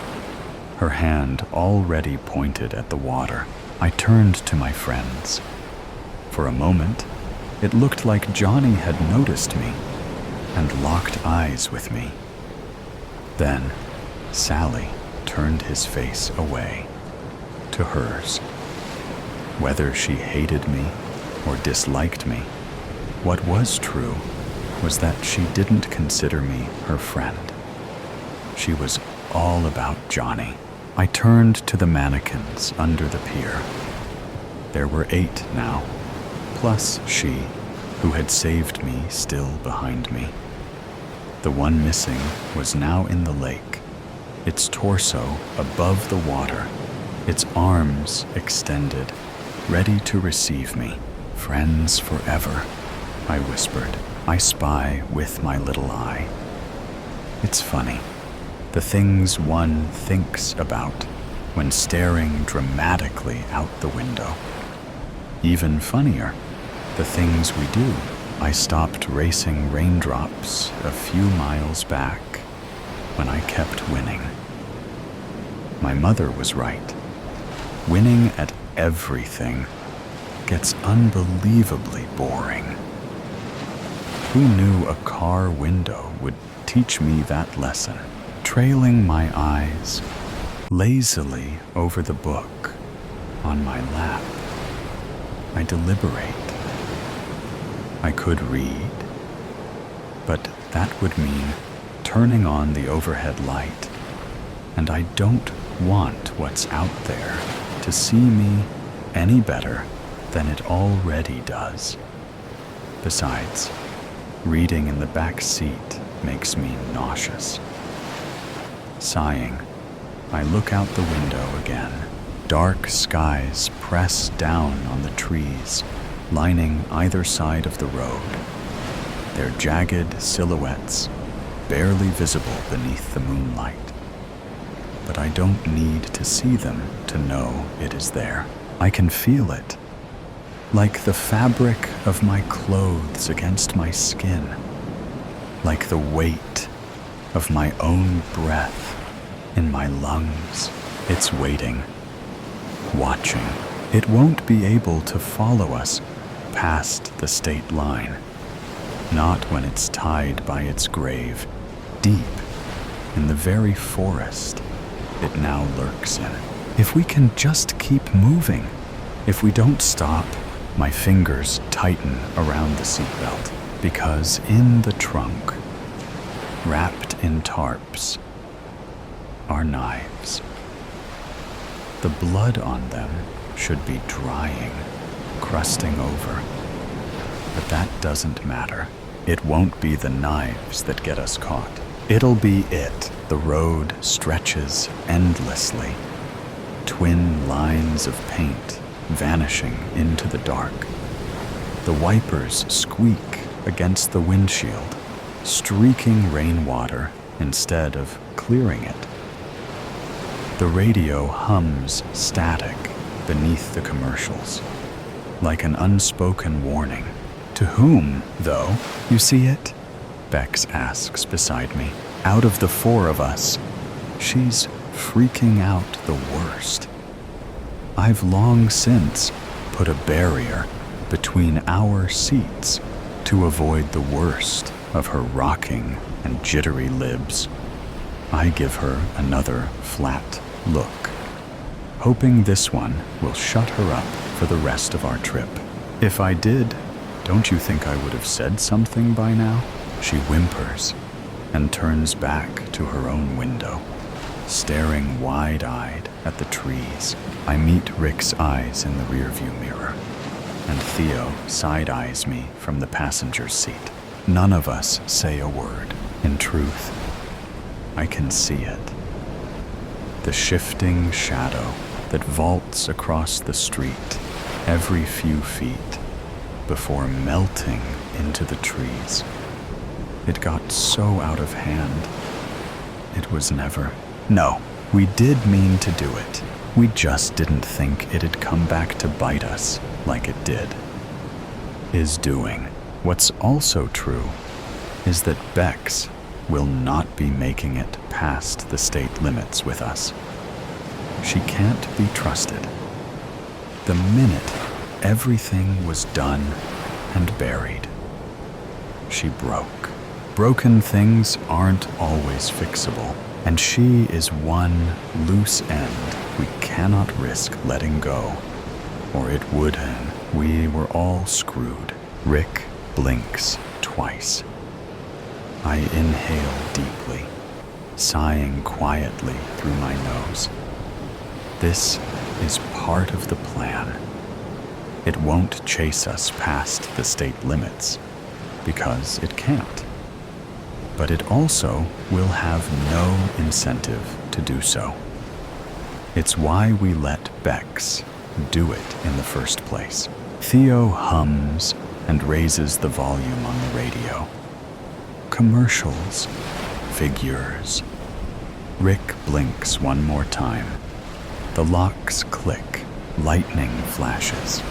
Her hand already pointed at the water. I turned to my friends. For a moment, it looked like Johnny had noticed me and locked eyes with me. Then, Sally turned his face away to hers. Whether she hated me or disliked me, what was true was that she didn't consider me her friend. She was all about Johnny. I turned to the mannequins under the pier. There were 8 now, plus she, who had saved me, still behind me. The one missing was now in the lake, its torso above the water, its arms extended, ready to receive me. Friends forever, I whispered. I spy with my little eye. It's funny, the things one thinks about when staring dramatically out the window. Even funnier, the things we do. I stopped racing raindrops a few miles back when I kept winning. My mother was right. Winning at everything gets unbelievably boring. Who knew a car window would teach me that lesson? Trailing my eyes lazily over the book on my lap, I deliberate. I could read, but that would mean turning on the overhead light, and I don't want what's out there to see me any better than it already does. Besides, reading in the back seat makes me nauseous. Sighing, I look out the window again. Dark skies press down on the trees, lining either side of the road, their jagged silhouettes barely visible beneath the moonlight. But I don't need to see them to know it is there. I can feel it, like the fabric of my clothes against my skin, like the weight of my own breath in my lungs. It's waiting, watching. It won't be able to follow us past the state line, not when it's tied by its grave deep in the very forest it now lurks in. If we can just keep moving, if we don't stop, my fingers tighten around the seatbelt, because in the trunk, wrapped in tarps, are knives. The blood on them should be drying, crusting over. But that doesn't matter. It won't be the knives that get us caught. It'll be it. The road stretches endlessly, twin lines of paint vanishing into the dark. The wipers squeak against the windshield, streaking rainwater instead of clearing it. The radio hums static beneath the commercials, like an unspoken warning. To whom, though? You see it? Bex asks beside me. Out of the 4 of us, she's freaking out the worst. I've long since put a barrier between our seats to avoid the worst of her rocking and jittery libs. I give her another flat look, hoping this one will shut her up for the rest of our trip. If I did, don't you think I would have said something by now? She whimpers and turns back to her own window, staring wide-eyed at the trees. I meet Rick's eyes in the rearview mirror, and Theo side-eyes me from the passenger seat. None of us say a word. In truth, I can see it. The shifting shadow that vaults across the street every few feet before melting into the trees. It got so out of hand. It was never. No, we did mean to do it. We just didn't think it'd come back to bite us like it did. Is doing. What's also true is that Bex will not be making it past the state limits with us. She can't be trusted. The minute everything was done and buried, she broke. Broken things aren't always fixable, and she is one loose end we cannot risk letting go, or it would end. We were all screwed. Rick blinks twice. I inhale deeply, sighing quietly through my nose. This is part of the plan. It won't chase us past the state limits, because it can't. But it also will have no incentive to do so. It's why we let Bex do it in the first place. Theo hums and raises the volume on the radio. Commercials, figures. Rick blinks one more time. The locks click, lightning flashes,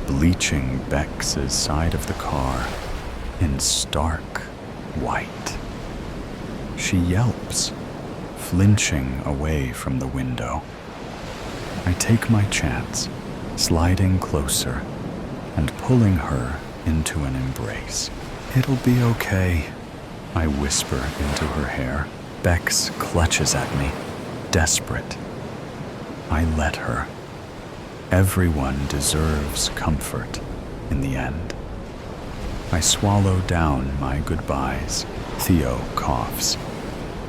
bleaching Bex's side of the car in stark white. She yelps, flinching away from the window. I take my chance, sliding closer and pulling her into an embrace. It'll be okay, I whisper into her hair. Bex clutches at me, desperate. I let her. Everyone deserves comfort in the end. I swallow down my goodbyes. Theo coughs.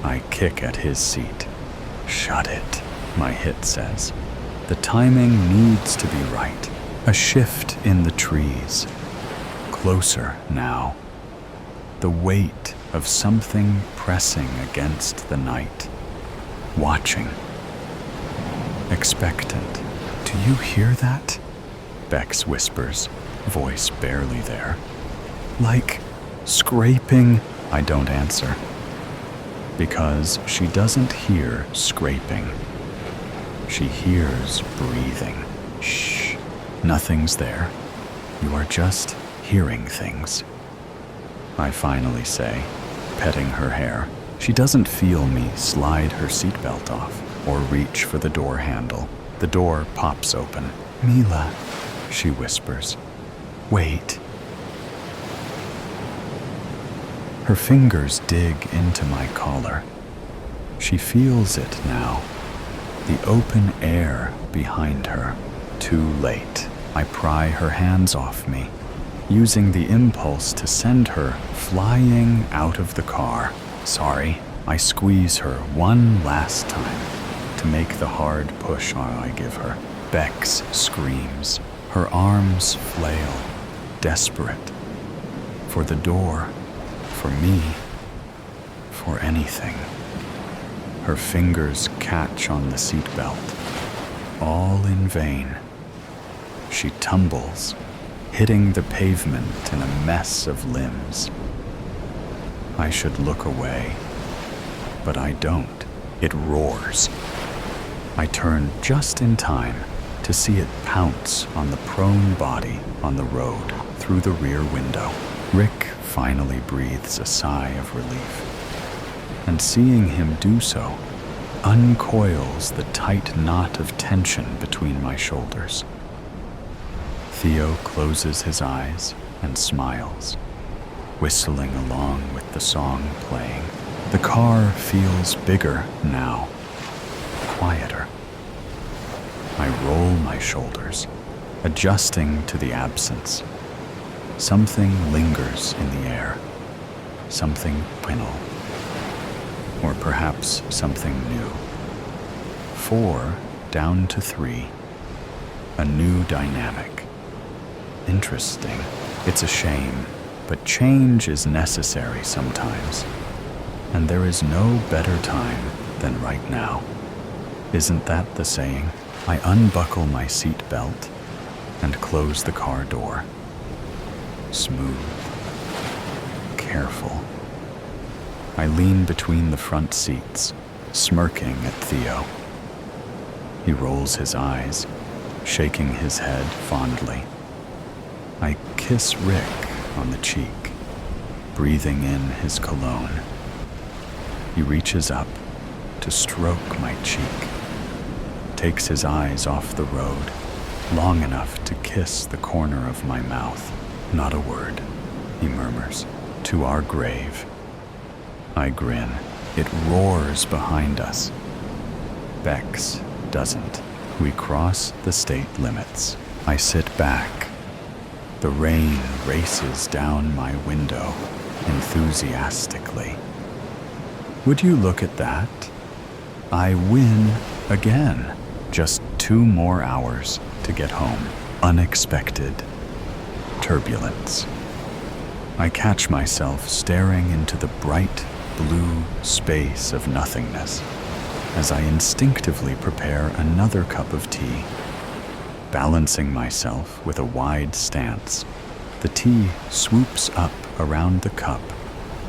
I kick at his seat. Shut it, my hit says. The timing needs to be right. A shift in the trees. Closer now. The weight of something pressing against the night. Watching. Expectant. Do you hear that? Bex whispers, voice barely there. Like scraping. I don't answer. Because she doesn't hear scraping. She hears breathing. Shh. Nothing's there. You are just hearing things. I finally say, petting her hair. She doesn't feel me slide her seatbelt off or reach for the door handle. The door pops open. Mila, she whispers. Wait. Her fingers dig into my collar. She feels it now. The open air behind her. Too late. I pry her hands off me, using the impulse to send her flying out of the car. Sorry. I squeeze her one last time to make the hard push I give her. Bex screams. Her arms flail, desperate. For the door. For me, for anything. Her fingers catch on the seatbelt, all in vain. She tumbles, hitting the pavement in a mess of limbs. I should look away, but I don't. It roars. I turn just in time to see it pounce on the prone body on the road through the rear window. Rick finally breathes a sigh of relief, and seeing him do so uncoils the tight knot of tension between my shoulders. Theo closes his eyes and smiles, whistling along with the song playing. The car feels bigger now, quieter. I roll my shoulders, adjusting to the absence. Something lingers in the air, something final, or perhaps something new. 4 down to 3, a new dynamic. Interesting. It's a shame, but change is necessary sometimes, and there is no better time than right now. Isn't that the saying? I unbuckle my seat belt and close the car door. Smooth, careful. I lean between the front seats, smirking at Theo. He rolls his eyes, shaking his head fondly. I kiss Rick on the cheek, breathing in his cologne. He reaches up to stroke my cheek, takes his eyes off the road, long enough to kiss the corner of my mouth. Not a word, he murmurs, to our grave. I grin. It roars behind us. Bex doesn't. We cross the state limits. I sit back. The rain races down my window enthusiastically. Would you look at that? I win again. Just 2 more hours to get home. Unexpected turbulence. I catch myself staring into the bright blue space of nothingness as I instinctively prepare another cup of tea. Balancing myself with a wide stance, the tea swoops up around the cup,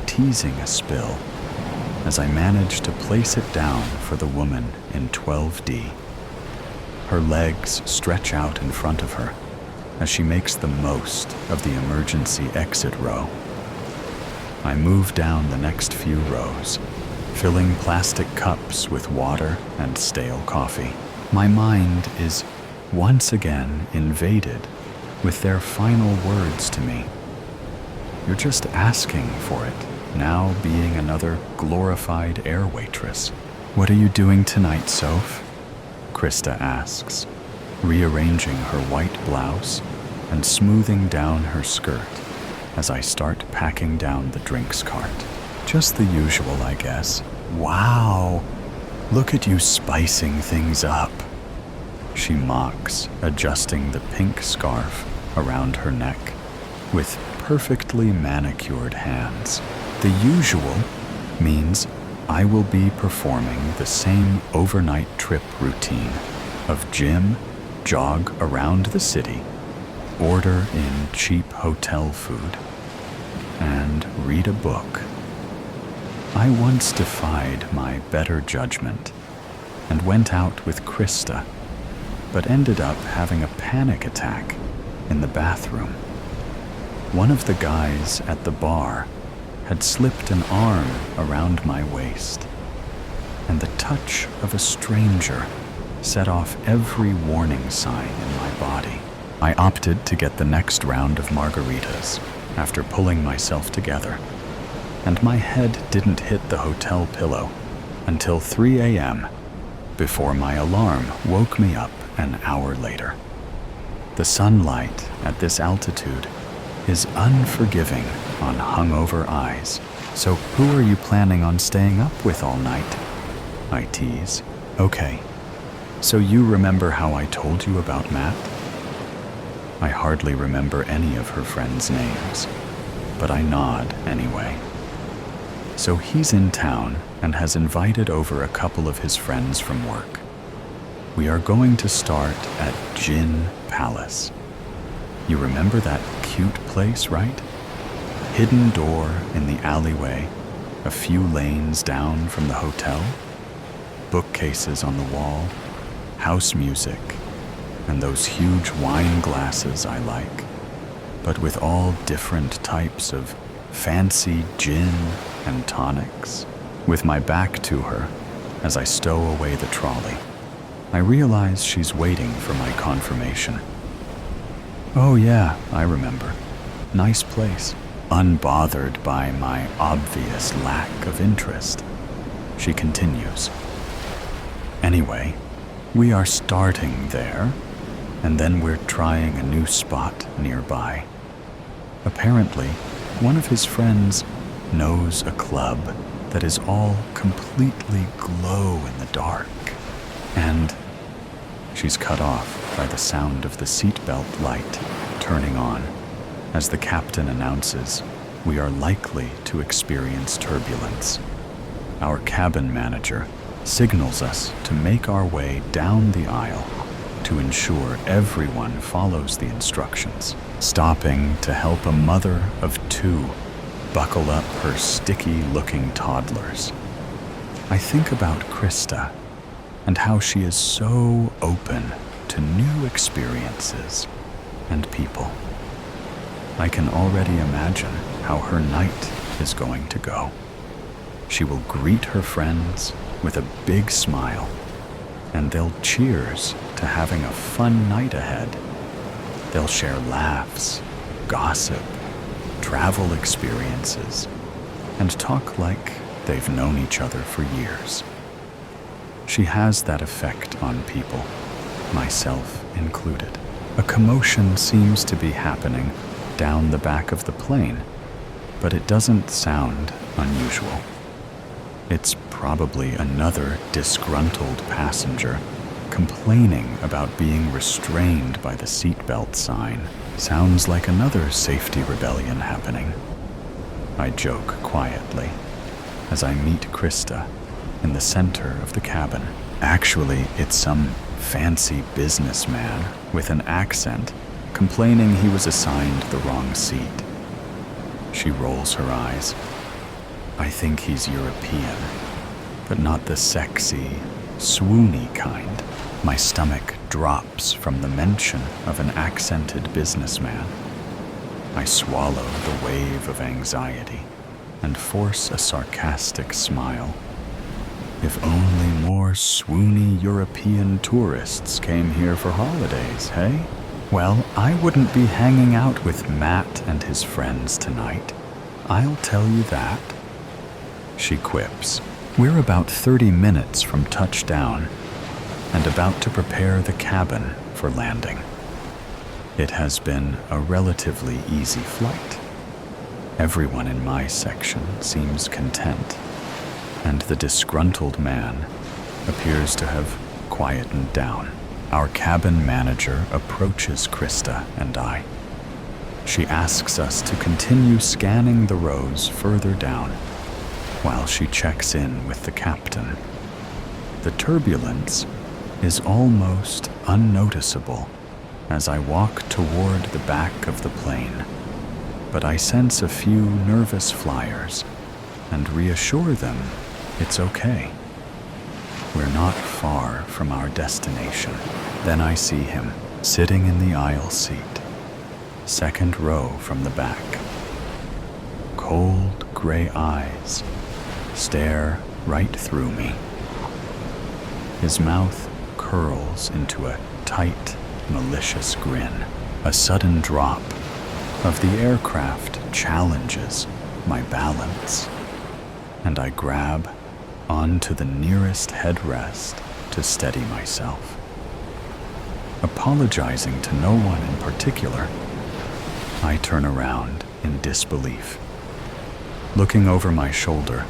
teasing a spill, as I manage to place it down for the woman in 12D. Her legs stretch out in front of her as she makes the most of the emergency exit row. I move down the next few rows, filling plastic cups with water and stale coffee. My mind is once again invaded with their final words to me. You're just asking for it, now being another glorified air waitress. What are you doing tonight, Soph? Krista asks, rearranging her white blouse and smoothing down her skirt as I start packing down the drinks cart. Just the usual, I guess. Wow, look at you spicing things up, she mocks, adjusting the pink scarf around her neck with perfectly manicured hands. The usual means I will be performing the same overnight trip routine of gym, jog around the city, order in cheap hotel food, and read a book. I once defied my better judgment and went out with Krista, but ended up having a panic attack in the bathroom. One of the guys at the bar had slipped an arm around my waist, and the touch of a stranger set off every warning sign in my body. I opted to get the next round of margaritas after pulling myself together, and my head didn't hit the hotel pillow until 3 a.m., before my alarm woke me up an hour later. The sunlight at this altitude is unforgiving on hungover eyes. So who are you planning on staying up with all night? I tease. Okay, so you remember how I told you about Matt? I hardly remember any of her friends' names, but I nod anyway. So he's in town and has invited over a couple of his friends from work. We are going to start at Gin Palace. You remember that cute place, right? Hidden door in the alleyway, a few lanes down from the hotel, bookcases on the wall, house music, and those huge wine glasses I like, but with all different types of fancy gin and tonics. With my back to her, as I stow away the trolley, I realize she's waiting for my confirmation. Oh yeah, I remember. Nice place. Unbothered by my obvious lack of interest, she continues. Anyway, We are starting there, and then we're trying a new spot nearby. Apparently, one of his friends knows a club that is all completely glow in the dark. And she's cut off by the sound of the seatbelt light turning on as the captain announces we are likely to experience turbulence. Our cabin manager signals us to make our way down the aisle to ensure everyone follows the instructions, stopping to help a mother of two buckle up her sticky-looking toddlers. I think about Krista and how she is so open to new experiences and people. I can already imagine how her night is going to go. She will greet her friends with a big smile, and they'll cheers to having a fun night ahead. They'll share laughs, gossip, travel experiences, and talk like they've known each other for years. She has that effect on people, myself included. A commotion seems to be happening down the back of the plane, but it doesn't sound unusual. It's probably another disgruntled passenger complaining about being restrained by the seatbelt sign. Sounds like another safety rebellion happening. I joke quietly as I meet Krista in the center of the cabin. Actually, it's some fancy businessman with an accent complaining he was assigned the wrong seat. She rolls her eyes. I think he's European, but not the sexy, swoony kind. My stomach drops from the mention of an accented businessman. I swallow the wave of anxiety and force a sarcastic smile. If only more swoony European tourists came here for holidays, hey? Well, I wouldn't be hanging out with Matt and his friends tonight. I'll tell you that. She quips. We're about 30 minutes from touchdown and about to prepare the cabin for landing. It has been a relatively easy flight. Everyone in my section seems content, and the disgruntled man appears to have quietened down. Our cabin manager approaches Krista and I. She asks us to continue scanning the rows further down while she checks in with the captain. The turbulence is almost unnoticeable as I walk toward the back of the plane, but I sense a few nervous flyers and reassure them it's okay. We're not far from our destination. Then I see him sitting in the aisle seat, second row from the back. Cold gray eyes stare right through me. His mouth curls into a tight, malicious grin. A sudden drop of the aircraft challenges my balance, and I grab onto the nearest headrest to steady myself. Apologizing to no one in particular, I turn around in disbelief. Looking over my shoulder,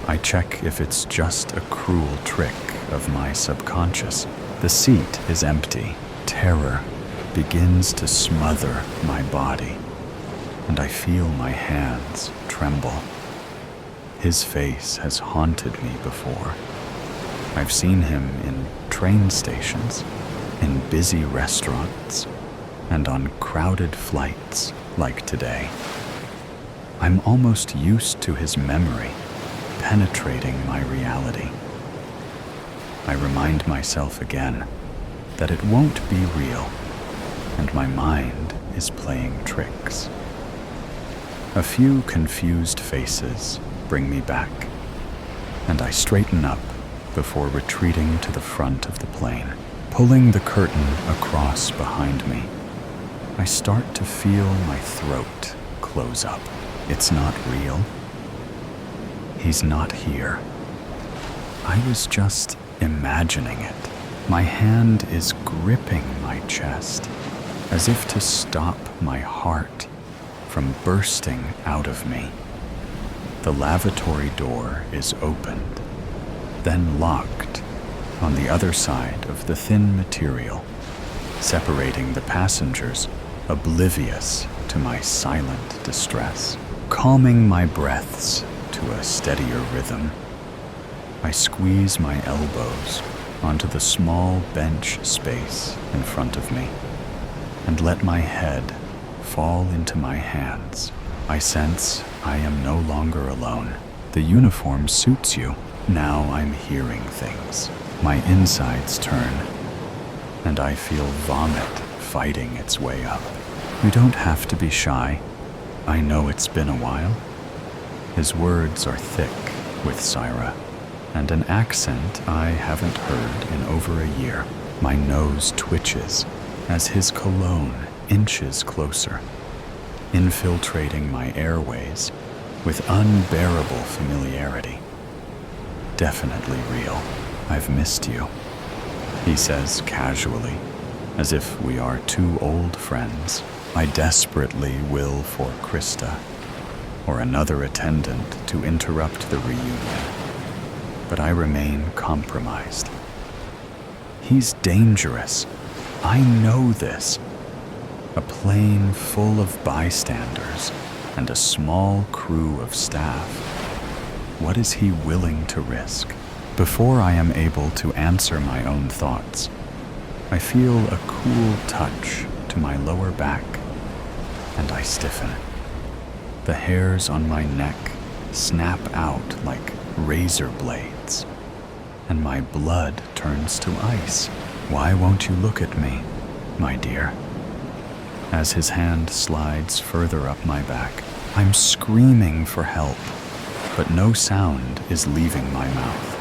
I check if it's just a cruel trick of my subconscious. The seat is empty. Terror begins to smother my body, and I feel my hands tremble. His face has haunted me before. I've seen him in train stations, in busy restaurants, and on crowded flights like today. I'm almost used to his memory penetrating my reality. I remind myself again that it won't be real, and my mind is playing tricks. A few confused faces bring me back, and I straighten up before retreating to the front of the plane. Pulling the curtain across behind me, I start to feel my throat close up. It's not real. He's not here. I was just imagining it. My hand is gripping my chest, as if to stop my heart from bursting out of me. The lavatory door is opened, then locked on the other side of the thin material, separating the passengers, oblivious to my silent distress. Calming my breaths to a steadier rhythm, I squeeze my elbows onto the small bench space in front of me and let my head fall into my hands. I sense I am no longer alone. The uniform suits you. Now I'm hearing things. My insides turn, and I feel vomit fighting its way up. You don't have to be shy. I know it's been a while. His words are thick with Syra, and an accent I haven't heard in over a year. My nose twitches as his cologne inches closer, infiltrating my airways with unbearable familiarity. Definitely real. I've missed you, he says casually, as if we are two old friends. I desperately will for Krista or another attendant to interrupt the reunion, but I remain compromised. He's dangerous. I know this. A plane full of bystanders and a small crew of staff. What is he willing to risk? Before I am able to answer my own thoughts, I feel a cool touch to my lower back, and I stiffen. The hairs on my neck snap out like razor blades, and my blood turns to ice. Why won't you look at me, my dear? As his hand slides further up my back, I'm screaming for help, but no sound is leaving my mouth.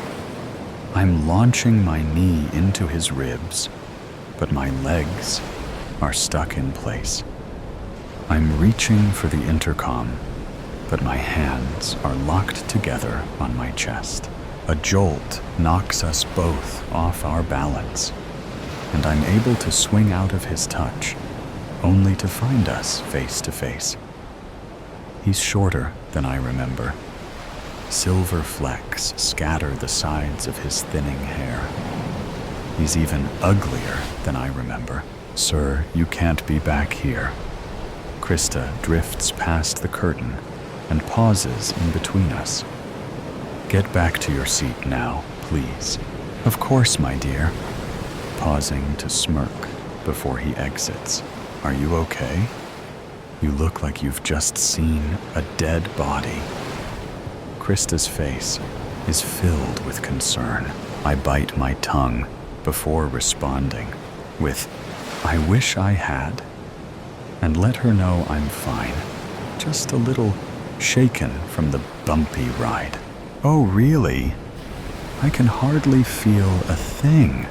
I'm launching my knee into his ribs, but my legs are stuck in place. I'm reaching for the intercom, but my hands are locked together on my chest. A jolt knocks us both off our balance, and I'm able to swing out of his touch, only to find us face to face. He's shorter than I remember. Silver flecks scatter the sides of his thinning hair. He's even uglier than I remember. Sir, you can't be back here. Krista drifts past the curtain and pauses in between us. Get back to your seat now, please. Of course, my dear. Pausing to smirk before he exits. Are you okay? You look like you've just seen a dead body. Krista's face is filled with concern. I bite my tongue before responding with, I wish I had, and let her know I'm fine, just a little shaken from the bumpy ride. Oh, really? I can hardly feel a thing.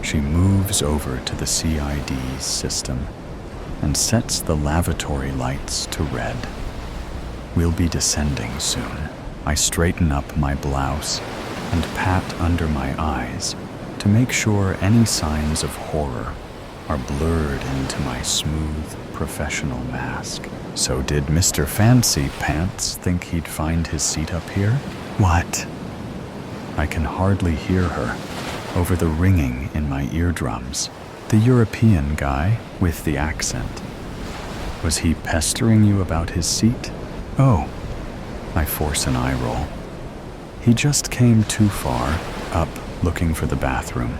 She moves over to the CID's system and sets the lavatory lights to red. We'll be descending soon. I straighten up my blouse and pat under my eyes to make sure any signs of horror are blurred into my smooth, professional mask. So did Mr. Fancy Pants think he'd find his seat up here? What? I can hardly hear her over the ringing in my eardrums. The European guy with the accent. Was he pestering you about his seat? Oh, I force an eye roll. He just came too far up looking for the bathroom.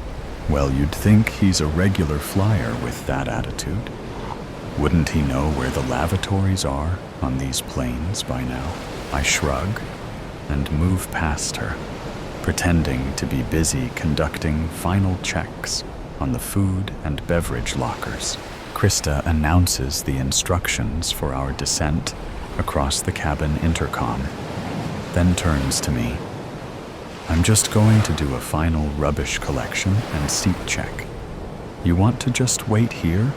Well, you'd think he's a regular flyer with that attitude. Wouldn't he know where the lavatories are on these planes by now? I shrug and move past her, pretending to be busy conducting final checks on the food and beverage lockers. Krista announces the instructions for our descent across the cabin intercom, then turns to me. I'm just going to do a final rubbish collection and seat check. You want to just wait here?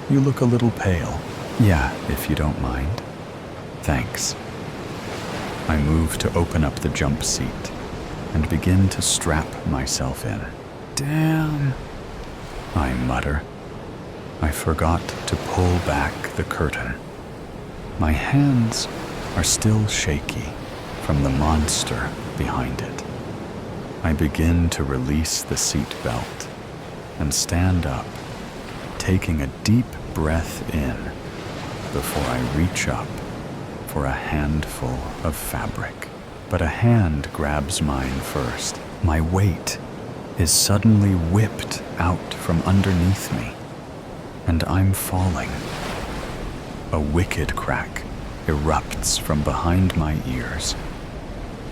You look a little pale. Yeah, if you don't mind. Thanks. I move to open up the jump seat and begin to strap myself in. Damn, I mutter. I forgot to pull back the curtain. My hands are still shaky from the monster behind it. I begin to release the seat belt and stand up, taking a deep breath in before I reach up for a handful of fabric. But a hand grabs mine first. My weight is suddenly whipped out from underneath me, and I'm falling. A wicked crack erupts from behind my ears.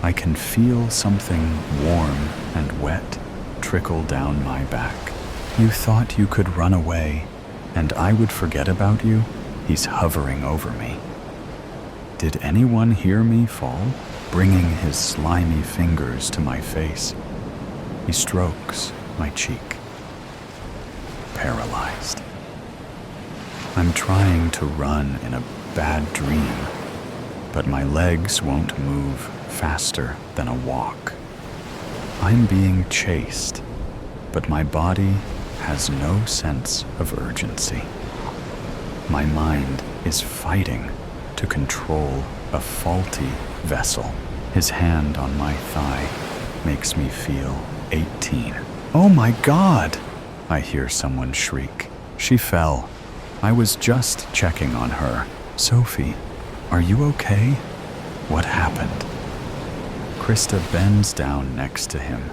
I can feel something warm and wet trickle down my back. You thought you could run away, and I would forget about you? He's hovering over me. Did anyone hear me fall? Bringing his slimy fingers to my face. He strokes my cheek. Paralyzed. I'm trying to run in a bad dream, but my legs won't move faster than a walk. I'm being chased, but my body has no sense of urgency. My mind is fighting to control a faulty vessel. His hand on my thigh makes me feel 18. Oh my God! I hear someone shriek. She fell. I was just checking on her. Sophie, are you okay? What happened? Krista bends down next to him,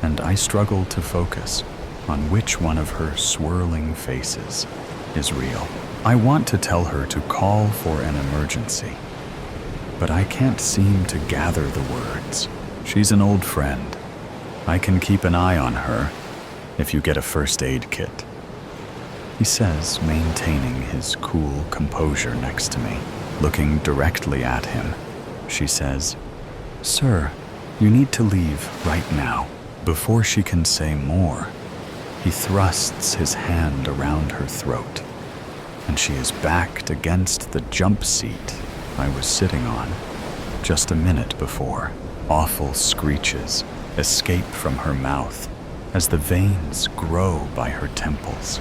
and I struggle to focus on which one of her swirling faces is real. I want to tell her to call for an emergency, but I can't seem to gather the words. She's an old friend. I can keep an eye on her if you get a first aid kit, he says, maintaining his cool composure next to me. Looking directly at him, she says, "Sir, you need to leave right now." Before she can say more, he thrusts his hand around her throat, and she is backed against the jump seat I was sitting on just a minute before. Awful screeches escape from her mouth as the veins grow by her temples.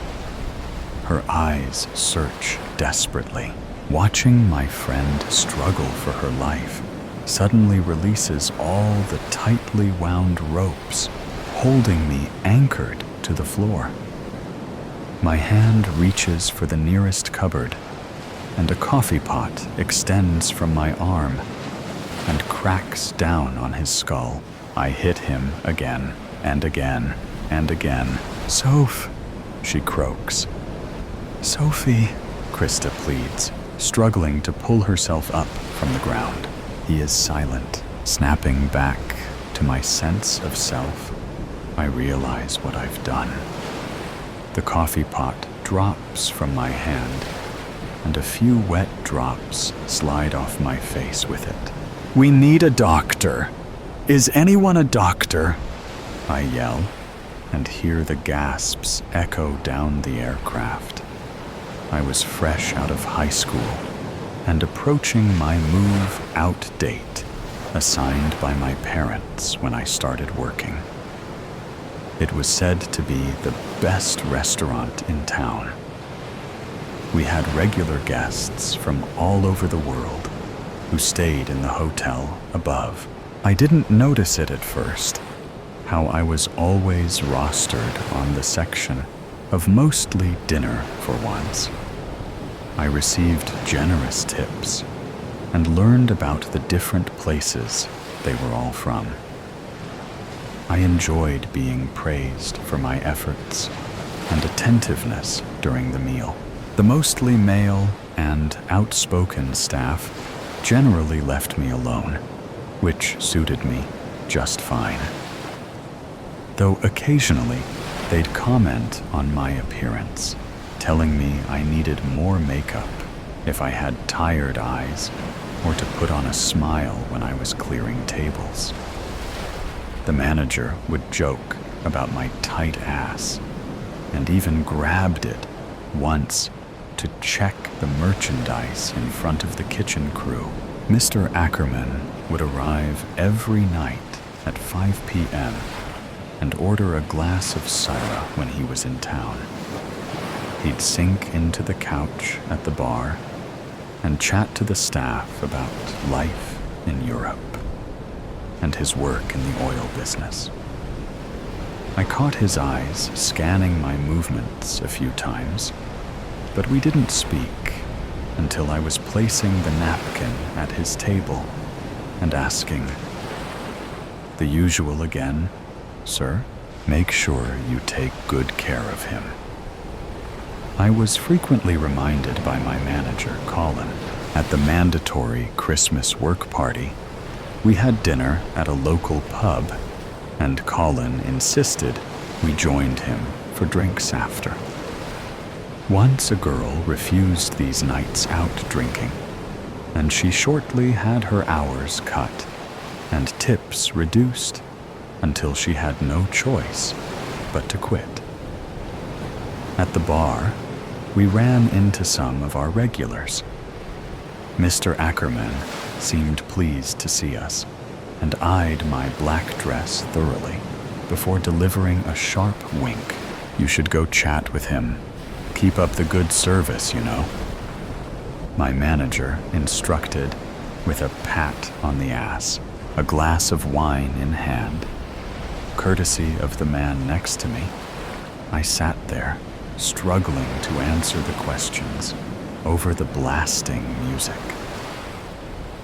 Her eyes search desperately. Watching my friend struggle for her life suddenly releases all the tightly wound ropes, holding me anchored to the floor. My hand reaches for the nearest cupboard, and a coffee pot extends from my arm and cracks down on his skull. I hit him again and again and again. "Soph," she croaks. "Sophie," Krista pleads, struggling to pull herself up from the ground. He is silent. Snapping back to my sense of self, I realize what I've done. The coffee pot drops from my hand, and a few wet drops slide off my face with it. "We need a doctor. Is anyone a doctor?" I yell, and hear the gasps echo down the aircraft. I was fresh out of high school and approaching my move-out date assigned by my parents when I started working. It was said to be the best restaurant in town. We had regular guests from all over the world who stayed in the hotel above. I didn't notice it at first, how I was always rostered on the section of mostly dinner for once. I received generous tips and learned about the different places they were all from. I enjoyed being praised for my efforts and attentiveness during the meal. The mostly male and outspoken staff generally left me alone, which suited me just fine. Though occasionally they'd comment on my appearance, telling me I needed more makeup if I had tired eyes or to put on a smile when I was clearing tables. The manager would joke about my tight ass and even grabbed it once to check the merchandise in front of the kitchen crew. Mr. Ackerman would arrive every night at 5 p.m. and order a glass of Syrah when he was in town. He'd sink into the couch at the bar and chat to the staff about life in Europe and his work in the oil business. I caught his eyes scanning my movements a few times, but we didn't speak until I was placing the napkin at his table and asking, "The usual again, sir? Make sure you take good care of him." I was frequently reminded by my manager, Colin, at the mandatory Christmas work party. We had dinner at a local pub, and Colin insisted we joined him for drinks after. Once a girl refused these nights out drinking, and she shortly had her hours cut and tips reduced until she had no choice but to quit. At the bar, we ran into some of our regulars. Mr. Ackerman seemed pleased to see us and eyed my black dress thoroughly before delivering a sharp wink. "You should go chat with him. Keep up the good service, you know," my manager instructed with a pat on the ass, a glass of wine in hand. Courtesy of the man next to me, I sat there, struggling to answer the questions over the blasting music.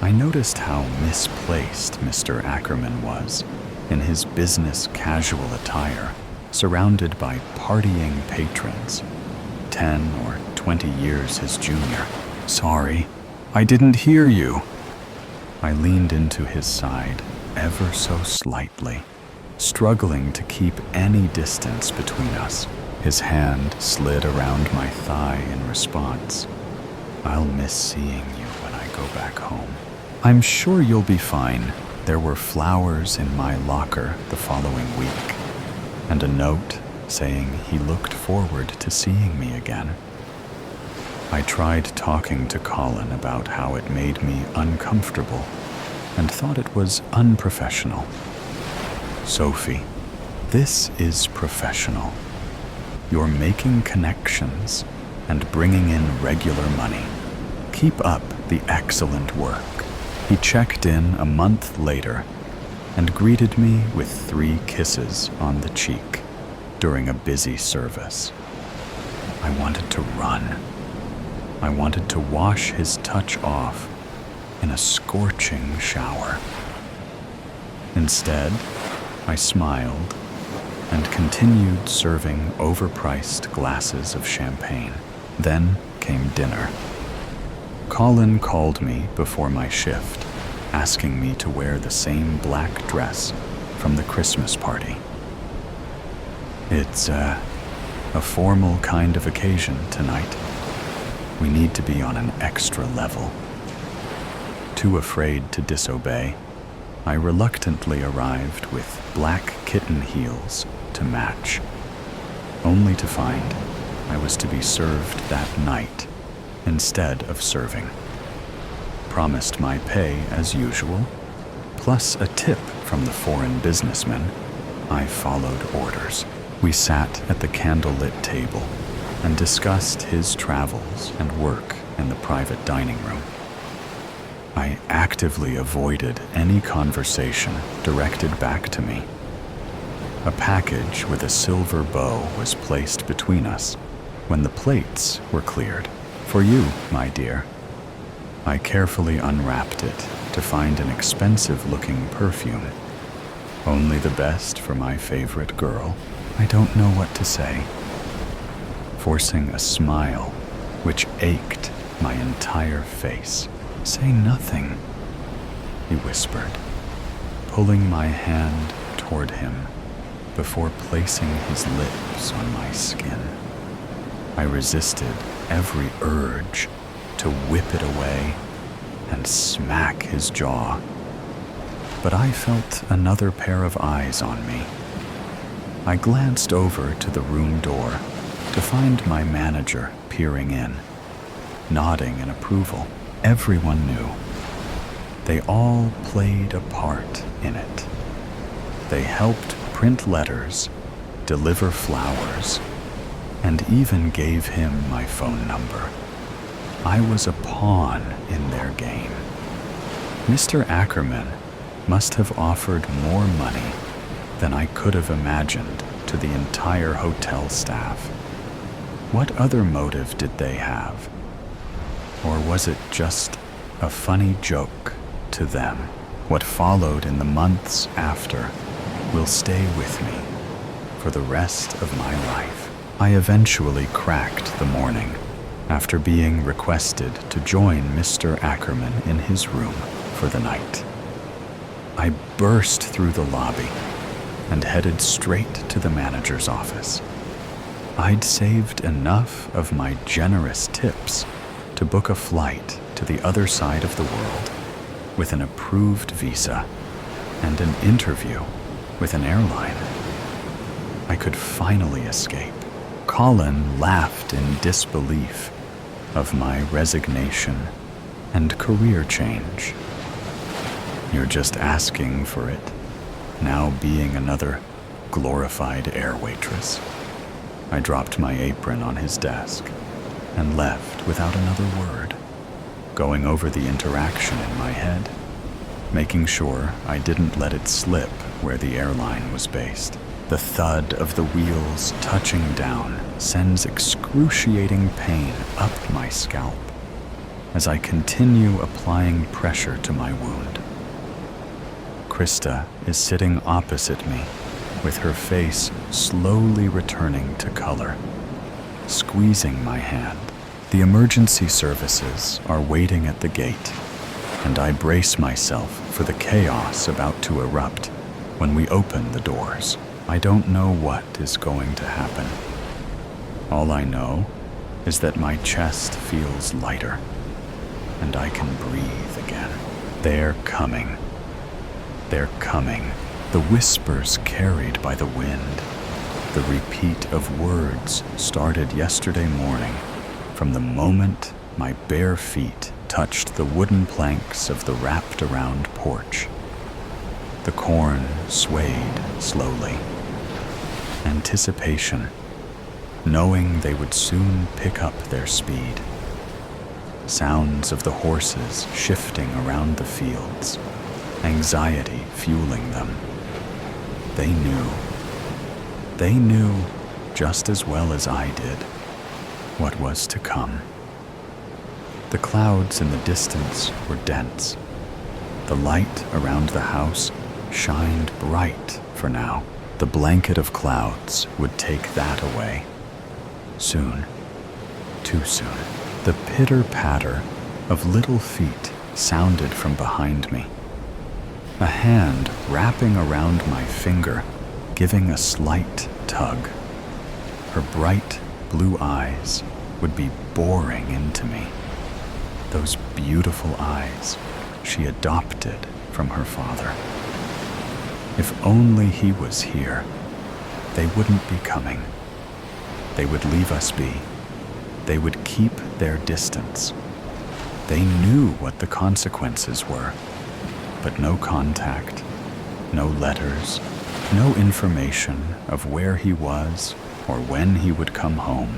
I noticed how misplaced Mr. Ackerman was in his business casual attire, surrounded by partying patrons, 10 or 20 years his junior. "Sorry, I didn't hear you." I leaned into his side ever so slightly, struggling to keep any distance between us. His hand slid around my thigh in response. "I'll miss seeing you when I go back home." "I'm sure you'll be fine." There were flowers in my locker the following week, and a note saying he looked forward to seeing me again. I tried talking to Colin about how it made me uncomfortable and thought it was unprofessional. "Sophie, this is professional. You're making connections and bringing in regular money. Keep up the excellent work." He checked in a month later and greeted me with 3 kisses on the cheek during a busy service. I wanted to run. I wanted to wash his touch off in a scorching shower. Instead, I smiled and continued serving overpriced glasses of champagne. Then came dinner. Colin called me before my shift, asking me to wear the same black dress from the Christmas party. "It's a formal kind of occasion tonight. We need to be on an extra level." Too afraid to disobey, I reluctantly arrived with black kitten heels to match, only to find I was to be served that night instead of serving. Promised my pay as usual, plus a tip from the foreign businessman, I followed orders. We sat at the candlelit table and discussed his travels and work in the private dining room. I actively avoided any conversation directed back to me. A package with a silver bow was placed between us when the plates were cleared. "For you, my dear." I carefully unwrapped it to find an expensive-looking perfume. Only the best for my favorite girl. I don't know what to say. Forcing a smile, which ached my entire face. "Say nothing," he whispered, pulling my hand toward him before placing his lips on my skin. I resisted every urge to whip it away and smack his jaw, but I felt another pair of eyes on me. I glanced over to the room door to find my manager peering in, nodding in approval. Everyone knew. They all played a part in it. They helped print letters, deliver flowers, and even gave him my phone number. I was a pawn in their game. Mr. Ackerman must have offered more money than I could have imagined to the entire hotel staff. What other motive did they have? Or was it just a funny joke to them? What followed in the months after will stay with me for the rest of my life. I eventually cracked the morning after being requested to join Mr. Ackerman in his room for the night. I burst through the lobby and headed straight to the manager's office. I'd saved enough of my generous tips to book a flight to the other side of the world with an approved visa and an interview with an airline. I could finally escape. Colin laughed in disbelief of my resignation and career change. You're just asking for it, now being another glorified air waitress. I dropped my apron on his desk and left without another word, going over the interaction in my head, making sure I didn't let it slip where the airline was based. The thud of the wheels touching down sends excruciating pain up my scalp as I continue applying pressure to my wound. Krista is sitting opposite me with her face slowly returning to color, squeezing my hand. The emergency services are waiting at the gate, and I brace myself for the chaos about to erupt when we open the doors. I don't know what is going to happen. All I know is that my chest feels lighter, and I can breathe again. They're coming. They're coming. The whispers carried by the wind, the repeat of words started yesterday morning from the moment my bare feet touched the wooden planks of the wrapped-around porch. The corn swayed slowly. Anticipation, knowing they would soon pick up their speed. Sounds of the horses shifting around the fields, anxiety fueling them. They knew. They knew just as well as I did what was to come. The clouds in the distance were dense. The light around the house shined bright for now. The blanket of clouds would take that away. Soon, too soon. The pitter-patter of little feet sounded from behind me. A hand wrapping around my finger, giving a slight tug. Her bright blue eyes would be boring into me. Those beautiful eyes she adopted from her father. If only he was here, they wouldn't be coming. They would leave us be. They would keep their distance. They knew what the consequences were, but no contact, no letters, no information of where he was or when he would come home,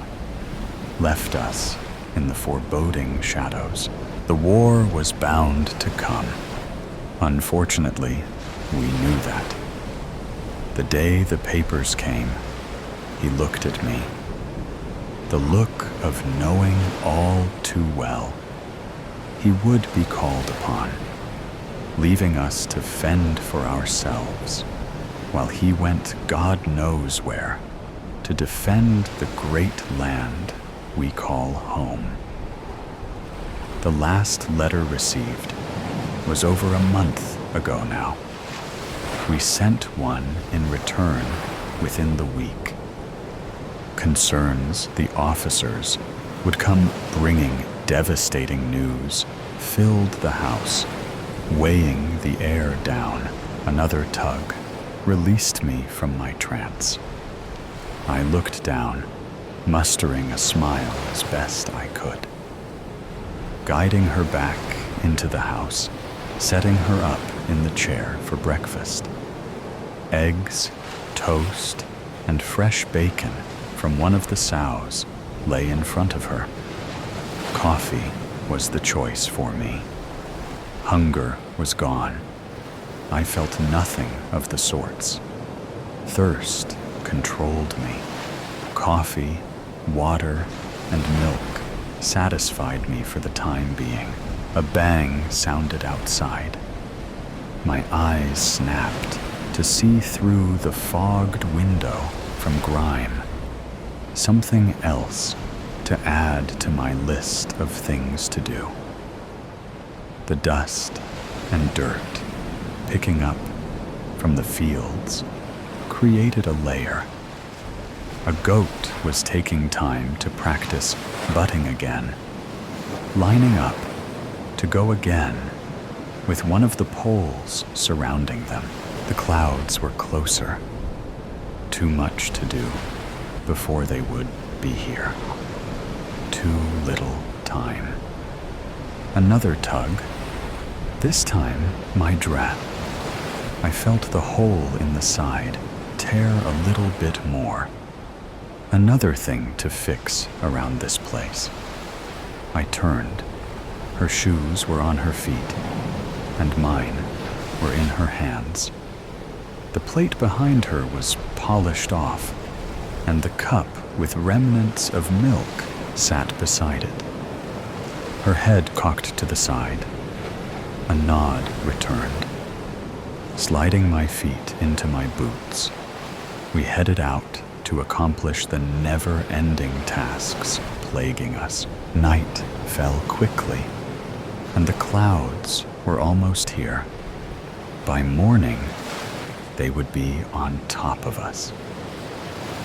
left us in the foreboding shadows. The war was bound to come. Unfortunately, we knew that. The day the papers came, he looked at me. The look of knowing all too well. He would be called upon, leaving us to fend for ourselves, while he went God knows where to defend the great land we call home. The last letter received was over a month ago now. We sent one in return within the week. Concerns the officers would come bringing devastating news filled the house, weighing the air down. Another tug released me from my trance. I looked down, mustering a smile as best I could. Guiding her back into the house, setting her up in the chair for breakfast. Eggs, Toast and fresh bacon from one of the sows lay in front of her. Coffee was the choice for me. Hunger was gone. I felt nothing of the sorts. Thirst controlled me. Coffee, water, and milk satisfied me for the time being. A bang sounded outside. My eyes snapped to see through the fogged window from grime. Something else to add to my list of things to do. The dust and dirt picking up from the fields created a layer. A goat was taking time to practice butting again, lining up to go again with one of the poles surrounding them. The clouds were closer. Too much to do before they would be here. Too little time. Another tug. This time, my drap. I felt the hole in the side tear a little bit more. Another thing to fix around this place. I turned. Her shoes were on her feet, and mine were in her hands. The plate behind her was polished off, and the cup with remnants of milk sat beside it. Her head cocked to the side. A nod returned. Sliding my feet into my boots, we headed out to accomplish the never-ending tasks plaguing us. Night fell quickly, and the clouds were almost here. By morning, they would be on top of us.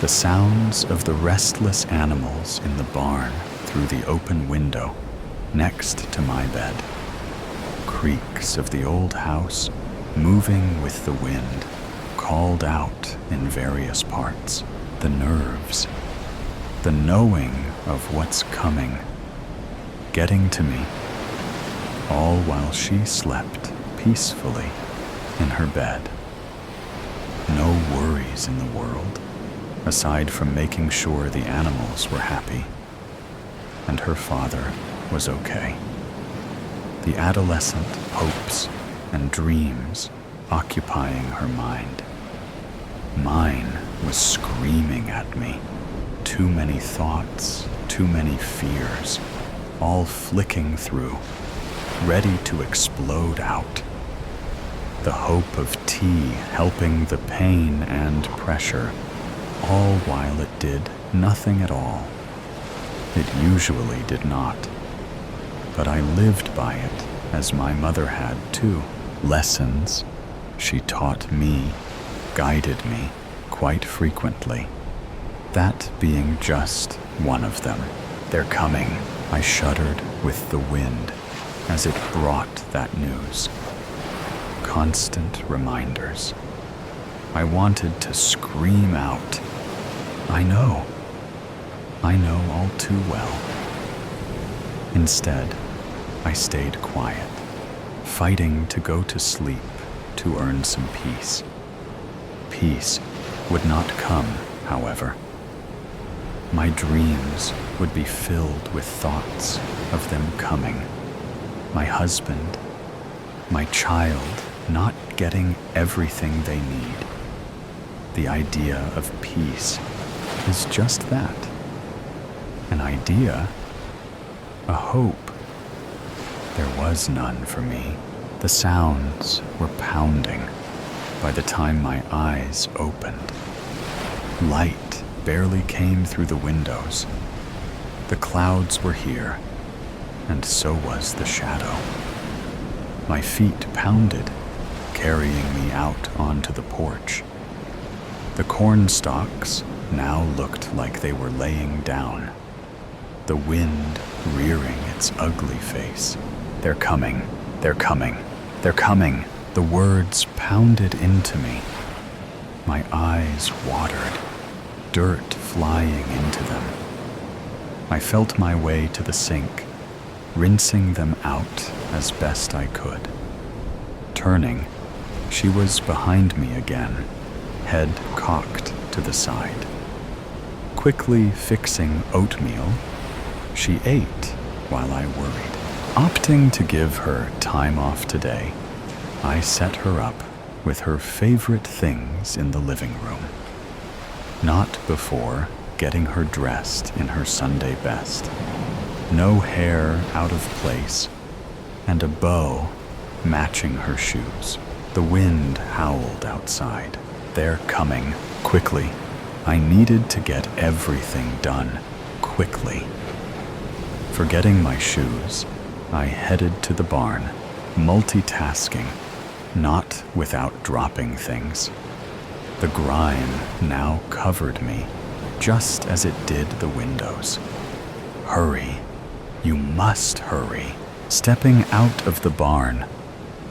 The sounds of the restless animals in the barn through the open window next to my bed. Creaks of the old house moving with the wind called out in various parts. The nerves, the knowing of what's coming, getting to me, all while she slept peacefully in her bed. No worries in the world, aside from making sure the animals were happy, and her father was okay. The adolescent hopes and dreams occupying her mind. Mine was screaming at me. Too many thoughts, too many fears, all flicking through, ready to explode out. The hope of tea helping the pain and pressure, all while it did nothing at all. It usually did not. But I lived by it, as my mother had too. Lessons she taught me, guided me quite frequently. That being just one of them. They're coming. I shuddered with the wind as it brought that news. Constant reminders. I wanted to scream out. I know all too well. Instead, I stayed quiet, fighting to go to sleep to earn some peace. Peace would not come, however. My dreams would be filled with thoughts of them coming. My husband, my child not getting everything they need. The idea of peace is just that. An idea, a hope. There was none for me. The sounds were pounding by the time my eyes opened. Light barely came through the windows. The clouds were here, and so was the shadow. My feet pounded, carrying me out onto the porch. The corn stalks now looked like they were laying down, the wind rearing its ugly face. They're coming, they're coming, they're coming. The words pounded into me. My eyes watered, dirt flying into them. I felt my way to the sink, rinsing them out as best I could. Turning, she was behind me again, head cocked to the side. Quickly fixing oatmeal, she ate while I worried. Opting to give her time off today, I set her up with her favorite things in the living room. Not before getting her dressed in her Sunday best. No hair out of place, and a bow matching her shoes. The wind howled outside. They're coming quickly. I needed to get everything done quickly. Forgetting my shoes, I headed to the barn, multitasking, not without dropping things. The grime now covered me, just as it did the windows. Hurry. You must hurry. Stepping out of the barn,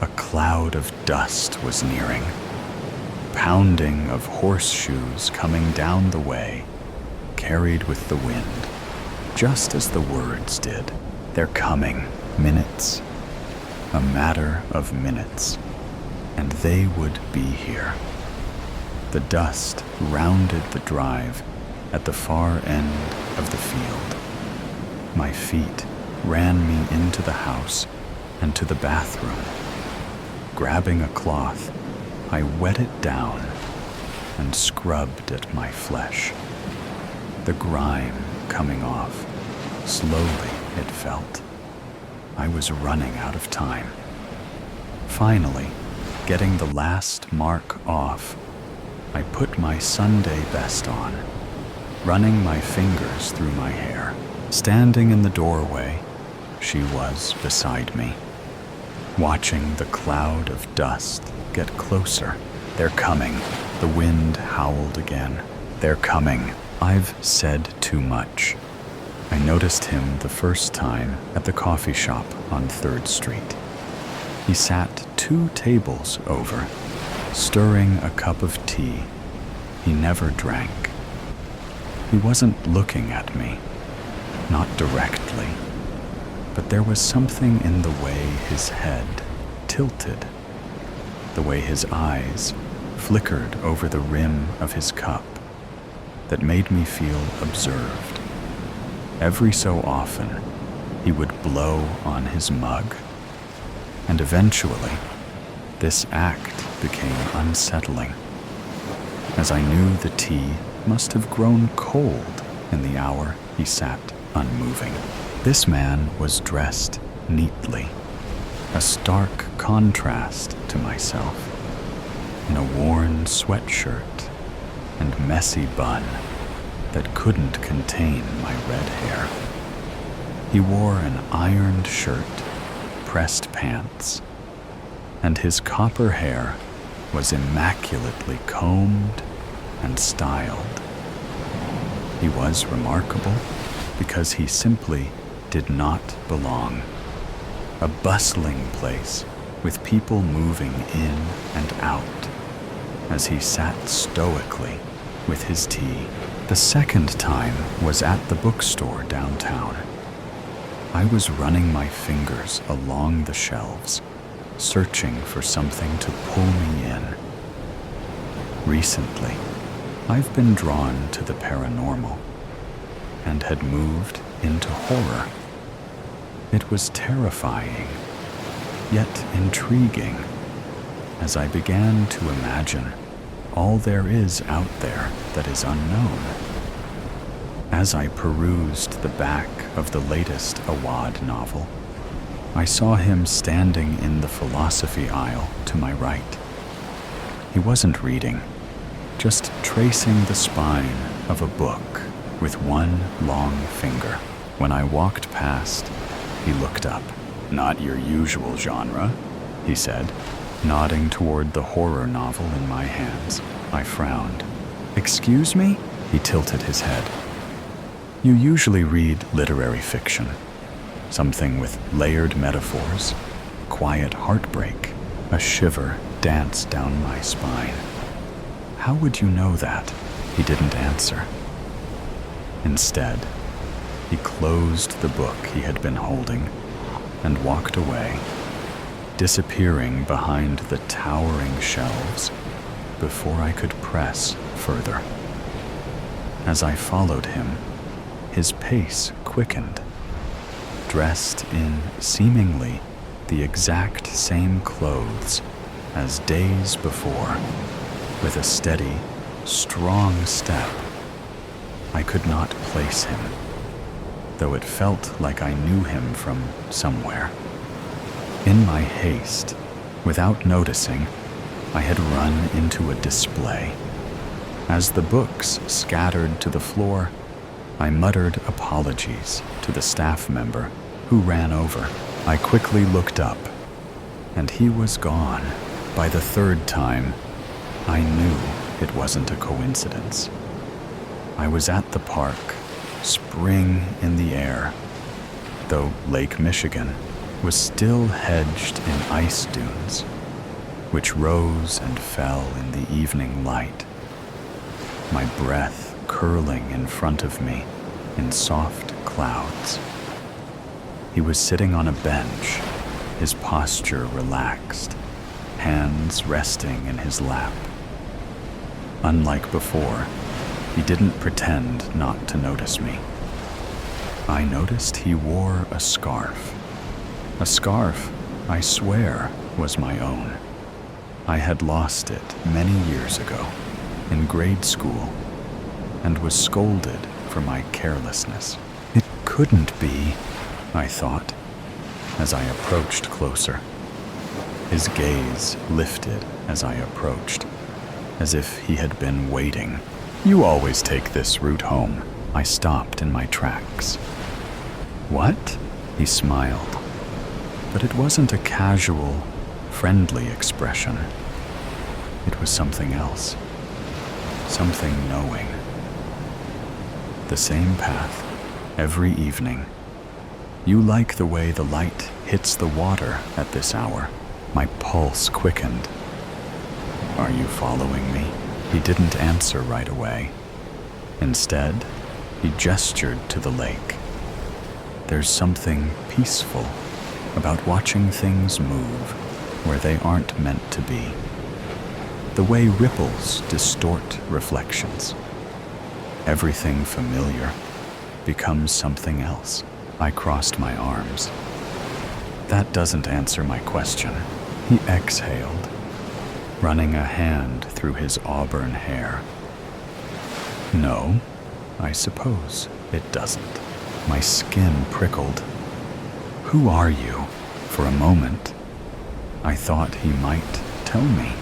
a cloud of dust was nearing. Pounding of horseshoes coming down the way, carried with the wind, just as the words did. They're coming. Minutes. A matter of minutes. And they would be here. The dust rounded the drive at the far end of the field. My feet ran me into the house and to the bathroom. Grabbing a cloth, I wet it down and scrubbed at my flesh. The grime coming off. Slowly it felt. I was running out of time. Finally, getting the last mark off, I put my Sunday best on, running my fingers through my hair. Standing in the doorway, she was beside me, watching the cloud of dust get closer. They're coming. The wind howled again. They're coming. I've said too much. I noticed him the first time at the coffee shop on 3rd Street. He sat 2 tables over, stirring a cup of tea he never drank. He wasn't looking at me, not directly, but there was something in the way his head tilted, the way his eyes flickered over the rim of his cup, that made me feel observed. Every so often, he would blow on his mug, and eventually, this act became unsettling, as I knew the tea must have grown cold in the hour he sat unmoving. This man was dressed neatly, a stark contrast to myself, in a worn sweatshirt and messy bun that couldn't contain my red hair. He wore an ironed shirt, pressed pants, and his copper hair was immaculately combed and styled. He was remarkable because he simply did not belong. A bustling place with people moving in and out as he sat stoically with his tea. The second time was at the bookstore downtown. I was running my fingers along the shelves, searching for something to pull me in. Recently, I've been drawn to the paranormal and had moved into horror. It was terrifying, yet intriguing, as I began to imagine all there is out there that is unknown. As I perused the back of the latest Awad novel, I saw him standing in the philosophy aisle to my right. He wasn't reading, just tracing the spine of a book with one long finger. When I walked past, he looked up. "Not your usual genre," he said, nodding toward the horror novel in my hands. I frowned. "Excuse me?" He tilted his head. "You usually read literary fiction, something with layered metaphors, quiet heartbreak." A shiver danced down my spine. "How would you know that?" He didn't answer. Instead, he closed the book he had been holding and walked away, disappearing behind the towering shelves before I could press further. As I followed him, his pace quickened, dressed in seemingly the exact same clothes as days before, with a steady, strong step. I could not place him, though it felt like I knew him from somewhere. In my haste, without noticing, I had run into a display. As the books scattered to the floor, I muttered apologies to the staff member who ran over. I quickly looked up, and he was gone. By the third time, I knew it wasn't a coincidence. I was at the park, spring in the air, though Lake Michigan was still hedged in ice dunes, which rose and fell in the evening light, my breath curling in front of me in soft clouds. He was sitting on a bench, his posture relaxed, hands resting in his lap. Unlike before, he didn't pretend not to notice me. I noticed he wore a scarf. A scarf, I swear, was my own. I had lost it many years ago, in grade school, and was scolded for my carelessness. It couldn't be, I thought, as I approached closer. His gaze lifted as I approached, as if he had been waiting. "You always take this route home." I stopped in my tracks. "What?" He smiled, but it wasn't a casual, friendly expression. It was something else, something knowing. The same path, every evening. "You like the way the light hits the water at this hour." My pulse quickened. "Are you following me?" He didn't answer right away. Instead, he gestured to the lake. There's something peaceful about watching things move where they aren't meant to be. The way ripples distort reflections. Everything familiar becomes something else. I crossed my arms. "That doesn't answer my question." He exhaled, running a hand through his auburn hair. "No, I suppose it doesn't." My skin prickled. "Who are you?" For a moment, I thought he might tell me.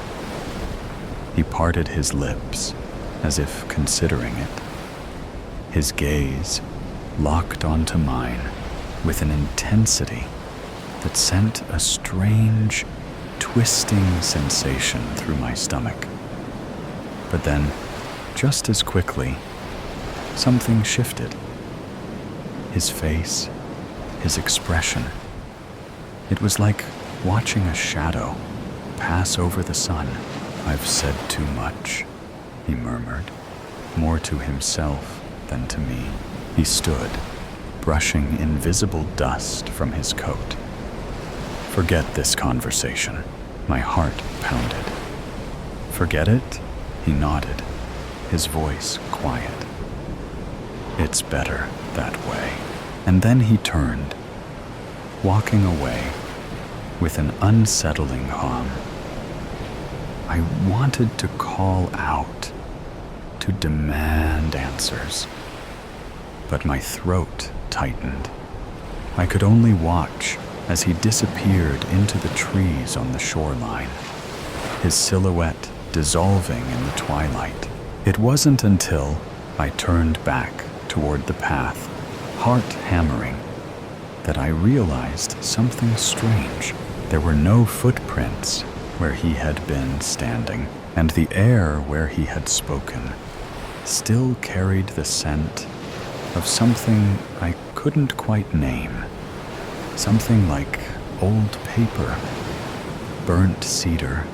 He parted his lips, as if considering it. His gaze locked onto mine with an intensity that sent a strange, twisting sensation through my stomach. But then, just as quickly, something shifted. His face, his expression. It was like watching a shadow pass over the sun. "I've said too much," he murmured, more to himself than to me. He stood, brushing invisible dust from his coat. "Forget this conversation." My heart pounded. "Forget it?" He nodded, his voice quiet. "It's better that way." And then he turned, walking away with an unsettling hum. I wanted to call out, to demand answers, but my throat tightened. I could only watch as he disappeared into the trees on the shoreline, his silhouette dissolving in the twilight. It wasn't until I turned back toward the path, heart hammering, that I realized something strange. There were no footprints where he had been standing, and the air where he had spoken still carried the scent of something I couldn't quite name. Something like old paper, burnt cedar,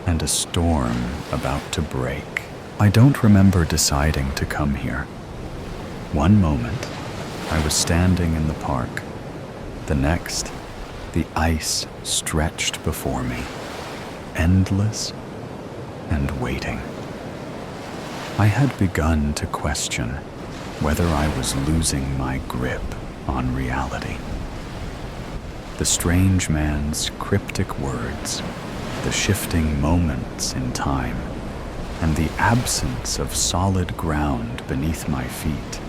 and a storm about to break. I don't remember deciding to come here. One moment, I was standing in the park. The next, the ice stretched before me, endless and waiting. I had begun to question whether I was losing my grip on reality. The strange man's cryptic words, the shifting moments in time, and the absence of solid ground beneath my feet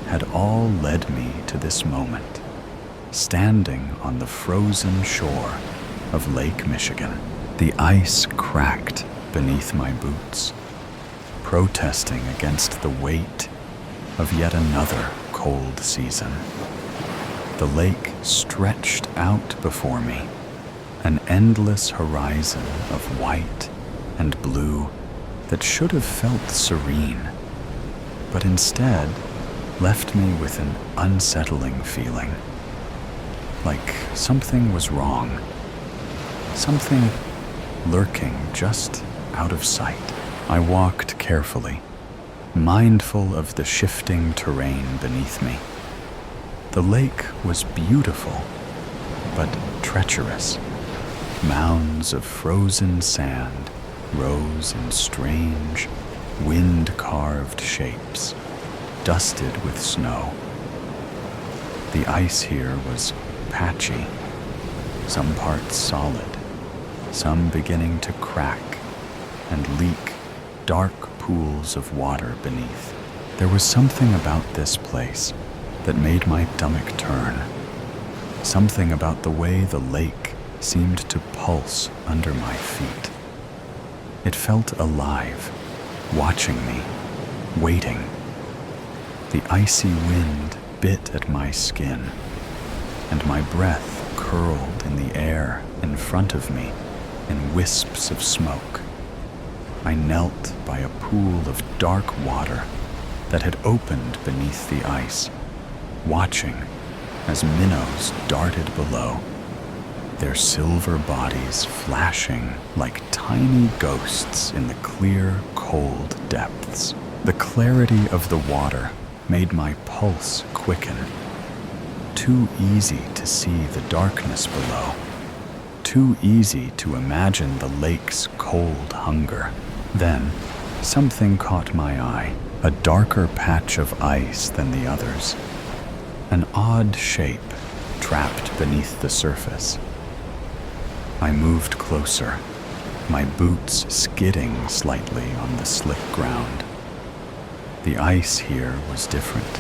had all led me to this moment, standing on the frozen shore of Lake Michigan. The ice cracked beneath my boots, protesting against the weight of yet another cold season. The lake stretched out before me, an endless horizon of white and blue that should have felt serene, but instead left me with an unsettling feeling, like something was wrong, something lurking just out of sight. I walked carefully, mindful of the shifting terrain beneath me. The lake was beautiful, but treacherous. Mounds of frozen sand rose in strange, wind-carved shapes, dusted with snow. The ice here was patchy, some parts solid, some beginning to crack and leak dark pools of water beneath. There was something about this place that made my stomach turn, something about the way the lake seemed to pulse under my feet. It felt alive, watching me, waiting. The icy wind bit at my skin, and my breath curled in the air in front of me in wisps of smoke. I knelt by a pool of dark water that had opened beneath the ice, watching as minnows darted below, their silver bodies flashing like tiny ghosts in the clear, cold depths. The clarity of the water made my pulse quicken. Too easy to see the darkness below. Too easy to imagine the lake's cold hunger. Then, something caught my eye, a darker patch of ice than the others. An odd shape trapped beneath the surface. I moved closer, my boots skidding slightly on the slick ground. The ice here was different,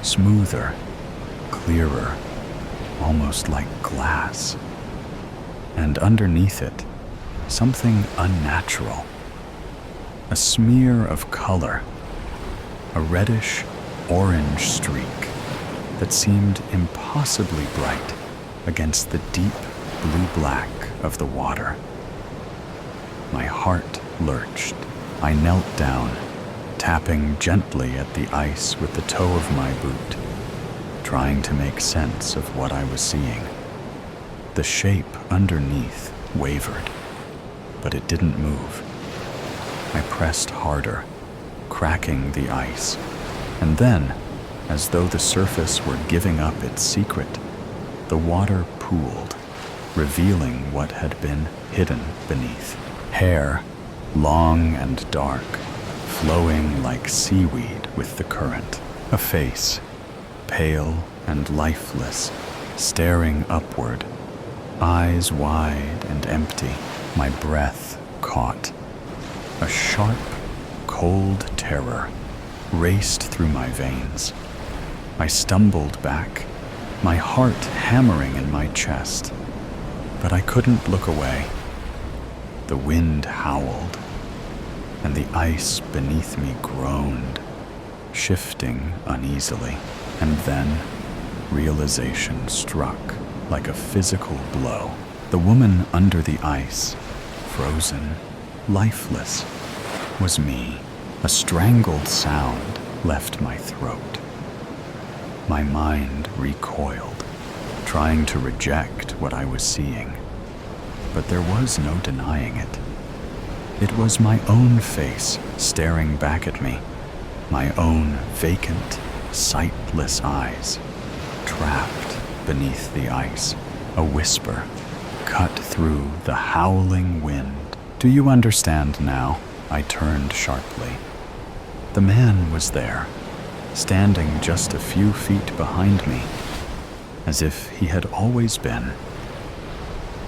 smoother, clearer, almost like glass. And underneath it, something unnatural. A smear of color, a reddish-orange streak that seemed impossibly bright against the deep blue-black of the water. My heart lurched. I knelt down, tapping gently at the ice with the toe of my boot, trying to make sense of what I was seeing. The shape underneath wavered, but it didn't move. I pressed harder, cracking the ice, and then, as though the surface were giving up its secret, the water pooled, revealing what had been hidden beneath. Hair, long and dark, flowing like seaweed with the current. A face, pale and lifeless, staring upward, eyes wide and empty. My breath caught. A sharp, cold terror raced through my veins. I stumbled back, my heart hammering in my chest, but I couldn't look away. The wind howled, and the ice beneath me groaned, shifting uneasily. And then realization struck like a physical blow. The woman under the ice, frozen, lifeless, was me. A strangled sound left my throat. My mind recoiled, trying to reject what I was seeing. But there was no denying it. It was my own face staring back at me, my own vacant, sightless eyes, trapped beneath the ice. A whisper cut through the howling wind. Do you understand now? I turned sharply. The man was there, standing just a few feet behind me, as if he had always been.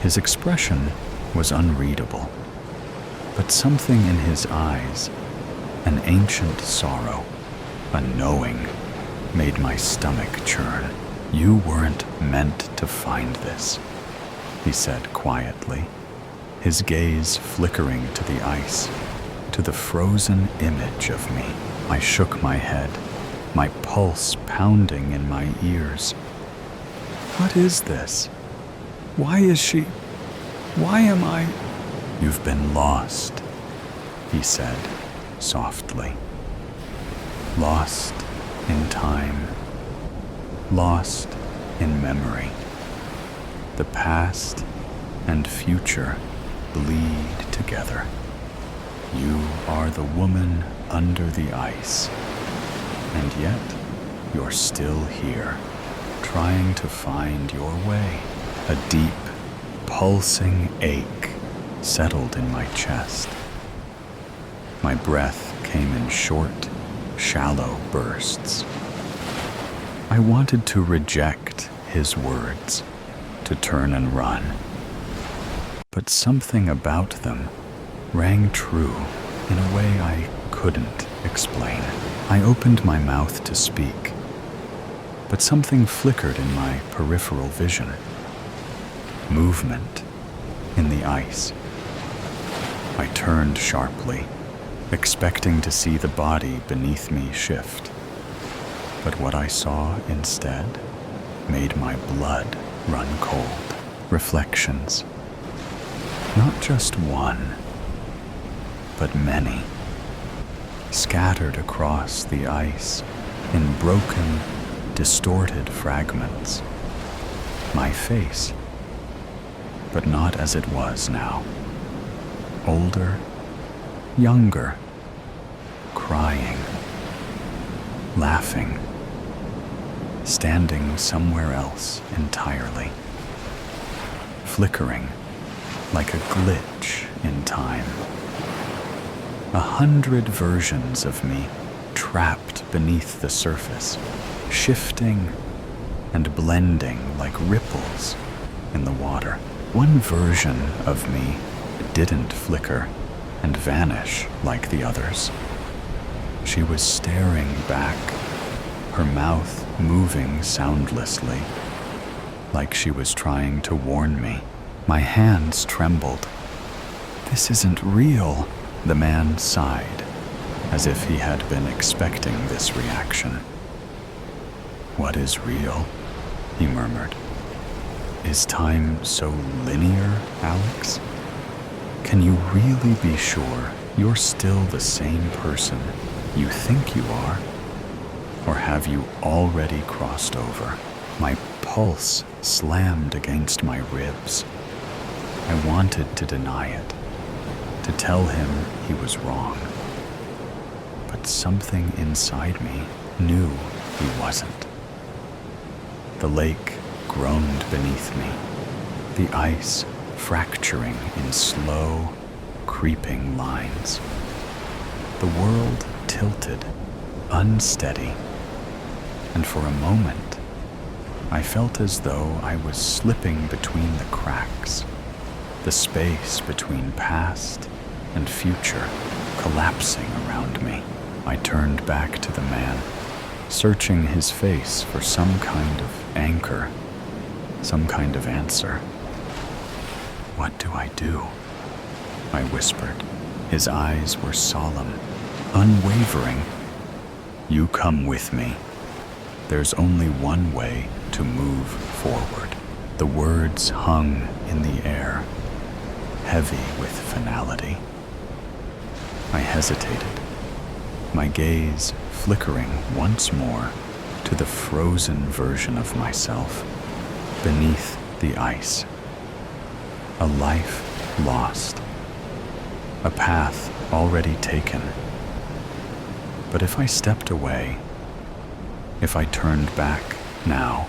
His expression was unreadable, but something in his eyes, an ancient sorrow, a knowing, made my stomach churn. You weren't meant to find this, he said quietly, his gaze flickering to the ice, to the frozen image of me. I shook my head, my pulse pounding in my ears. What is this? Why is she? Why am I? You've been lost, he said softly. Lost in time, lost in memory. The past and future bleed together. You are the woman under the ice, and yet you're still here, trying to find your way. A deep, pulsing ache settled in my chest. My breath came in short, shallow bursts. I wanted to reject his words, to turn and run, but something about them rang true in a way I couldn't explain. I opened my mouth to speak, but something flickered in my peripheral vision. Movement in the ice. I turned sharply, expecting to see the body beneath me shift. But what I saw instead made my blood run cold. Reflections. Not just one, but many, scattered across the ice in broken, distorted fragments. My face, but not as it was now. Older, younger, crying, laughing, standing somewhere else entirely, flickering like a glitch in time. 100 versions of me trapped beneath the surface, shifting and blending like ripples in the water. One version of me didn't flicker and vanish like the others. She was staring back, her mouth moving soundlessly, like she was trying to warn me. My hands trembled. This isn't real, the man sighed, as if he had been expecting this reaction. What is real? He murmured. Is time so linear, Alex? Can you really be sure you're still the same person you think you are? Or have you already crossed over? My pulse slammed against my ribs. I wanted to deny it, to tell him he was wrong. But something inside me knew he wasn't. The lake groaned beneath me, the ice fracturing in slow, creeping lines. The world tilted, unsteady, and for a moment, I felt as though I was slipping between the cracks, the space between past and future collapsing around me. I turned back to the man, searching his face for some kind of anchor, some kind of answer. What do I do? I whispered. His eyes were solemn, unwavering. You come with me. There's only one way to move forward. The words hung in the air, heavy with finality. I hesitated, my gaze flickering once more to the frozen version of myself beneath the ice. A life lost, a path already taken. But if I stepped away, if I turned back now,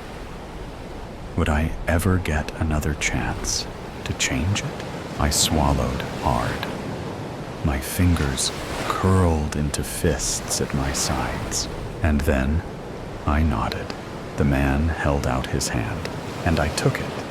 would I ever get another chance to change it? I swallowed hard. My fingers curled into fists at my sides. And then I nodded. The man held out his hand, and I took it.